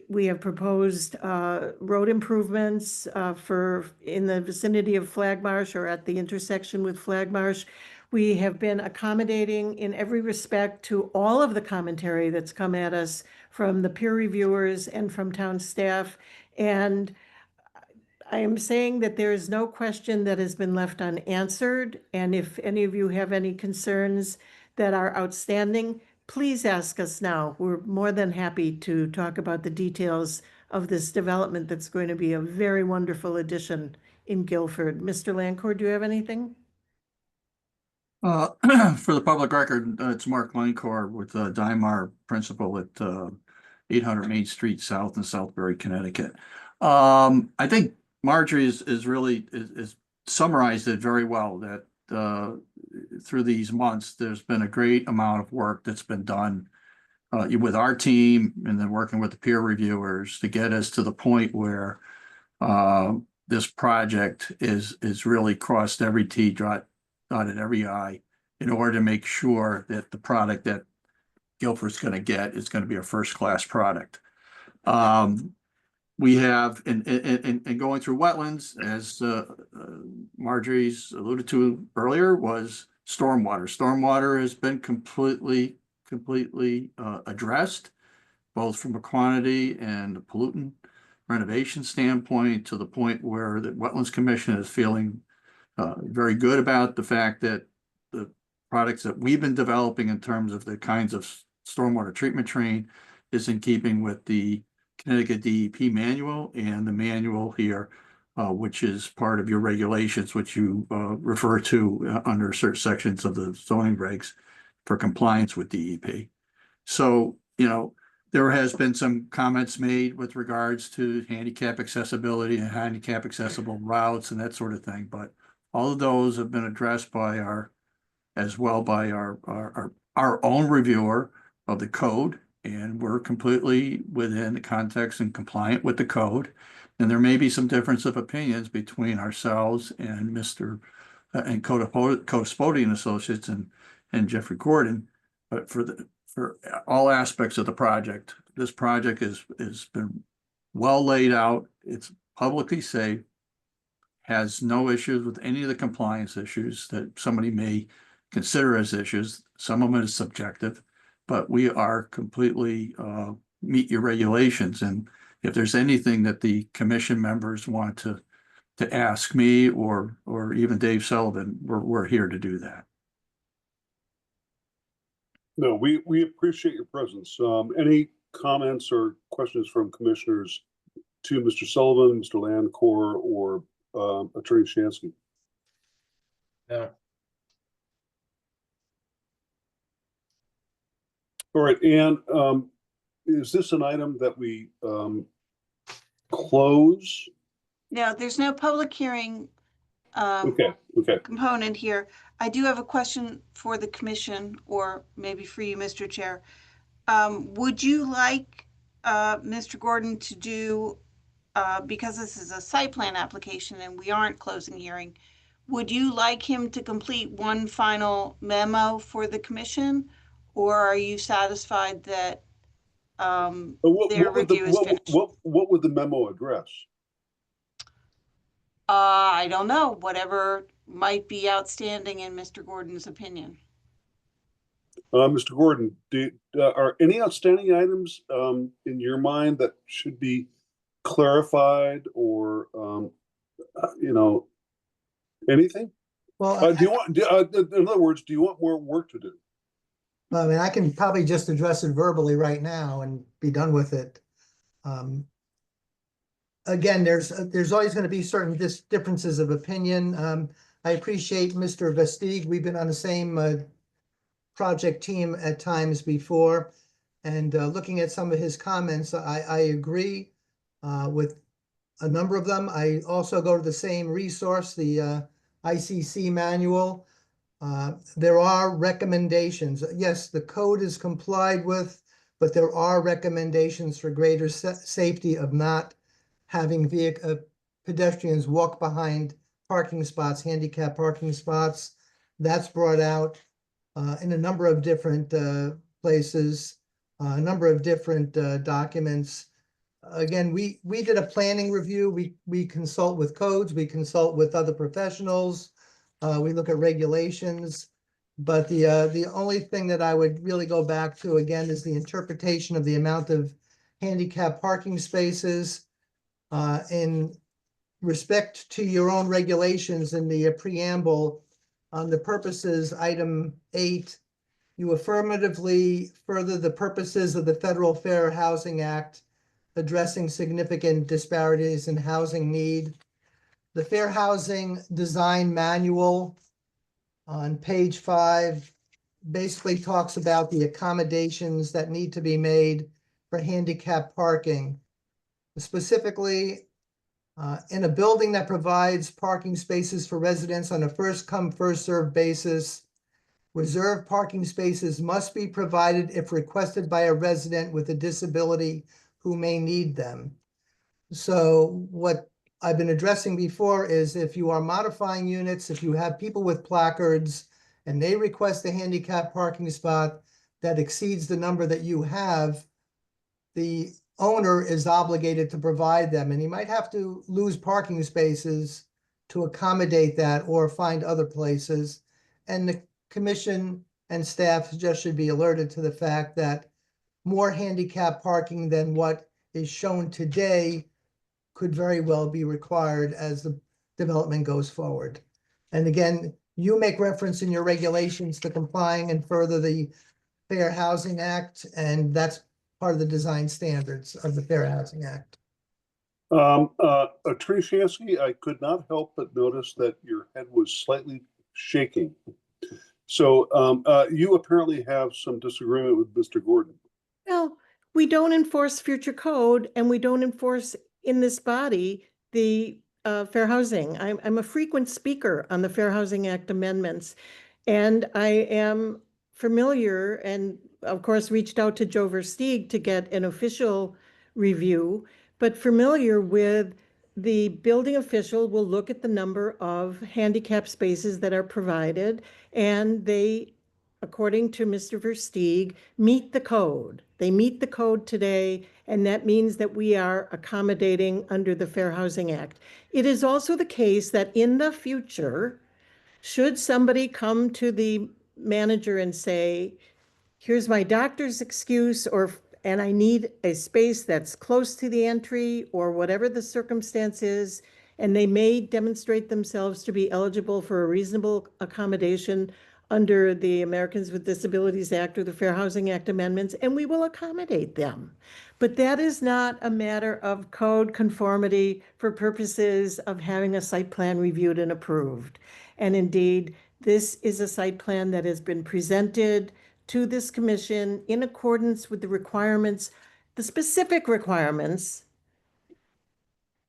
we have proposed road improvements in the vicinity of Flag Marsh or at the intersection with Flag Marsh. We have been accommodating in every respect to all of the commentary that's come at us from the peer reviewers and from town staff. And I am saying that there is no question that has been left unanswered. And if any of you have any concerns that are outstanding, please ask us now. We're more than happy to talk about the details of this development that's going to be a very wonderful addition in Guilford. Mr. Landcore, do you have anything? For the public record, it's Mark Lankor with Dymar Principal at 800 Main Street South in Southbury, Connecticut. I think Marjorie is really summarized it very well, that through these months, there's been a great amount of work that's been done with our team and then working with the peer reviewers to get us to the point where this project is really crossed every T, dotted every I, in order to make sure that the product that Guilford's going to get is going to be a first-class product. We have, in going through wetlands, as Marjorie's alluded to earlier, was stormwater. Stormwater has been completely addressed, both from a quantity and a pollutant renovation standpoint, to the point where the Wetlands Commission is feeling very good about the fact that the products that we've been developing in terms of the kinds of stormwater treatment train is in keeping with the Connecticut DEP manual and the manual here, which is part of your regulations, which you refer to under certain sections of the zoning regs for compliance with DEP. So, there has been some comments made with regards to handicap accessibility and handicap accessible routes and that sort of thing, but all of those have been addressed by our own reviewer of the code, and we're completely within the context and compliant with the code. And there may be some difference of opinions between ourselves and and Codispoti and Associates and Jeffrey Gordon, but for all aspects of the project, this project has been well laid out. It's publicly safe, has no issues with any of the compliance issues that somebody may consider as issues. Some of it is subjective, but we are completely meet your regulations. And if there's anything that the commission members want to ask me or even Dave Sullivan, we're here to do that. No, we appreciate your presence. Any comments or questions from commissioners to Mr. Sullivan, Mr. Landcore, or Attorney Shansky? Yeah. All right, and is this an item that we close? No, there's no public hearing Okay. component here. I do have a question for the commission, or maybe for you, Mr. Chair. Would you like Mr. Gordon to do, because this is a site plan application and we aren't closing hearing, would you like him to complete one final memo for the commission? Or are you satisfied that their review is finished? What would the memo address? I don't know, whatever might be outstanding in Mr. Gordon's opinion. Mr. Gordon, are any outstanding items in your mind that should be clarified or anything? Well, Do you want? In other words, do you want more work to do? I mean, I can probably just address it verbally right now and be done with it. Again, there's always going to be certain differences of opinion. I appreciate Mr. Vestig. We've been on the same project team at times before, and looking at some of his comments, I agree with a number of them. I also go to the same resource, the ICC manual. There are recommendations. Yes, the code is complied with, but there are recommendations for greater safety of not having pedestrians walk behind parking spots, handicap parking spots. That's brought out in a number of different places, a number of different documents. Again, we did a planning review. We consult with codes, we consult with other professionals, we look at regulations. But the only thing that I would really go back to again is the interpretation of the amount of handicap parking spaces. In respect to your own regulations in the preamble on the purposes, item 8, you affirmatively further the purposes of the Federal Fair Housing Act, addressing significant disparities in housing need. The Fair Housing Design Manual on page 5 basically talks about the accommodations that need to be made for handicap parking. Specifically, in a building that provides parking spaces for residents on a first-come, first-served basis, reserved parking spaces must be provided if requested by a resident with a disability who may need them. So what I've been addressing before is if you are modifying units, if you have people with placards and they request a handicap parking spot that exceeds the number that you have, the owner is obligated to provide them, and he might have to lose parking spaces to accommodate that or find other places. And the commission and staff just should be alerted to the fact that more handicap parking than what is shown today could very well be required as the development goes forward. And again, you make reference in your regulations to complying and further the Fair Housing Act, and that's part of the design standards of the Fair Housing Act. Attorney Shansky, I could not help but notice that your head was slightly shaking. So you apparently have some disagreement with Mr. Gordon. Well, we don't enforce future code, and we don't enforce in this body the fair housing. I'm a frequent speaker on the Fair Housing Act amendments, and I am familiar and of course reached out to Joe Versteeg to get an official review, but familiar with the building official will look at the number of handicap spaces that are provided, and they, according to Mr. Versteeg, meet the code. They meet the code today, and that means that we are accommodating under the Fair Housing Act. It is also the case that in the future, should somebody come to the manager and say, here's my doctor's excuse, and I need a space that's close to the entry, or whatever the circumstance is, and they may demonstrate themselves to be eligible for a reasonable accommodation under the Americans with Disabilities Act or the Fair Housing Act amendments, and we will accommodate them. But that is not a matter of code conformity for purposes of having a site plan reviewed and approved. And indeed, this is a site plan that has been presented to this commission in accordance with the requirements, the specific requirements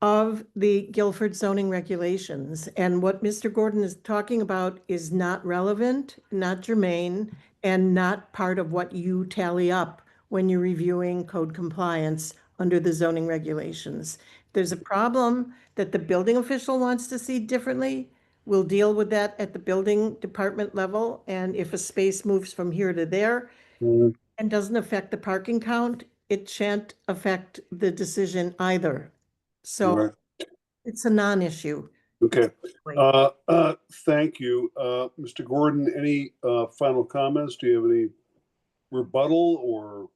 of the Guilford zoning regulations. And what Mr. Gordon is talking about is not relevant, not germane, and not part of what you tally up when you're reviewing code compliance under the zoning regulations. There's a problem that the building official wants to see differently. We'll deal with that at the building department level. And if a space moves from here to there and doesn't affect the parking count, it shan't affect the decision either. So Right. it's a non-issue. Okay. Thank you. Mr. Gordon, any final comments? Do you have any rebuttal or?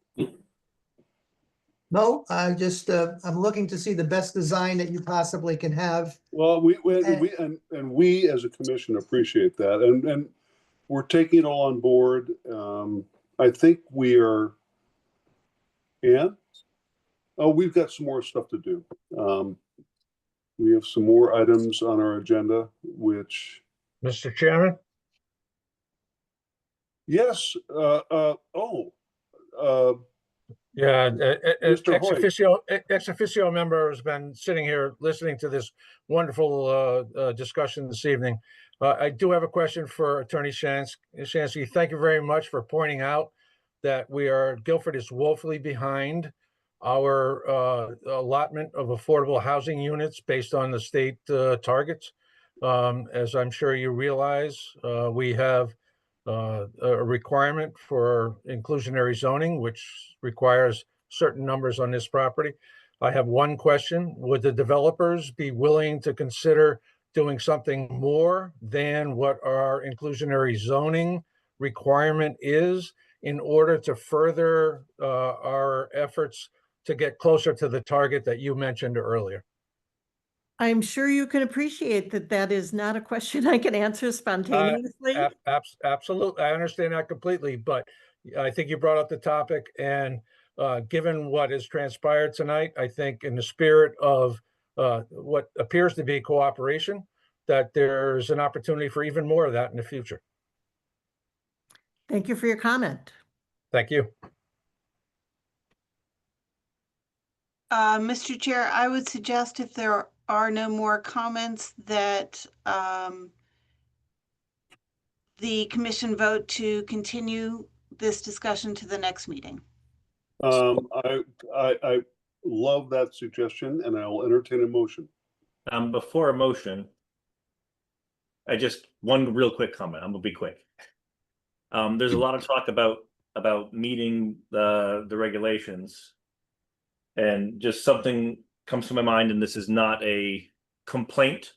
No, I just, I'm looking to see the best design that you possibly can have. Well, we as a commission appreciate that, and we're taking it all on board. I think we are. Yeah. Oh, we've got some more stuff to do. We have some more items on our agenda, which. Mr. Chairman? Yes. Yeah, Mr. Hoyt. ex officio member has been sitting here listening to this wonderful discussion this evening. I do have a question for Attorney Shansky. Thank you very much for pointing out that Guilford is woefully behind our allotment of affordable housing units based on the state targets. As I'm sure you realize, we have a requirement for inclusionary zoning, which requires certain numbers on this property. I have one question. Would the developers be willing to consider doing something more than what our inclusionary zoning requirement is in order to further our efforts to get closer to the target that you mentioned earlier? I'm sure you can appreciate that that is not a question I can answer spontaneously. Absolutely. I understand that completely, but I think you brought up the topic, and given what has transpired tonight, I think in the spirit of what appears to be cooperation, that there's an opportunity for even more of that in the future. Thank you for your comment. Thank you. Mr. Chair, I would suggest if there are no more comments that the commission vote to continue this discussion to the next meeting. I love that suggestion, and I will entertain a motion. Before a motion, one real quick comment. I'm gonna be quick. There's a lot of talk about meeting the regulations, and just something comes to my mind, and this is not a complaint.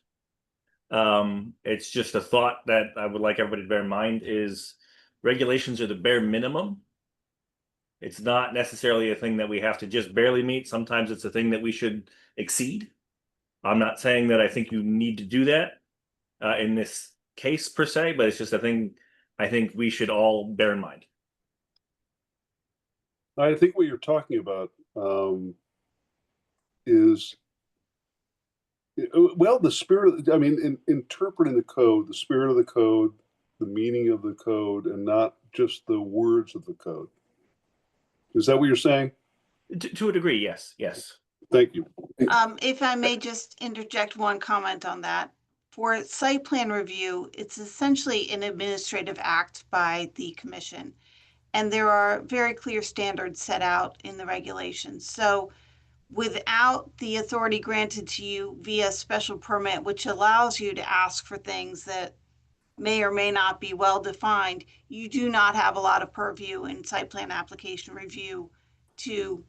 It's just a thought that I would like everybody to bear in mind is regulations are the bare minimum. It's not necessarily a thing that we have to just barely meet. Sometimes it's a thing that we should exceed. I'm not saying that I think you need to do that in this case per se, but it's just a thing I think we should all bear in mind. I think what you're talking about is, well, the spirit of, interpreting the code, the spirit of the code, the meaning of the code, and not just the words of the code. Is that what you're saying? To a degree, yes. Thank you. If I may just interject one comment on that. For site plan review, it's essentially an administrative act by the commission. And there are very clear standards set out in the regulations. So without the authority granted to you via special permit, which allows you to ask for things that may or may not be well defined, you do not have a lot of purview in site plan application review to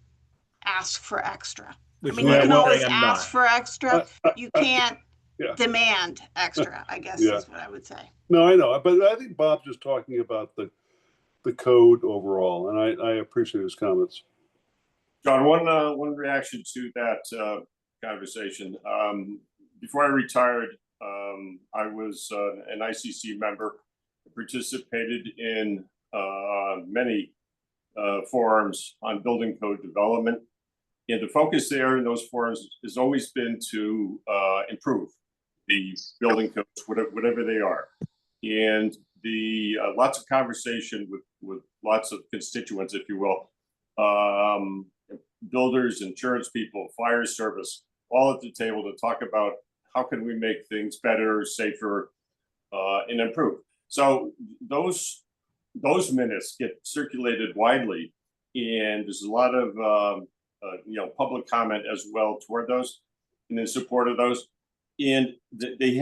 ask for extra. You can always ask for extra. You can't demand extra, I guess is what I would say. No, I know, but I think Bob's just talking about the code overall, and I appreciate his comments. John, one reaction to that conversation. Before I retired, I was an ICC member, participated in many forums on building code development. And the focus there in those forums has always been to improve the building codes, whatever they are. And the lots of conversation with lots of constituents, if you will, builders, insurance people, fire service, all at the table to talk about how can we make things better, safer, and improve. So those minutes get circulated widely, and there's a lot of public comment as well toward those and in support of those, and they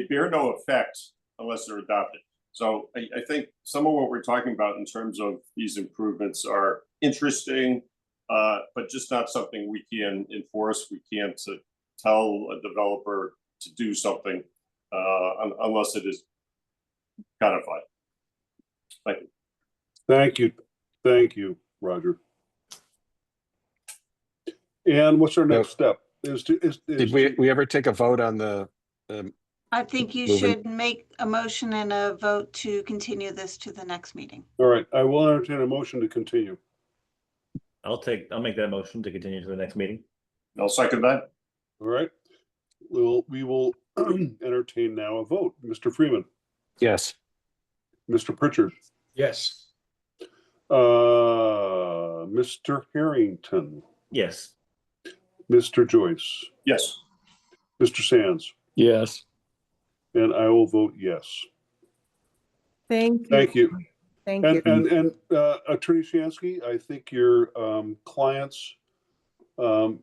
bear no effect unless they're adopted. So I think some of what we're talking about in terms of these improvements are interesting, but just not something we can enforce. We can't tell a developer to do something unless it is codified. Thank you. Thank you. Thank you, Roger. And what's our next step? Did we ever take a vote on the? I think you should make a motion and a vote to continue this to the next meeting. All right, I will entertain a motion to continue. I'll make that motion to continue to the next meeting. I'll second that. All right, we will entertain now a vote. Mr. Freeman. Yes. Mr. Pritchard. Yes. Mr. Harrington. Yes. Mr. Joyce. Yes. Mr. Sands. Yes. And I will vote yes. Thank you. Thank you. Thank you. And Attorney Shansky, I think your clients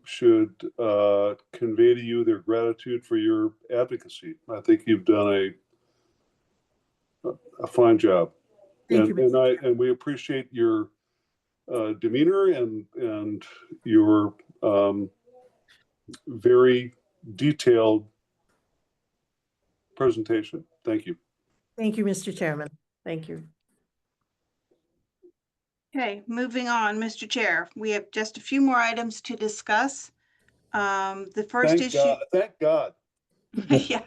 should convey to you their gratitude for your advocacy. I think you've done a fine job. Thank you. And we appreciate your demeanor and your very detailed presentation. Thank you. Thank you, Mr. Chairman. Thank you. Okay, moving on, Mr. Chair, we have just a few more items to discuss. The first issue. Thank God. Yeah,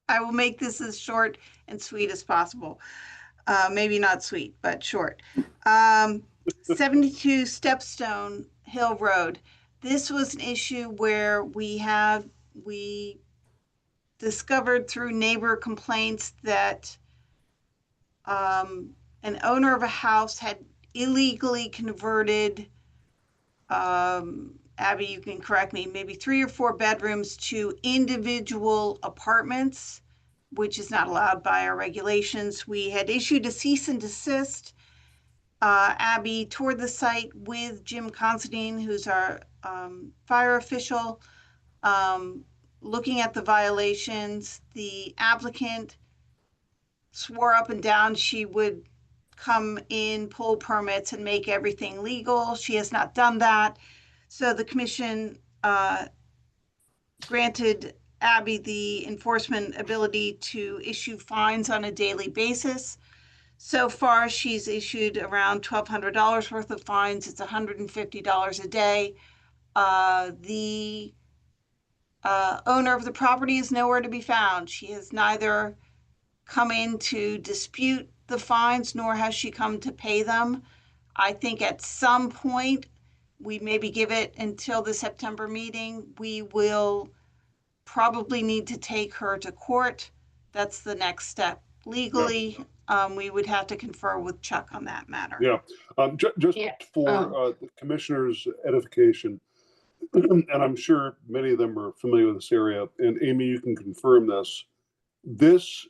I will make this as short and sweet as possible. Maybe not sweet, but short. 72 Stepstone Hill Road. This was an issue where we discovered through neighbor complaints that an owner of a house had illegally converted, Abby, you can correct me, maybe 3 or 4 bedrooms to individual apartments, which is not allowed by our regulations. We had issued a cease and desist. Abby toured the site with Jim Considine, who's our fire official, looking at the violations. The applicant swore up and down she would come in, pull permits, and make everything legal. She has not done that. So the commission granted Abby the enforcement ability to issue fines on a daily basis. So far, she's issued around $1,200 worth of fines. It's $150 a day. The owner of the property is nowhere to be found. She has neither come in to dispute the fines, nor has she come to pay them. I think at some point, we maybe give it until the September meeting, we will probably need to take her to court. That's the next step. Legally, we would have to confer with Chuck on that matter. Yeah, just for the commissioner's edification, and I'm sure many of them are familiar with this area, and Amy, you can confirm this. This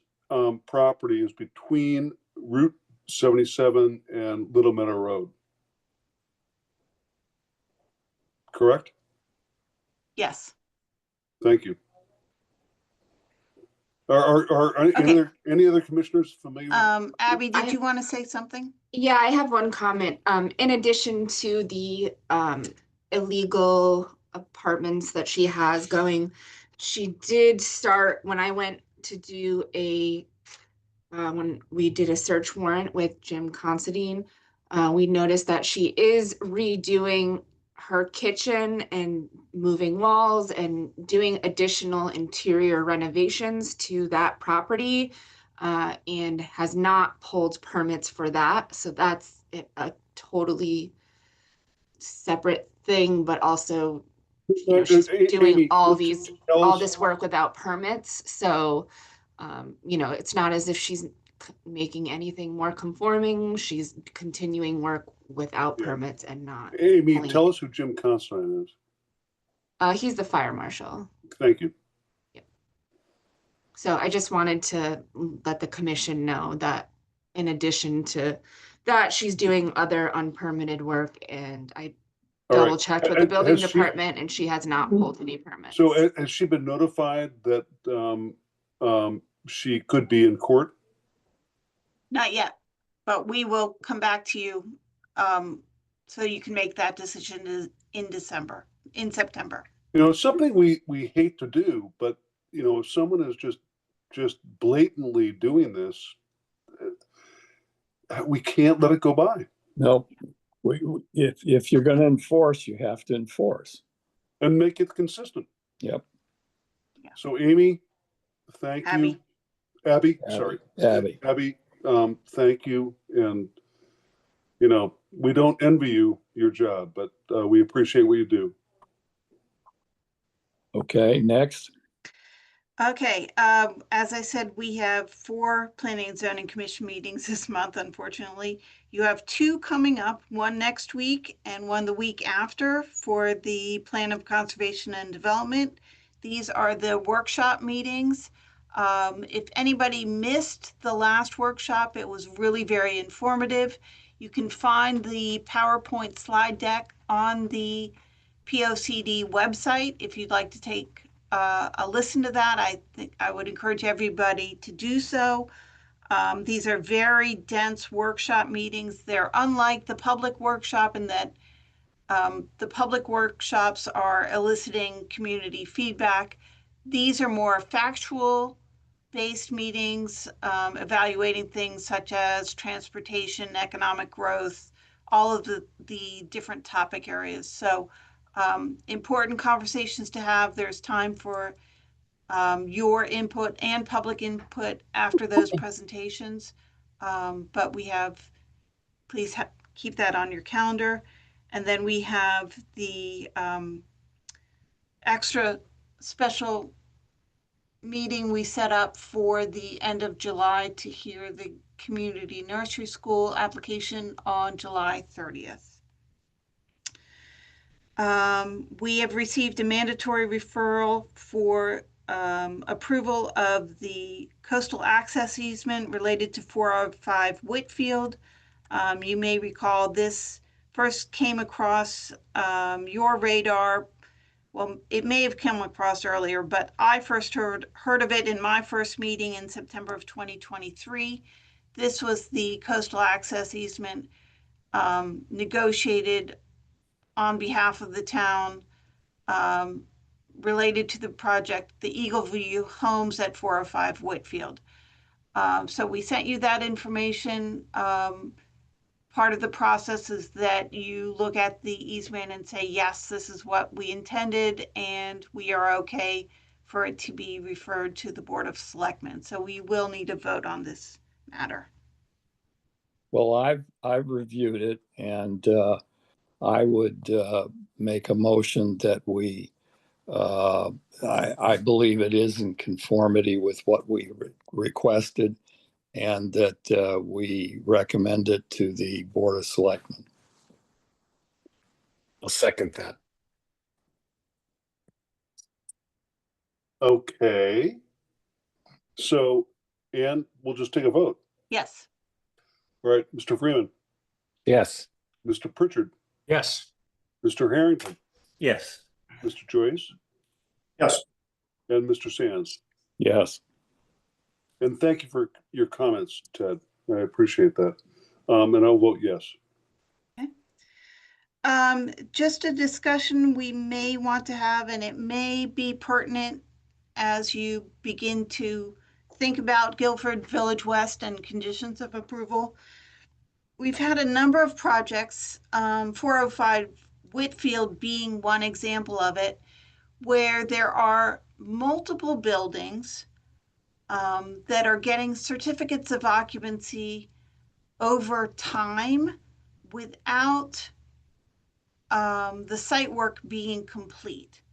property is between Route 77 and Little Meadow Road. Correct? Yes. Thank you. Are any other commissioners familiar? Abby, did you want to say something? Yeah, I have one comment. In addition to the illegal apartments that she has going, she did start, when I went to do when we did a search warrant with Jim Considine, we noticed that she is redoing her kitchen and moving walls and doing additional interior renovations to that property, and has not pulled permits for that. So that's a totally separate thing, but also, you know, she's doing all this work without permits. So, you know, it's not as if she's making anything more conforming. She's continuing work without permits and not. Amy, tell us who Jim Considine is. He's the fire marshal. Thank you. So I just wanted to let the commission know that in addition to that, she's doing other unpermitted work, and I All right. double checked with the building Has she- department and she has not pulled any permits. So has she been notified that she could be in court? Not yet, but we will come back to you so you can make that decision in September. You know, something we hate to do, but you know, if someone is just blatantly doing this, we can't let it go by. No, if you're going to enforce, you have to enforce. And make it consistent. Yep. So Amy, thank you. Abby, sorry. Abby. Abby, thank you. And, you know, we don't envy you your job, but we appreciate what you do. Okay, next. Okay, as I said, we have 4 Planning and Zoning Commission meetings this month, unfortunately. You have 2 coming up, one next week and one the week after for the Plan of Conservation and Development. These are the workshop meetings. If anybody missed the last workshop, it was really very informative. You can find the PowerPoint slide deck on the POCD website if you'd like to take a listen to that. I think I would encourage everybody to do so. These are very dense workshop meetings. They're unlike the public workshop in that the public workshops are eliciting community feedback. These are more factual based meetings, evaluating things such as transportation, economic growth, all of the different topic areas. So important conversations to have. There's time for your input and public input after those presentations. But we have, please keep that on your calendar. And then we have the extra special meeting we set up for the end of July to hear the community nursery school application on July 30th. We have received a mandatory referral for approval of the coastal access easement related to 405 Whitfield. You may recall this first came across your radar. Well, it may have come across earlier, but I first heard of it in my first meeting in September of 2023. This was the coastal access easement negotiated on behalf of the town related to the project, the Eagle View Homes at 405 Whitfield. So we sent you that information. Part of the process is that you look at the easement and say, yes, this is what we intended, and we are okay for it to be referred to the Board of Selectmen. So we will need a vote on this matter. Well, I've reviewed it, and I would make a motion that we, I believe it is in conformity with what we requested, and that we recommend it to the Board of Selectmen. I'll second that. Okay. So, Ann, we'll just take a vote. Yes. All right, Mr. Freeman, Yes. Mr. Pritchard, Yes. Mr. Harrington, Yes. Mr. Joyce, Yes. and Mr. Sands. Yes. And thank you for your comments, Ted. I appreciate that. And I'll vote yes. Just a discussion we may want to have, and it may be pertinent as you begin to think about Guilford Village West and conditions of approval. We've had a number of projects, 405 Whitfield being one example of it, where there are multiple buildings that are getting certificates of occupancy over time without the site work being complete.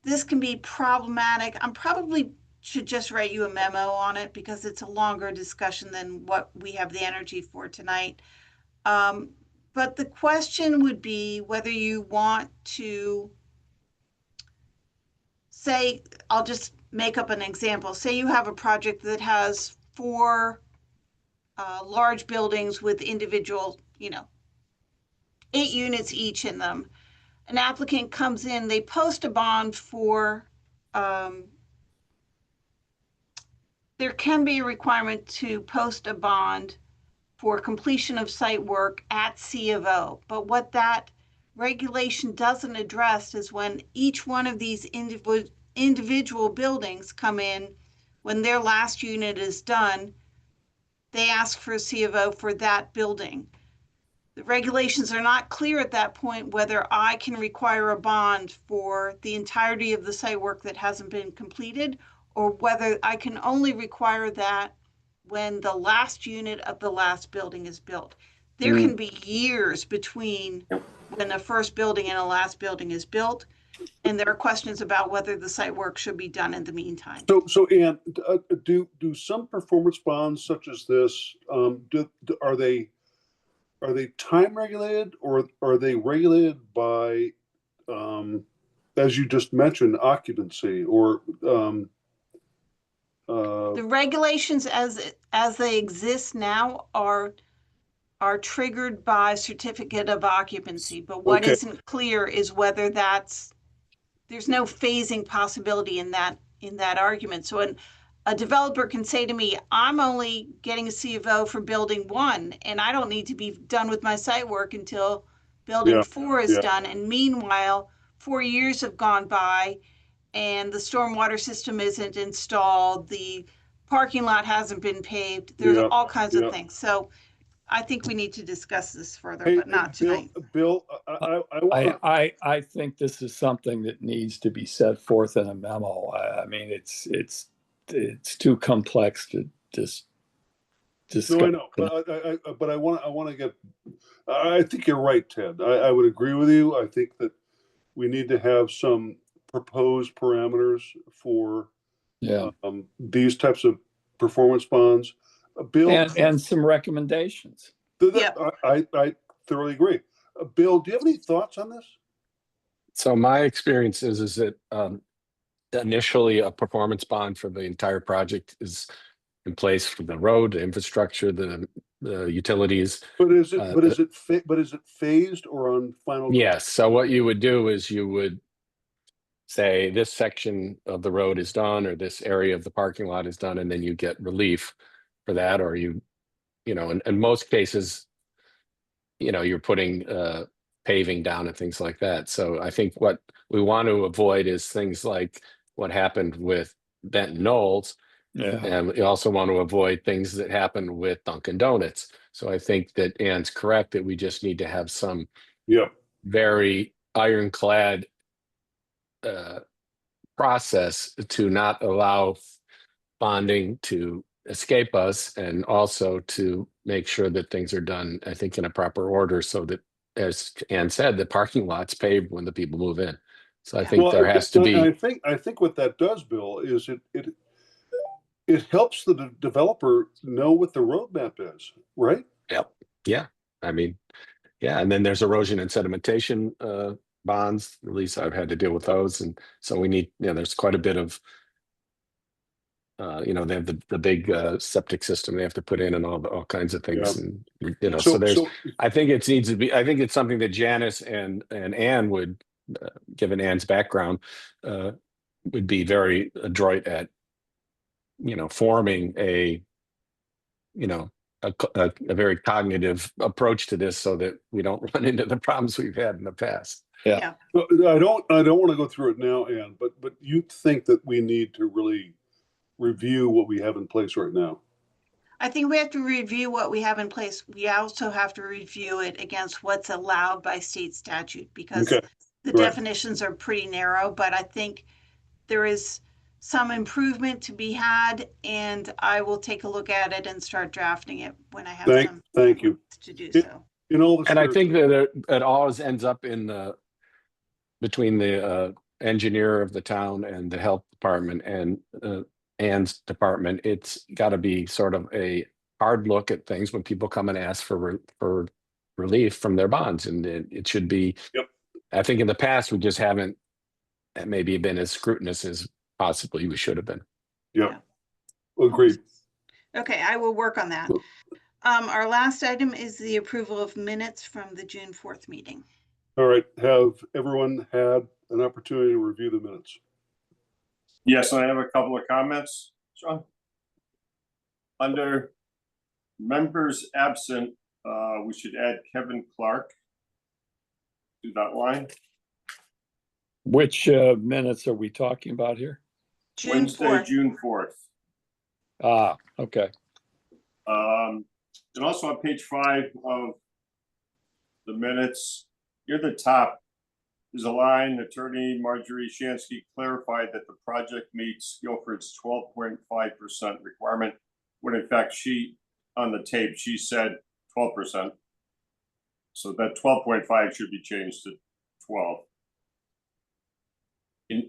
This can be problematic. I'm probably should just write you a memo on it because it's a longer discussion than what we have the energy for tonight. But the question would be whether you want to say, I'll just make up an example. Say you have a project that has 4 large buildings with individual, 8 units each in them. An applicant comes in, they post a bond for, there can be a requirement to post a bond for completion of site work at C of O. But what that regulation doesn't address is when each one of these individual buildings come in, when their last unit is done, they ask for a C of O for that building. The regulations are not clear at that point whether I can require a bond for the entirety of the site work that hasn't been completed, or whether I can only require that when the last unit of the last building is built. There can be years between when the first building and the last building is built, and there are questions about whether the site work should be done in the meantime. So Ann, do some performance bonds such as this, are they time regulated, or are they regulated by, as you just mentioned, occupancy, or the regulations as they exist now are triggered by certificate of occupancy, but what Okay. isn't clear is whether there's no phasing possibility in that argument. So a developer can say to me, I'm only getting a C of O for building 1, and I don't need to be done with my site work until building 4 is done. And meanwhile, 4 years have gone by and the stormwater system isn't installed, the parking lot hasn't been paved. There's all kinds of things. So I think we need to discuss this further, but not tonight. Bill, I think this is something that needs to be set forth in a memo. I mean, it's too complex to just discuss. No, I know, but I want to get. I think you're right, Ted. I would agree with you. I think that we need to have some proposed parameters for these types of performance bonds. Bill, and some recommendations. I thoroughly agree. Bill, do you have any thoughts on this? So my experience is that initially a performance bond for the entire project is in place for the road, the infrastructure, the utilities. But is it phased or on final? Yes. So what you would do is you would say this section of the road is done, or this area of the parking lot is done, and then you get relief for that, or in most cases, you're putting paving down and things like that. So I think what we want to avoid is things like what happened with Benton Knolls. And we also want to avoid things that happened with Dunkin' Donuts. So I think that Ann's correct that we just need to have some very ironclad process to not allow bonding to escape us, and also to make sure that things are done, I think, in a proper order, so that, as Ann said, the parking lot's paved when the people move in. So I think there has to be. I think what that does, Bill, is it helps the developer know what the roadmap is, right? Yep. Yeah. I mean, yeah. And then there's erosion and sedimentation bonds. At least I've had to deal with those, and so we need. There's quite a bit of. They have the big septic system they have to put in, and all kinds of things, and so there's. I think it needs to be. I think it's something that Janice and Ann would, given Ann's background, would be very adroit at. Forming a very cognitive approach to this, so that we don't run into the problems we've had in the past. Yeah. I don't want to go through it now, Ann, but you think that we need to really review what we have in place right now? I think we have to review what we have in place. We also have to review it against what's allowed by state statute, because the definitions are pretty narrow, but I think there is some improvement to be had, and I will take a look at it and start drafting it when I have thank you to do so. And I think that it always ends up between the engineer of the town and the health department and Ann's department. It's got to be sort of a hard look at things when people come and ask for relief from their bonds, and it should be. I think in the past we just haven't maybe been as scrutinous as possibly we should have been. Yep. Agreed. Okay, I will work on that. Our last item is the approval of minutes from the June 4th meeting. All right, have everyone had an opportunity to review the minutes? Yes, I have a couple of comments, Sean. Under members absent, we should add Kevin Clark to that line. Which minutes are we talking about here? June Wednesday, 4th. June 4th. Ah, okay. And also on page 5 of the minutes, near the top, there's a line, Attorney Marjorie Shansky clarified that the project meets Guilford's 12.5% requirement, when in fact on the tape, she said 12%. So that 12.5 should be changed to 12.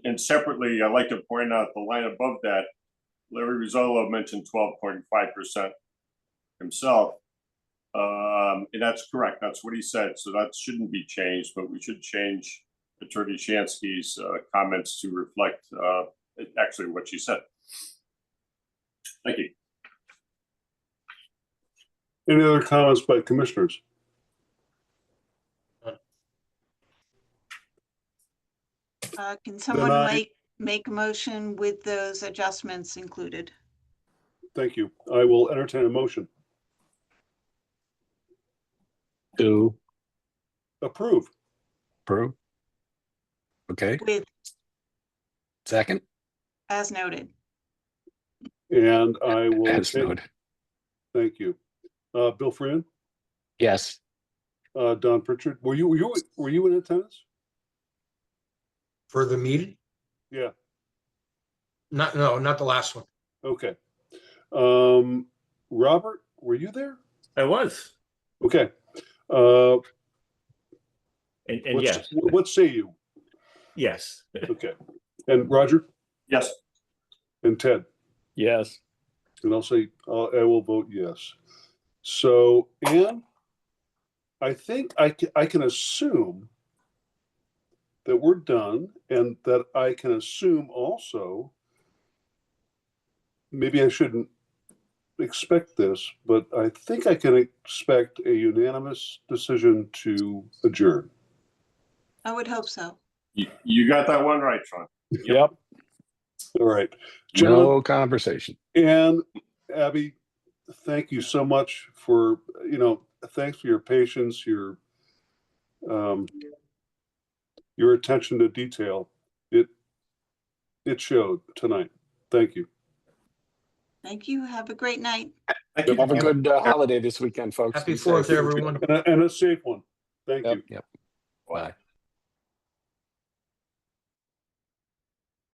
And separately, I'd like to point out the line above that, Larry Rizzolo mentioned 12.5% himself. And that's correct. That's what he said. So that shouldn't be changed, but we should change Attorney Shansky's comments to reflect actually what she said. Thank you. Any other comments by commissioners? Can someone I- make a motion with those adjustments included? Thank you. I will entertain a motion. To Approve. approve. Okay, With, second, as noted. And I will. as noted. Thank you. Bill Freeman, Yes, Don Pritchard, were you in attendance? For the meeting? Yeah, Not the last one. okay. Robert, were you there? I was. Okay. And yes, What say you? yes. Okay. And Roger Yes. and Ted? Yes. And I'll say, I will vote yes. So, Ann, I think I can assume that we're done, and that I can assume also, maybe I shouldn't expect this, but I think I can expect a unanimous decision to adjourn. I would hope so. You got that one right, Sean. Yep. All right. Gentlemen, no conversation. and Abby, thank you so much for, thanks for your patience, your attention to detail. It showed tonight. Thank you. Thank you. Have a great night. Thank you. Have a good holiday this weekend, folks. Happy Be safe. 4th, everyone. And a safe one. Thank Yep, you. yep. Bye.